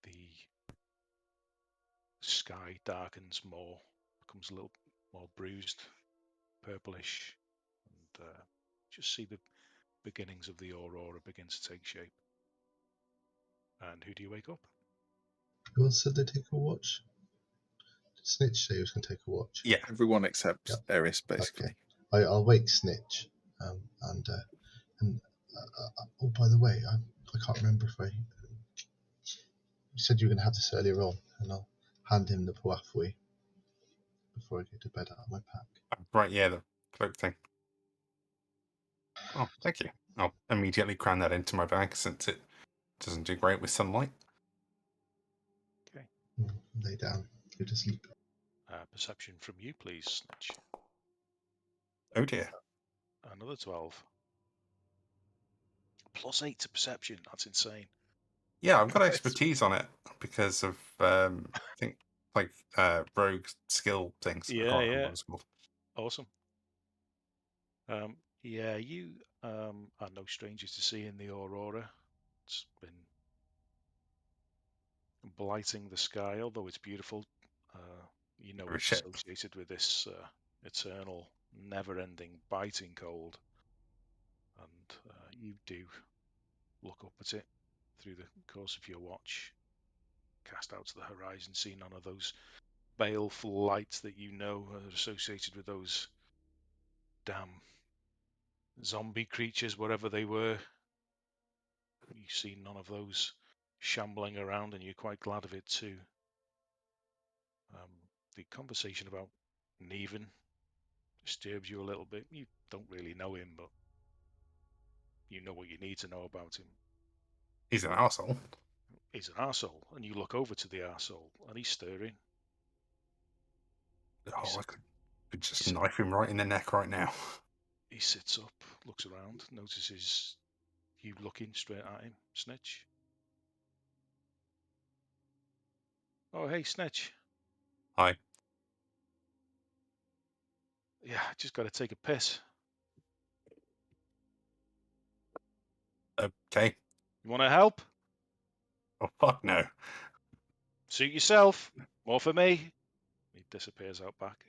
the sky darkens more, becomes a little more bruised, purplish, and just see the beginnings of the aurora begin to take shape. And who do you wake up? Who else said they take a watch? Did Snitch say he was going to take a watch? Yeah. Everyone except Eris, basically. Okay. I'll wake Snitch. And oh, by the way, I can't remember if you said you were going to have this earlier on, and I'll hand him the puafui before I go to bed out of my pack. Right, yeah, the cloak thing. Oh, thank you. I'll immediately cram that into my bag since it doesn't do great with sunlight. Okay. Lay down, go to sleep. Perception from you, please, Snitch. Oh dear. Another 12. +8 to perception. That's insane. Yeah, I've got expertise on it because of I think like rogue skill things. I can't remember what it's called. Awesome. Yeah, you are no strangers to seeing the aurora. It's been blighting the sky, although it's beautiful. You know it's Shit. associated with this eternal, never-ending, biting cold, and you do look up at it through the course of your watch, cast out to the horizon, see none of those baleful lights that you know are associated with those damn zombie creatures, whatever they were. You see none of those shambling around, and you're quite glad of it too. The conversation about Neven disturbs you a little bit. You don't really know him, but you know what you need to know about him. He's an arsehole. He's an arsehole, and you look over to the arsehole, and he's stirring. Oh, I could just knife him right in the neck right now. He sits up, looks around, notices you looking straight at him. Snitch. Oh, hey, Snitch. Hi. Yeah, just got to take a piss. Okay. You want to help? Oh, fuck no. Suit yourself. More for me. He disappears out back.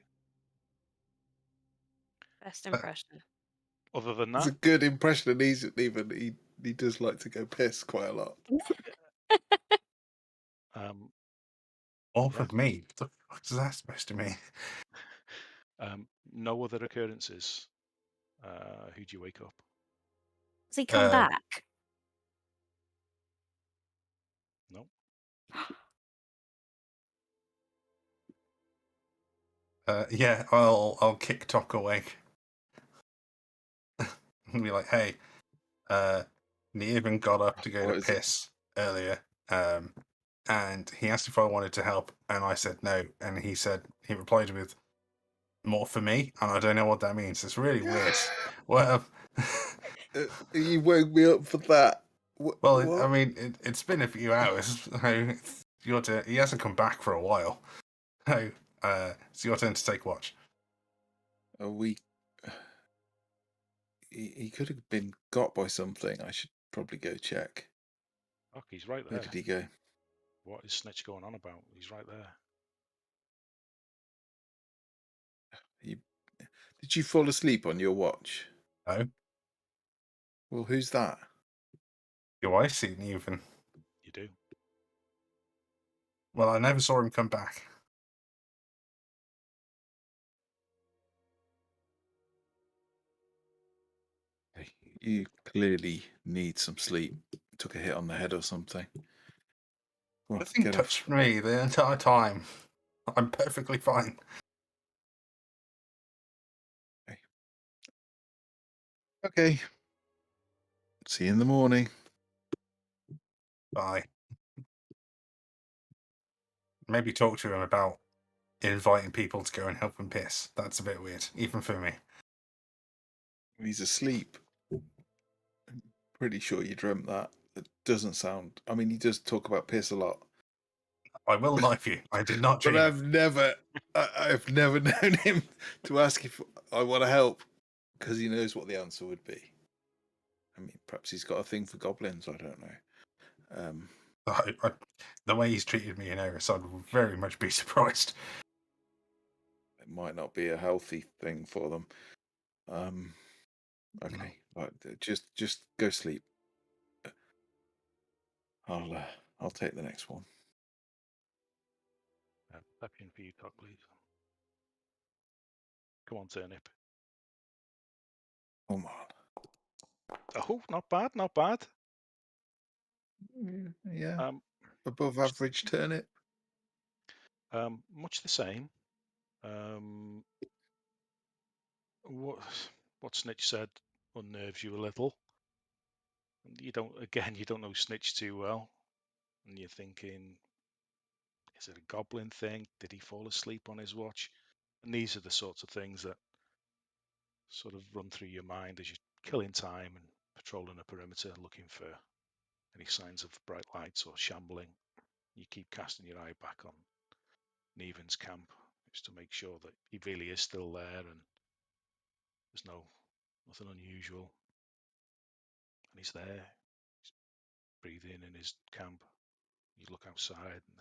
Best impression. Other than It's a that, good impression, and he does like to go piss quite a lot. Off of me. What the fuck is that supposed to mean? No other occurrences. Who'd you wake up? Has he come back? No. Yeah, I'll kick Tok awake. And be like, hey, Neven got up to go to piss earlier, and he asked if I wanted to help, and I said no, and he replied with, more for me, and I don't know what that means. It's really weird. Well, you woke me up for that. Well, I mean, it's been a few hours. So it's your turn. He hasn't come back for a while. So it's your turn to take watch. He could have been got by something. I should probably go check. Oh, he's right there. Where did he go? What is Snitch going on about? He's right there. Did you fall asleep on your watch? No. Well, who's that? Your wife's seen Neven. You do. Well, I never saw him come back. You clearly need some sleep. Took a hit on the head or something. Well, Nothing touched me the entire time. I'm perfectly fine. Okay. See you in the morning. Bye. Maybe talk to him about inviting people to go and help him piss. That's a bit weird, even for me. He's asleep. I'm pretty sure you dreamt that. It doesn't sound. I mean, he does talk about piss a lot. I will knife you. I did not dream. But I've never known him to ask if I want to help, because he knows what the answer would be. I mean, perhaps he's got a thing for goblins. I don't know. The way he's treated me in Eris, I'd very much be surprised. It might not be a healthy thing for them. Okay, just go sleep. I'll take the next one. Perception for you, Tok, please. Come on, Turnip. Come on. Oh, not bad, not bad. Yeah. Above average turnip. Much the same. What Snitch said unnerves you a little. You don't know Snitch too well, and you're thinking, is it a goblin thing? Did he fall asleep on his watch? And these are the sorts of things that sort of run through your mind as you're killing time and patrolling a perimeter, looking for any signs of bright lights or shambling. You keep casting your eye back on Neven's camp just to make sure that he really is still there and there's nothing unusual. And he's there. He's breathing in his camp. You look outside, and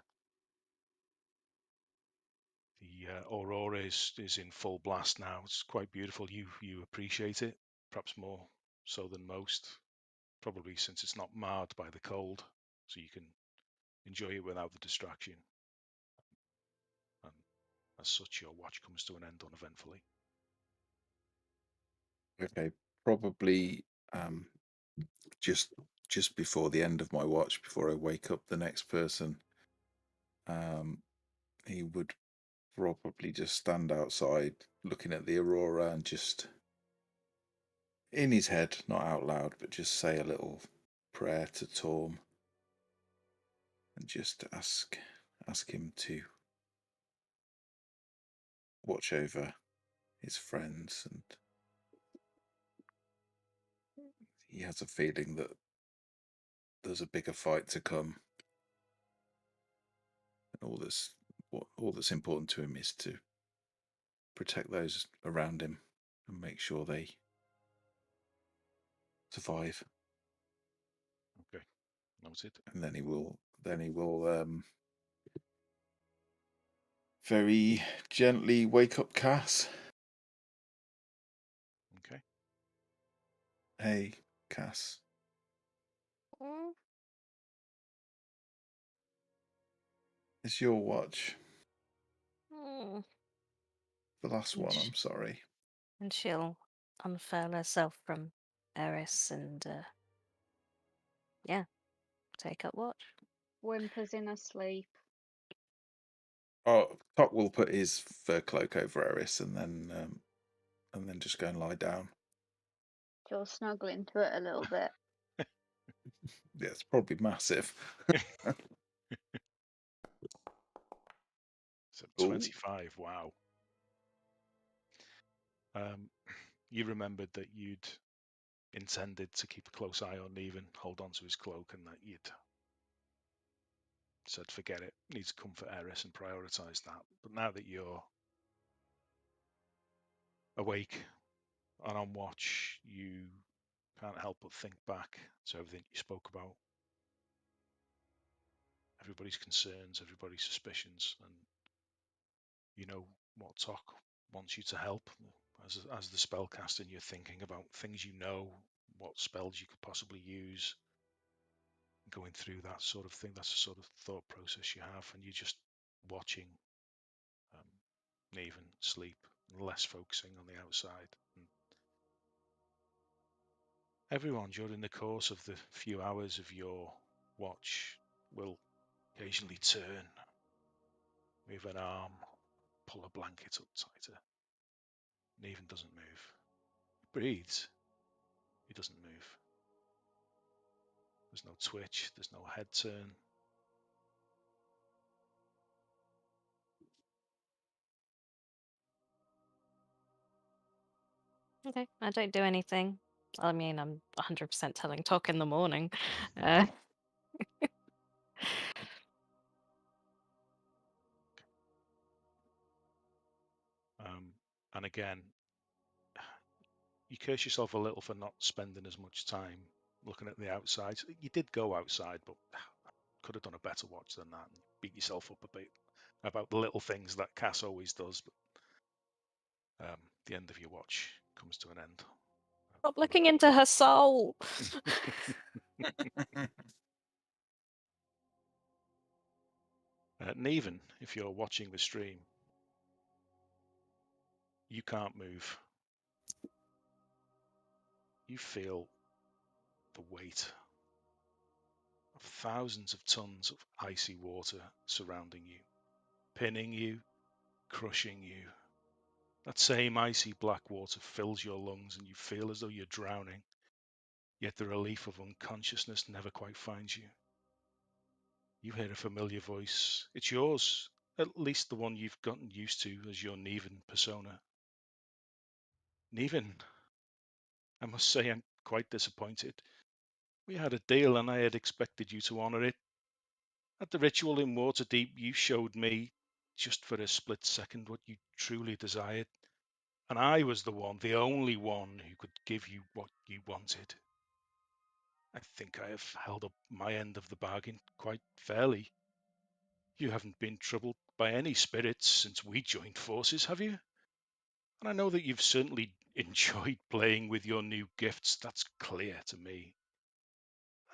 the aurora is in full blast now. It's quite beautiful. You appreciate it, perhaps more so than most, probably since it's not marred by the cold, so you can enjoy it without the distraction. And as such, your watch comes to an end uneventfully. Okay, probably just before the end of my watch, before I wake up the next person, he would probably just stand outside looking at the aurora and just in his head, not out loud, but just say a little prayer to Torm and just ask him to watch over his friends. And he has a feeling that there's a bigger fight to come. And all that's important to him is to protect those around him and make sure they survive. Okay, noted. And then he will very gently wake up Cass. Okay. Hey, Cass. Mm. It's your watch. Mm. The last one, I'm sorry. And she'll unfurl herself from Eris and, take up watch. Whimpers in her sleep. Oh, Tok will put his fur cloak over Eris and then just go and lie down. She'll snuggle into it a little bit. Yeah, it's probably massive. So 25, wow. You remembered that you'd intended to keep a close eye on Neven, hold on to his cloak, and that you'd said forget it, need to comfort Eris and prioritise that. But now that you're awake and on watch, you can't help but think back to everything you spoke about. Everybody's concerns, everybody's suspicions, and you know what Tok wants you to help. As the spellcaster, you're thinking about things you know, what spells you could possibly use, going through that sort of thing. That's the sort of thought process you have, and you're just watching Neven sleep, less focusing on the outside. And everyone, during the course of the few hours of your watch, will occasionally turn, move an arm, pull a blanket up tighter. Neven doesn't move. He breathes. He doesn't move. There's no twitch. There's no head turn. Okay, I don't do anything. I mean, I'm 100% telling Tok in the morning. And again, you curse yourself a little for not spending as much time looking at the outside. You did go outside, but could have done a better watch than that. And beat yourself up a bit about the little things that Cass always does. But the end of your watch comes to an end. Stop looking into her soul. Neven, if you're watching the stream, you can't move. You feel the weight of thousands of tons of icy water surrounding you, pinning you, crushing you. That same icy black water fills your lungs and you feel as though you're drowning, yet the relief of unconsciousness never quite finds you. You hear a familiar voice. It's yours, at least the one you've gotten used to as your Neven persona. Neven, I must say I'm quite disappointed. We had a deal and I had expected you to honour it. At the ritual in Waterdeep, you showed me, just for a split second, what you truly desired. And I was the only one who could give you what you wanted. I think I have held up my end of the bargain quite fairly. You haven't been troubled by any spirits since we joined forces, have you? And I know that you've certainly enjoyed playing with your new gifts. That's clear to me.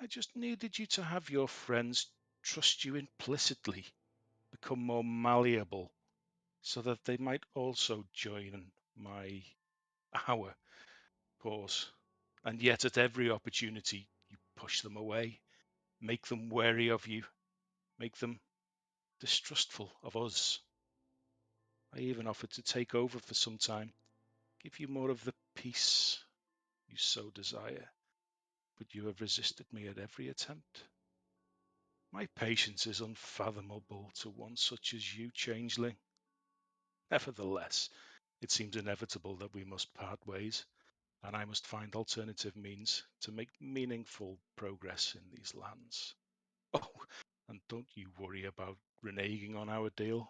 I just needed you to have your friends trust you implicitly, become more malleable, so that they might also join our cause. And yet at every opportunity, you push them away, make them wary of you, make them distrustful of us. I even offered to take over for some time, give you more of the peace you so desire, but you have resisted me at every attempt. My patience is unfathomable to one such as you, changeling. Nevertheless, it seems inevitable that we must part ways, and I must find alternative means to make meaningful progress in these lands. Oh, and don't you worry about reneging on our deal.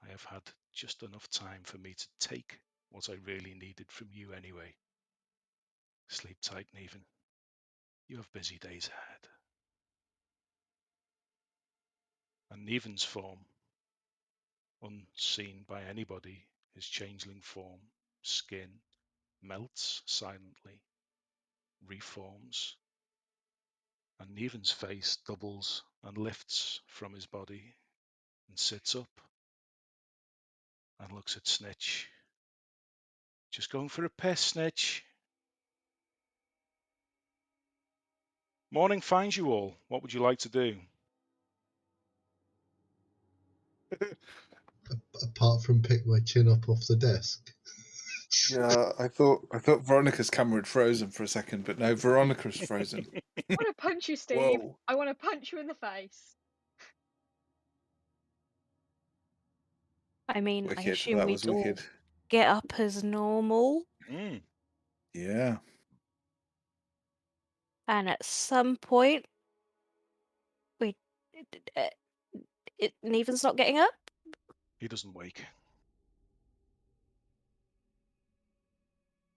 I have had just enough time for me to take what I really needed from you anyway. Sleep tight, Neven. You have busy days ahead. And Neven's form, unseen by anybody, his changeling form, skin, melts silently, reforms, and Neven's face doubles and lifts from his body and sits up and looks at Snitch. Just going for a piss, Snitch. Morning finds you all. What would you like to do? Apart from pick my chin up off the desk. Yeah, I thought Veronica's camera had frozen for a second, but no, Veronica's frozen. I want to punch you, Steve. Whoa. I want to punch you in the face. I mean, I Wicked. assume That we'd was all wicked. get up as normal, Yeah. and at some point, Neven's not getting up? He doesn't wake.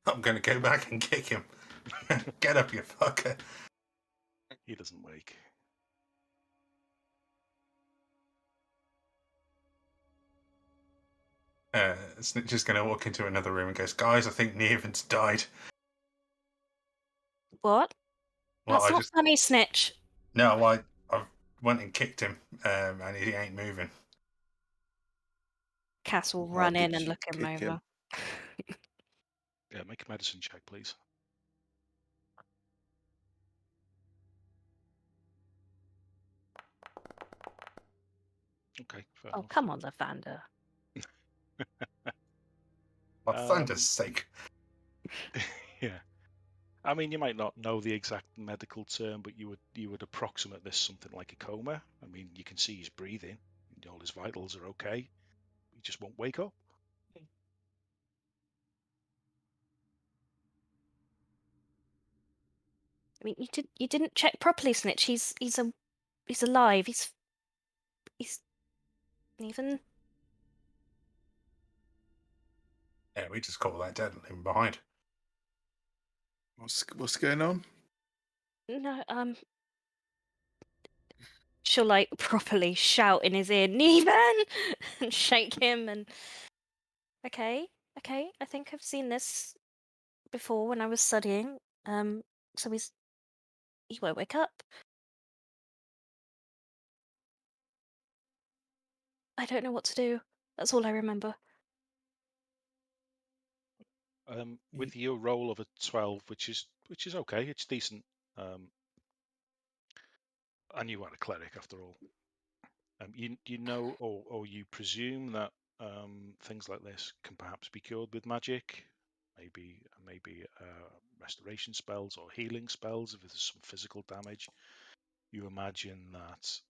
I'm going to go back and kick him. Get up, you fucker. He doesn't wake. Snitch is going to walk into another room and goes, guys, I think Neven's died. What? Well, That's not funny, Snitch. No, I went and kicked him, and he ain't moving. Cass will Why run in did and you look him kick over. him? Yeah, make a medicine check, please. Okay, fair Oh, enough. come on, Lavanda. For thunder's sake. Yeah. I mean, you might not know the exact medical term, but you would approximate this something like a coma. I mean, you can see he's breathing, all his vitals are okay. He just won't wake up. I mean, you didn't check properly, Snitch. He's alive. He's Neven. Yeah, we just call that dead and leave him behind. What's going on? No, she'll like properly shout in his ear, Neven, and shake him. And okay, I think I've seen this before when I was studying. So he won't wake up. I don't know what to do. That's all I remember. With your roll of a 12, which is okay, it's decent. And you are a cleric after all. You know, or you presume that things like this can perhaps be cured with magic, maybe restoration spells or healing spells if there's some physical damage. You imagine that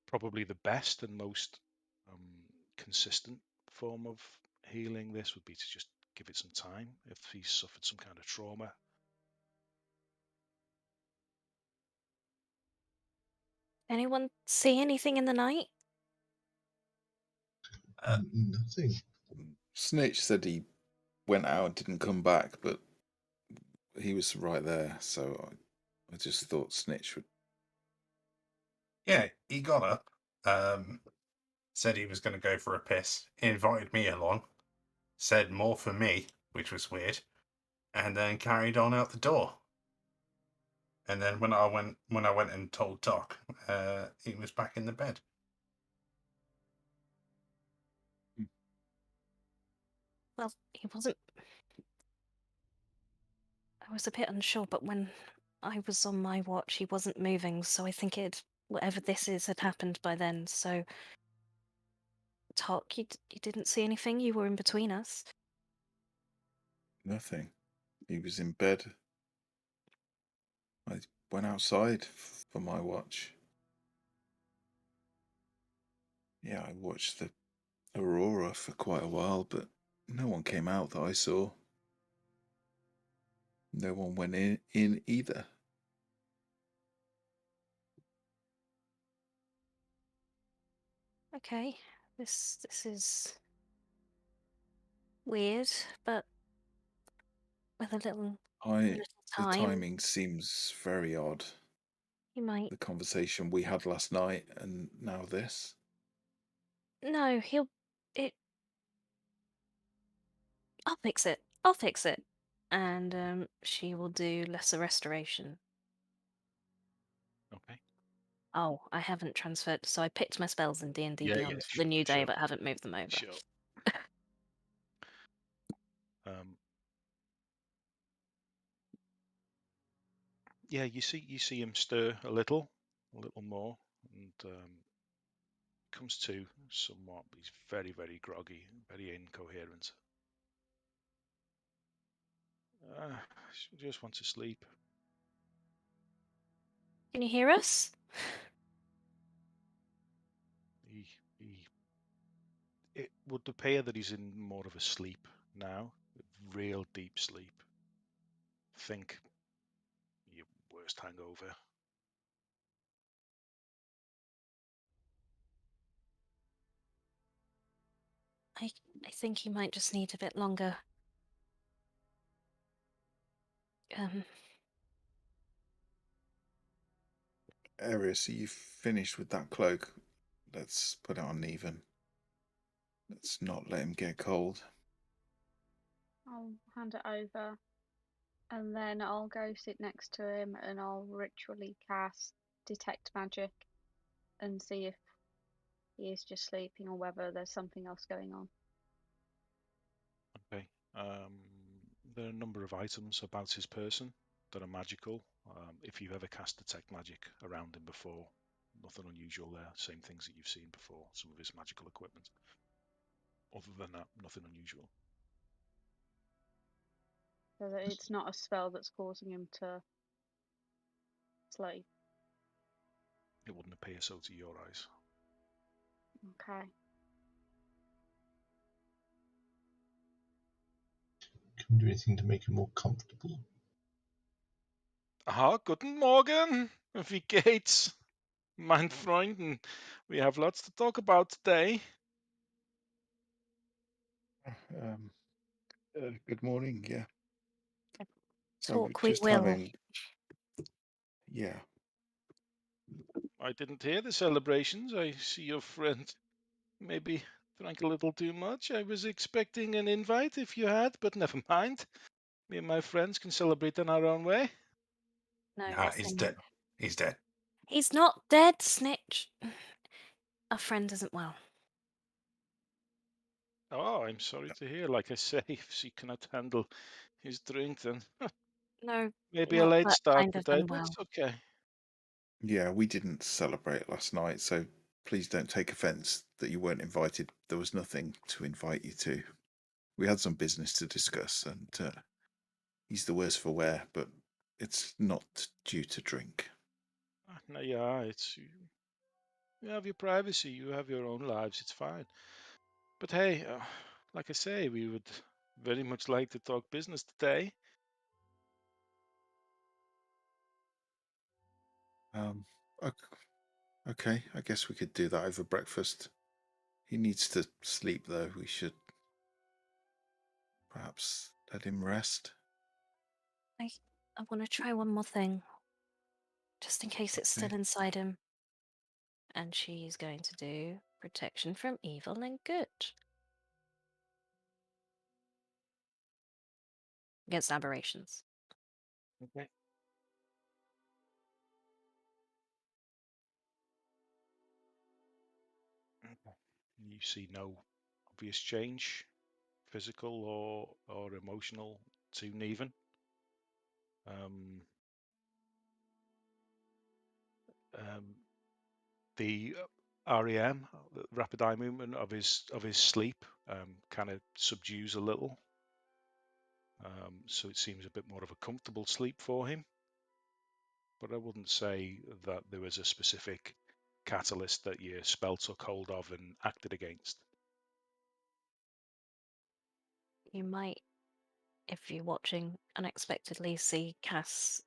probably the best and most consistent form of healing this would be to just give it some time if he's suffered some kind of trauma. Anyone see anything in the night? Nothing. Snitch said he went out and didn't come back, but he was right there, so I just thought Snitch would. Yeah, he got up, said he was going to go for a piss, invited me along, said more for me, which was weird, and then carried on out the door. And then when I went and told Doc, he was back in the bed. Well, he wasn't. I was a bit unsure, but when I was on my watch, he wasn't moving, so I think whatever this is had happened by then. So, Talk, you didn't see anything? You were in between us. Nothing. He was in bed. I went outside for my watch. Yeah, I watched the aurora for quite a while, but no one came out that I saw. No one went in either. Okay, this is weird, but with a little The time, timing seems very odd. you might. The conversation we had last night and now this. No, I'll fix it. I'll fix it. And she will do lesser restoration. Okay. Oh, I haven't transferred, so I picked my spells in D&D Yeah, Beyond for the new day, but haven't moved them over. Sure. Yeah, you see him stir a little more, and comes to somewhat. He's very, very groggy, very incoherent. Just wants to sleep. Can you hear us? It would appear that he's in more of a sleep now, real deep sleep. Think your worst hangover. I think he might just need a bit longer. Arius, are you finished with that cloak? Let's put it on even. Let's not let him get cold. I'll hand it over, and then I'll go sit next to him, and I'll ritually cast Detect Magic and see if he is just sleeping or whether there's something else going on. Okay. There are a number of items about his person that are magical. If you've ever cast Detect Magic around him before, nothing unusual there. Same things that you've seen before, some of his magical equipment. Other than that, nothing unusual. So that it's not a spell that's causing him to sleep. It wouldn't appear so to your eyes. Okay. Can we do anything to make him more comfortable? Aha, guten Morgen, wie geht's, mein Freunden? We have lots to talk about today. Good morning, yeah. Talk we will. Yeah. I didn't hear the celebrations. I see your friend maybe drank a little too much. I was expecting an invite if you had, but never mind. Me and my friends can celebrate in our own way. No, Nah, he's dead. He's dead. He's not dead, Snitch. Our friend isn't well. Oh, I'm sorry to hear. Like I say, if she cannot handle his drink, then No, maybe a not late that start kind of today, but unwell. it's okay. Yeah, we didn't celebrate last night, so please don't take offence that you weren't invited. There was nothing to invite you to. We had some business to discuss, and he's the worse for wear, but it's not due to drink. No, yeah, it's you have your privacy, you have your own lives. It's fine. But hey, like I say, we would very much like to talk business today. Okay, I guess we could do that over breakfast. He needs to sleep, though. We should Perhaps let him rest. I want to try one more thing, just in case it's still inside him. And she's going to do protection from evil and good. Against aberrations. Okay. You see no obvious change, physical or emotional, to Neven. The REM, the rapid eye movement of his sleep, kind of subdues a little. So it seems a bit more of a comfortable sleep for him. But I wouldn't say that there was a specific catalyst that your spell took hold of and acted against. You might, if you're watching, unexpectedly see Cass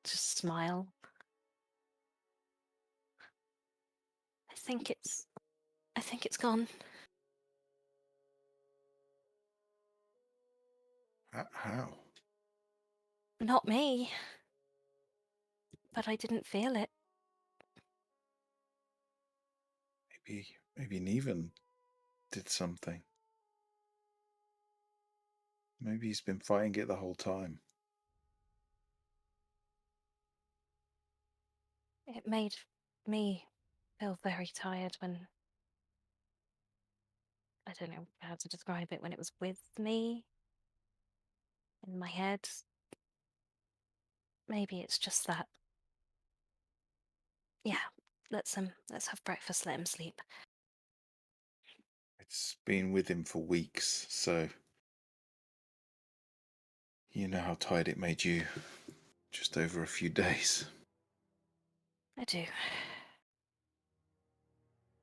just smile. I think it's gone. How? Not me. But I didn't feel it. Maybe Neven did something. Maybe he's been fighting it the whole time. It made me feel very tired when... I don't know how to describe it, when it was with me. In my head. Maybe it's just that. Yeah, let's have breakfast, let him sleep. It's been with him for weeks, so you know how tired it made you just over a few days. I do.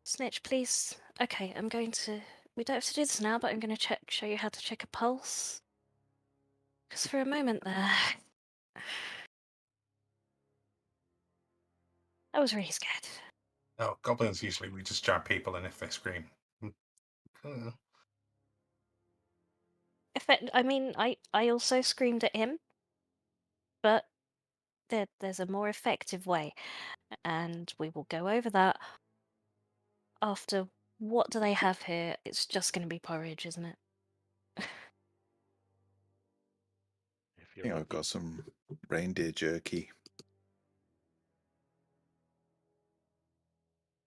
Snitch, please. Okay, I'm going to... We don't have to do this now, but I'm going to show you how to check a pulse. Because for a moment there... I was really scared. Oh, goblins usually we just jab people, and if they scream. I also screamed at him, but there's a more effective way, and we will go over that after. What do they have here? It's just going to be porridge, isn't it? I think I've got some reindeer jerky.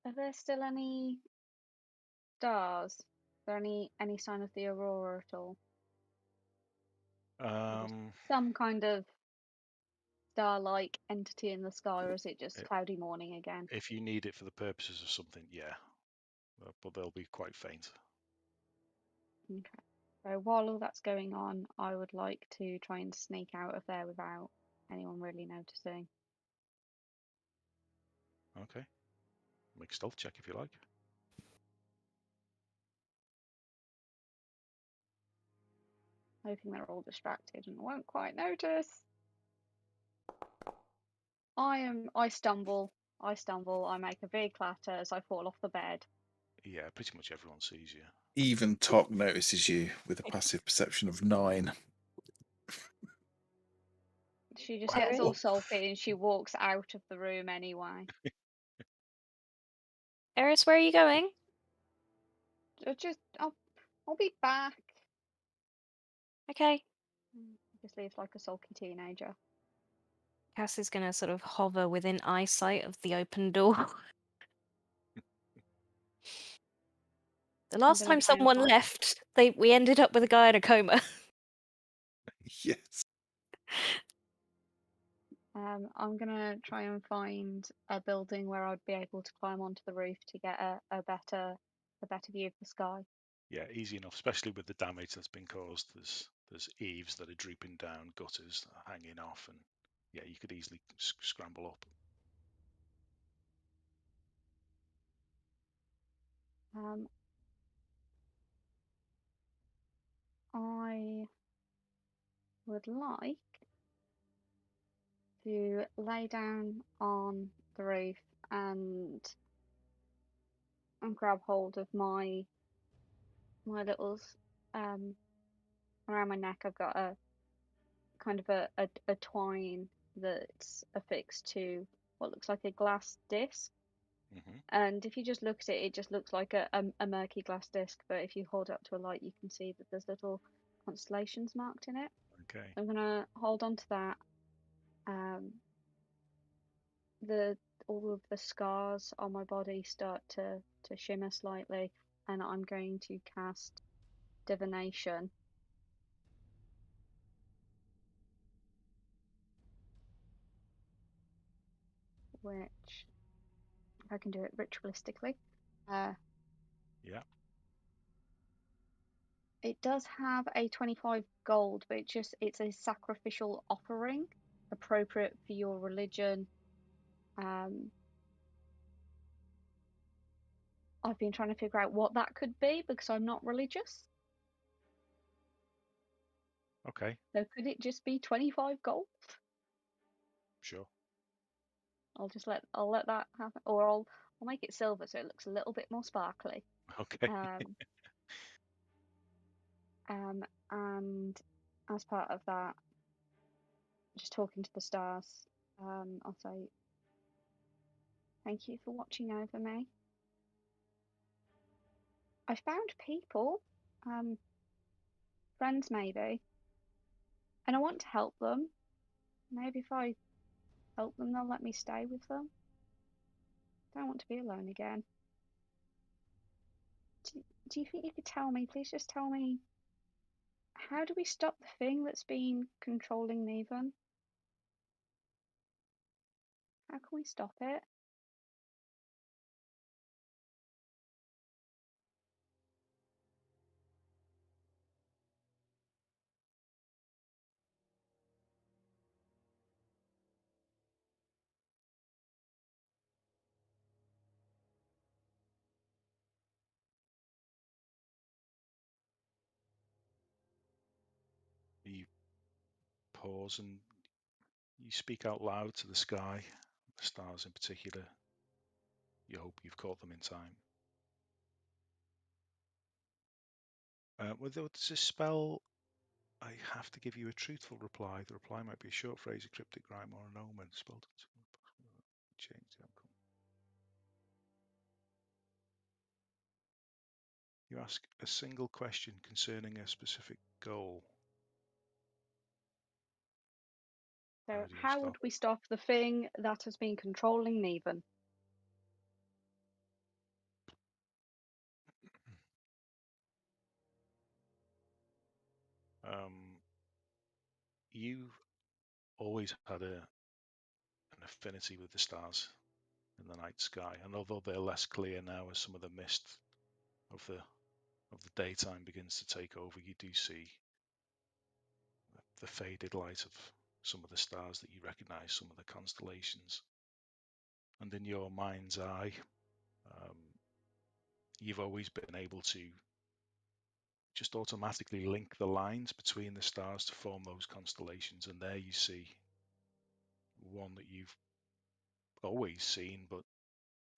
Are there still any stars? Is there any sign of the aurora at all? Some kind of star-like entity in the sky, or is it just cloudy morning again? If you need it for the purposes of something, yeah. But they'll be quite faint. Okay. So while all that's going on, I would like to try and sneak out of there without anyone really noticing. Okay. Make a stealth check if you like. Hoping they're all distracted and won't quite notice. I stumble, I make a big clatter as I fall off the bed. Yeah, pretty much everyone sees you. Even Tok notices you with a passive perception of 9. She just gets all sulky and she walks out of the room anyway. Eris, where are you going? I'll be back. Okay. Just leaves like a sulky teenager. Cass is going to sort of hover within eyesight of the open door. The last time someone left, we ended up with a guy in a coma. Yes. I'm gonna try and find a building where I'd be able to climb onto the roof to get a better view of the sky. Yeah, easy enough, especially with the damage that's been caused. There's eaves that are drooping down, gutters that are hanging off, and yeah, you could easily scramble up. I would like to lay down on the roof and grab hold of my little around my neck I've got a kind of a twine that's affixed to what looks like a glass disc. Mm-hmm. And if you just look at it, it just looks like a murky glass disc. But if you hold it up to a light, you can see that there's little constellations marked in it. Okay. I'm gonna hold on to that. All of the scars on my body start to shimmer slightly, and I'm going to cast divination. Which, if I can do it ritualistically, Yeah. it does have a 25 gold, but it's a sacrificial offering appropriate for your religion. I've been trying to figure out what that could be because I'm not religious. Okay. So could it just be 25 gold? Sure. I'll let that happen, or I'll make it silver so it looks a little bit more sparkly. Okay. And as part of that, just talking to the stars, I'll say, thank you for watching over me. I found people, friends maybe, and I want to help them. Maybe if I help them, they'll let me stay with them. I don't want to be alone again. Do you think you could tell me, please just tell me, how do we stop the thing that's been controlling Neven? How can we stop it? You pause and you speak out loud to the sky, the stars in particular. You hope you've caught them in time. With this spell, I have to give you a truthful reply. The reply might be a short phrase, a cryptic rhyme, or an omen. Spelled change the outcome. You ask a single question concerning a specific goal. So how would we stop the thing that has been controlling Neven? You've always had an affinity with the stars in the night sky, and although they're less clear now as some of the mist of the daytime begins to take over, you do see the faded light of some of the stars that you recognize, some of the constellations. And in your mind's eye, you've always been able to just automatically link the lines between the stars to form those constellations. And there you see one that you've always seen, but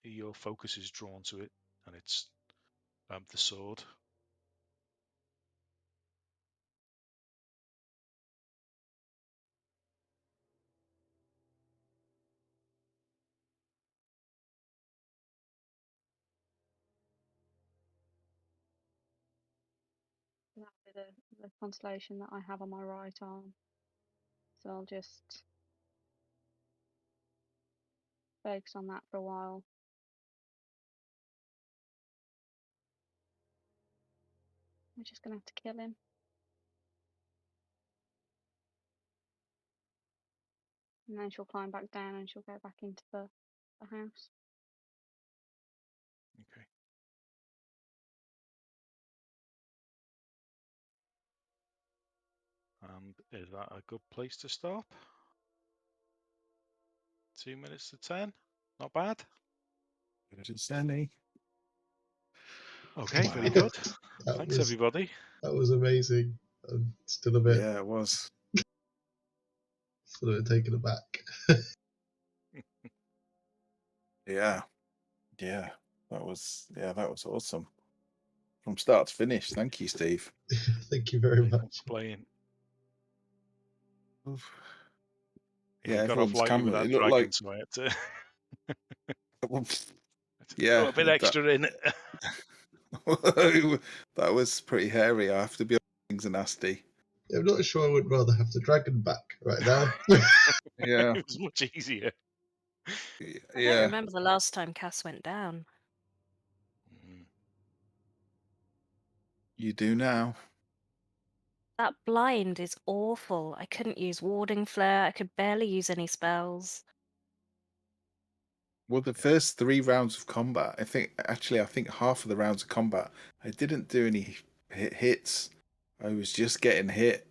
your focus is drawn to it, and it's the sword. That'll be the constellation that I have on my right arm. So I'll just focus on that for a while. We're just gonna have to kill him. And then she'll climb back down and she'll go back into the house. Okay. And is that a good place to stop? 2 minutes to 10. Not bad. Good as any. Okay, Wow. very good. That Thanks, was, everybody. That was amazing. I'm still a bit Yeah, it was. sort of taken aback. Yeah. That was awesome. from start to finish. Thank you, Steve. Thank you very much. Playing. Yeah, you got off everyone's lightly with camera. that It looked dragon, like so I had to yeah, throw a bit extra in. that was pretty hairy. I have to be honest, things are nasty. I'm not sure I would rather have the dragon back right now. Yeah, It was much easier. I don't yeah. remember the last time Cass went down. You do now. That blind is awful. I couldn't use warding flare. I could barely use any spells. Well, the first 3 rounds of combat, I think half of the rounds of combat, I didn't do any hits. I was just getting hit.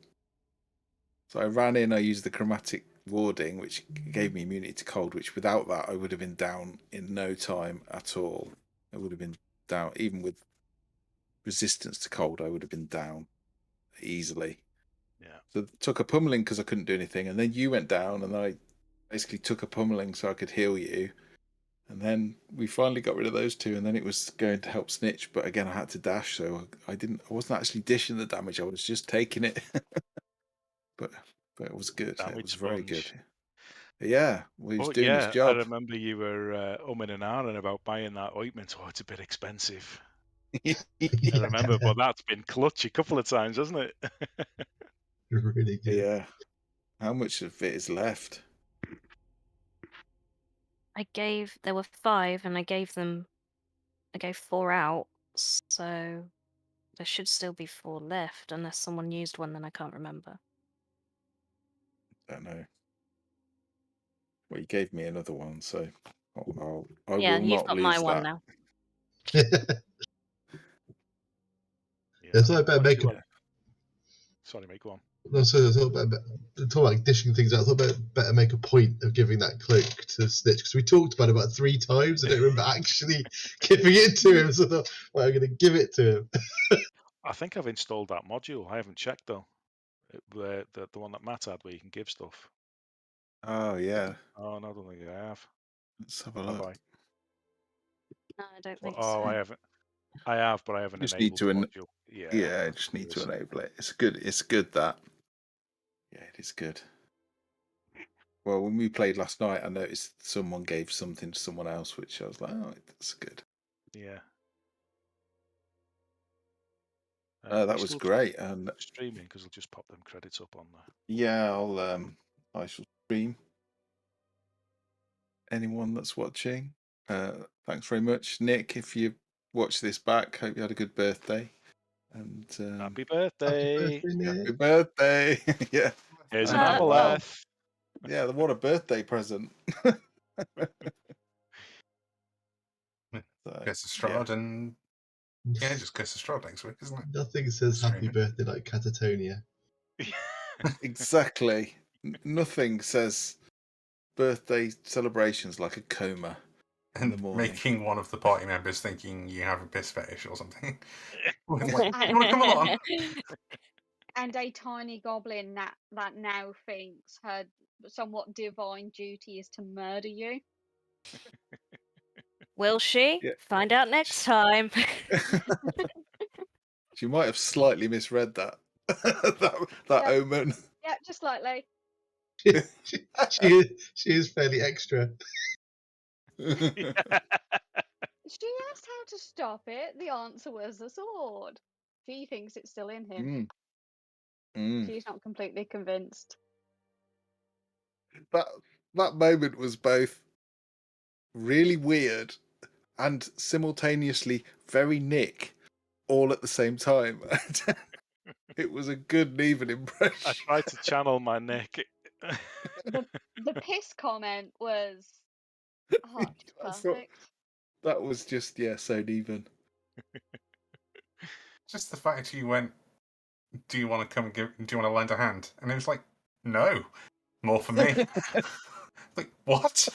So I ran in, I used the chromatic warding, which gave me immunity to cold, which without that, I would have been down in no time at all. I would have been down, even with resistance to cold, I would have been down easily. Yeah. So took a pummeling because I couldn't do anything. And then you went down, and I basically took a pummeling so I could heal you. And then we finally got rid of those 2, and then it was going to help Snitch, but again I had to dash, so I wasn't actually dishing the damage, I was just taking it. but it was good. It was very good. Yeah, he was doing his job. I remember you were umming and ahhing about buying that ointment. Oh, it's a bit expensive. I remember, but that's been clutch a couple of times, hasn't it? Really good. Yeah. How much of it is left? There were 5, and I gave 4 out, so there should still be 4 left, unless someone used one, then I can't remember. Don't know. Well, you gave me another one, so I will you've not got lose my that. one now. So I better make Sorry, mate, go on. No, so I thought about dishing things out. I thought better make a point of giving that cloak to Snitch, because we talked about it about 3 times. I don't remember actually giving it to him, so I thought, well, I'm going to give it to him. I think I've installed that module. I haven't checked though. The one that Matt had where you can give stuff. Oh yeah. Oh no, I don't think I have. Let's have a look. No, I don't think so. I haven't. I have, but I haven't just enabled need to the module. Yeah, I just need to enable it. It's good. It's good that. Yeah, it is good. Well, when we played last night, I noticed someone gave something to someone else, which I was like, oh, that's good. Yeah. That was great. And streaming, because I'll just pop them credits up on there. Yeah, I shall stream. Anyone that's watching, thanks very much, Nick. If you watch this back, hope you had a good birthday. And happy birthday! Happy birthday! Yeah. Here's an aboleth. Yeah, what a birthday present. Goes to Strahd and just goes to Strahd next week, isn't it? Nothing says happy birthday like Catatonia. Exactly. Nothing says birthday celebrations like a coma in the morning. Making one of the party members thinking you have a piss fetish or something. Come on. And a tiny goblin that now thinks her somewhat divine duty is to murder you. Will she? Yeah. Find out next time. She might have slightly misread that that omen. Yeah, just slightly. She is fairly extra. She asked how to stop it. The answer was the sword. She thinks it's still in him. She's not completely convinced. That moment was both really weird and simultaneously very Nick, all at the same time. It was a good and even impression. I tried to channel my Nick. The piss comment was perfect. That was just so even. Just the fact you went, do you want to come and do you want to lend a hand? And it was like, no, more for me. Like, what?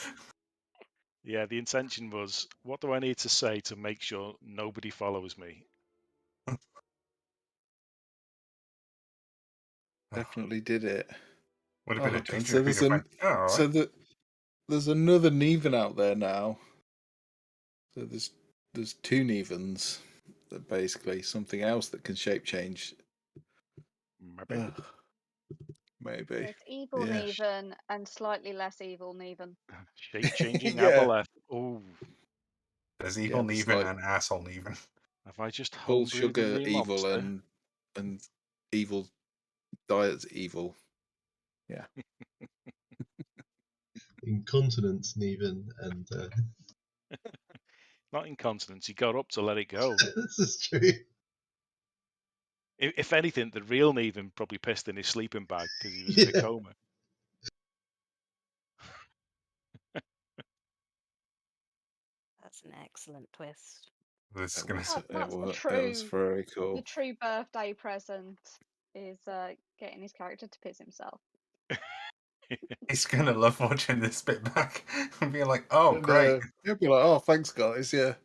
Yeah, the intention was, what do I need to say to make sure nobody follows me? Definitely did it. Would have been a danger. So there's another Neven out there now. So there's 2 Nevens. basically something else that can shape change. Maybe. It's evil Yeah. Neven and slightly less evil Neven. Shape changing Yeah. Aboleth. Oh, There's evil there's Neven like and asshole Neven. have I just full homebrewed a sugar new evil monster? and evil diet's evil. Yeah. Incontinence, Neven, and Not incontinence. He got up to let it go. this is true. If anything, the real Neven probably pissed in his sleeping bag because he was in a Yeah. coma. That's an excellent twist. This is It gonna. was, That's the it was very the cool. true birthday present is getting his character to piss himself. He's gonna love watching this bit back and being like, "Oh, And, great!" he'll be like, "Oh, thanks, guys." Yeah.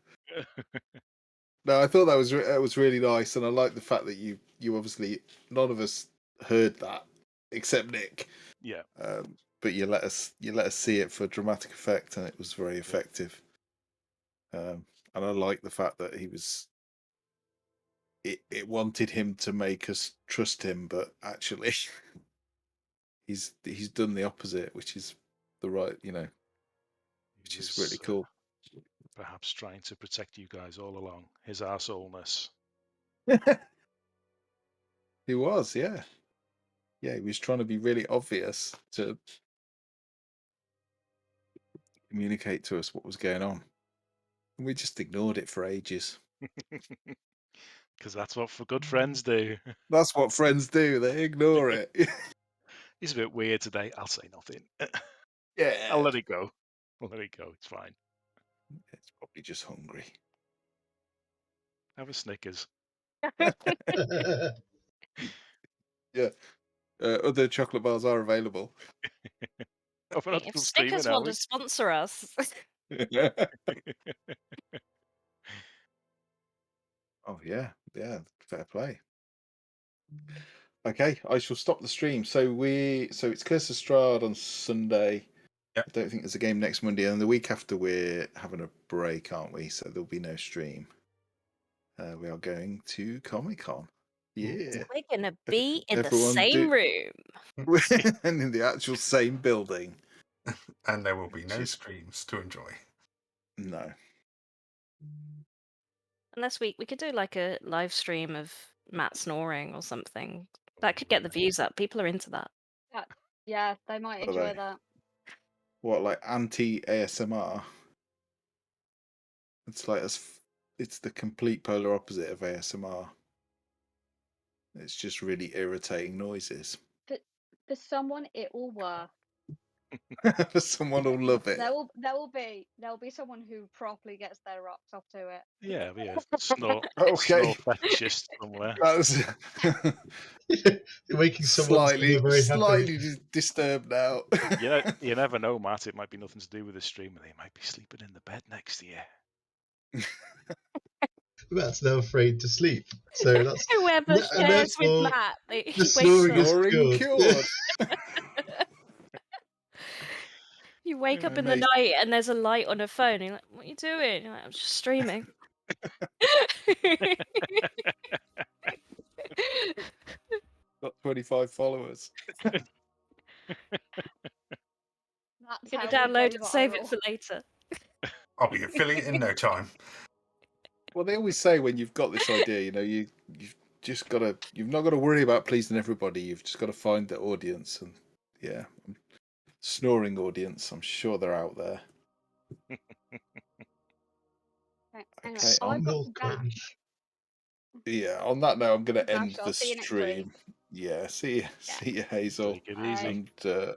No, I thought that was really nice, and I like the fact that you obviously none of us heard that except Nick. Yeah. But you let us see it for dramatic effect, and it was very effective. And I like the fact that he was. It wanted him to make us trust him, but actually, he's done the opposite, which is the right, which is really cool. Perhaps trying to protect you guys all along. His arseholeness. He was, yeah. Yeah, he was trying to be really obvious to communicate to us what was going on. And we just ignored it for ages. Because that's what good friends do. That's what friends do. They ignore it. He's a bit weird today. I'll say nothing. Yeah. I'll let it go. I'll let it go. It's fine. It's probably just hungry. Have a Snickers. Yeah. Other chocolate bars are available. Oh, we're not If still streaming, Snickers are want we? to sponsor us. Oh yeah, fair play. Okay, I shall stop the stream. So it's Curse of Strahd on Sunday. Yep. I don't think there's a game next Monday, and the week after we're having a break, aren't we? So there'll be no stream. We are going to Comic-Con. Yeah. We're gonna be in the Everyone same room. and in the actual same building. And there will be no streams to enjoy. No. Unless we could do like a live stream of Matt snoring or something. That could get the views up. People are into that. Yeah, they might enjoy that. What, like anti-ASMR? It's like it's the complete polar opposite of ASMR. It's just really irritating noises. For someone, it will work. Someone will love it. There will be someone who properly gets their rocks off to it. Yeah, snore fetishist somewhere. You're making someone very happy. Slightly disturbed now. You never know, Matt. It might be nothing to do with the stream, and they might be sleeping in the bed next to you. Matt's now afraid to sleep. So that's whoever shares with Matt. The snoring is cured. You wake up in the night and there's a light on a phone. And you're like, "What are you doing?" You're like, "I'm just streaming." Got 25 followers. I'm gonna download and save it for later. I'll be affiliate in no time. Well, they always say when you've got this idea, you've just got to. You've not got to worry about pleasing everybody. You've just got to find the audience, and yeah, snoring audience. I'm sure they're out there. Okay. Yeah. On that note, I'm going to end I'll the see you next stream. week. Yeah. See you, Hazel. Take it easy. And farewell.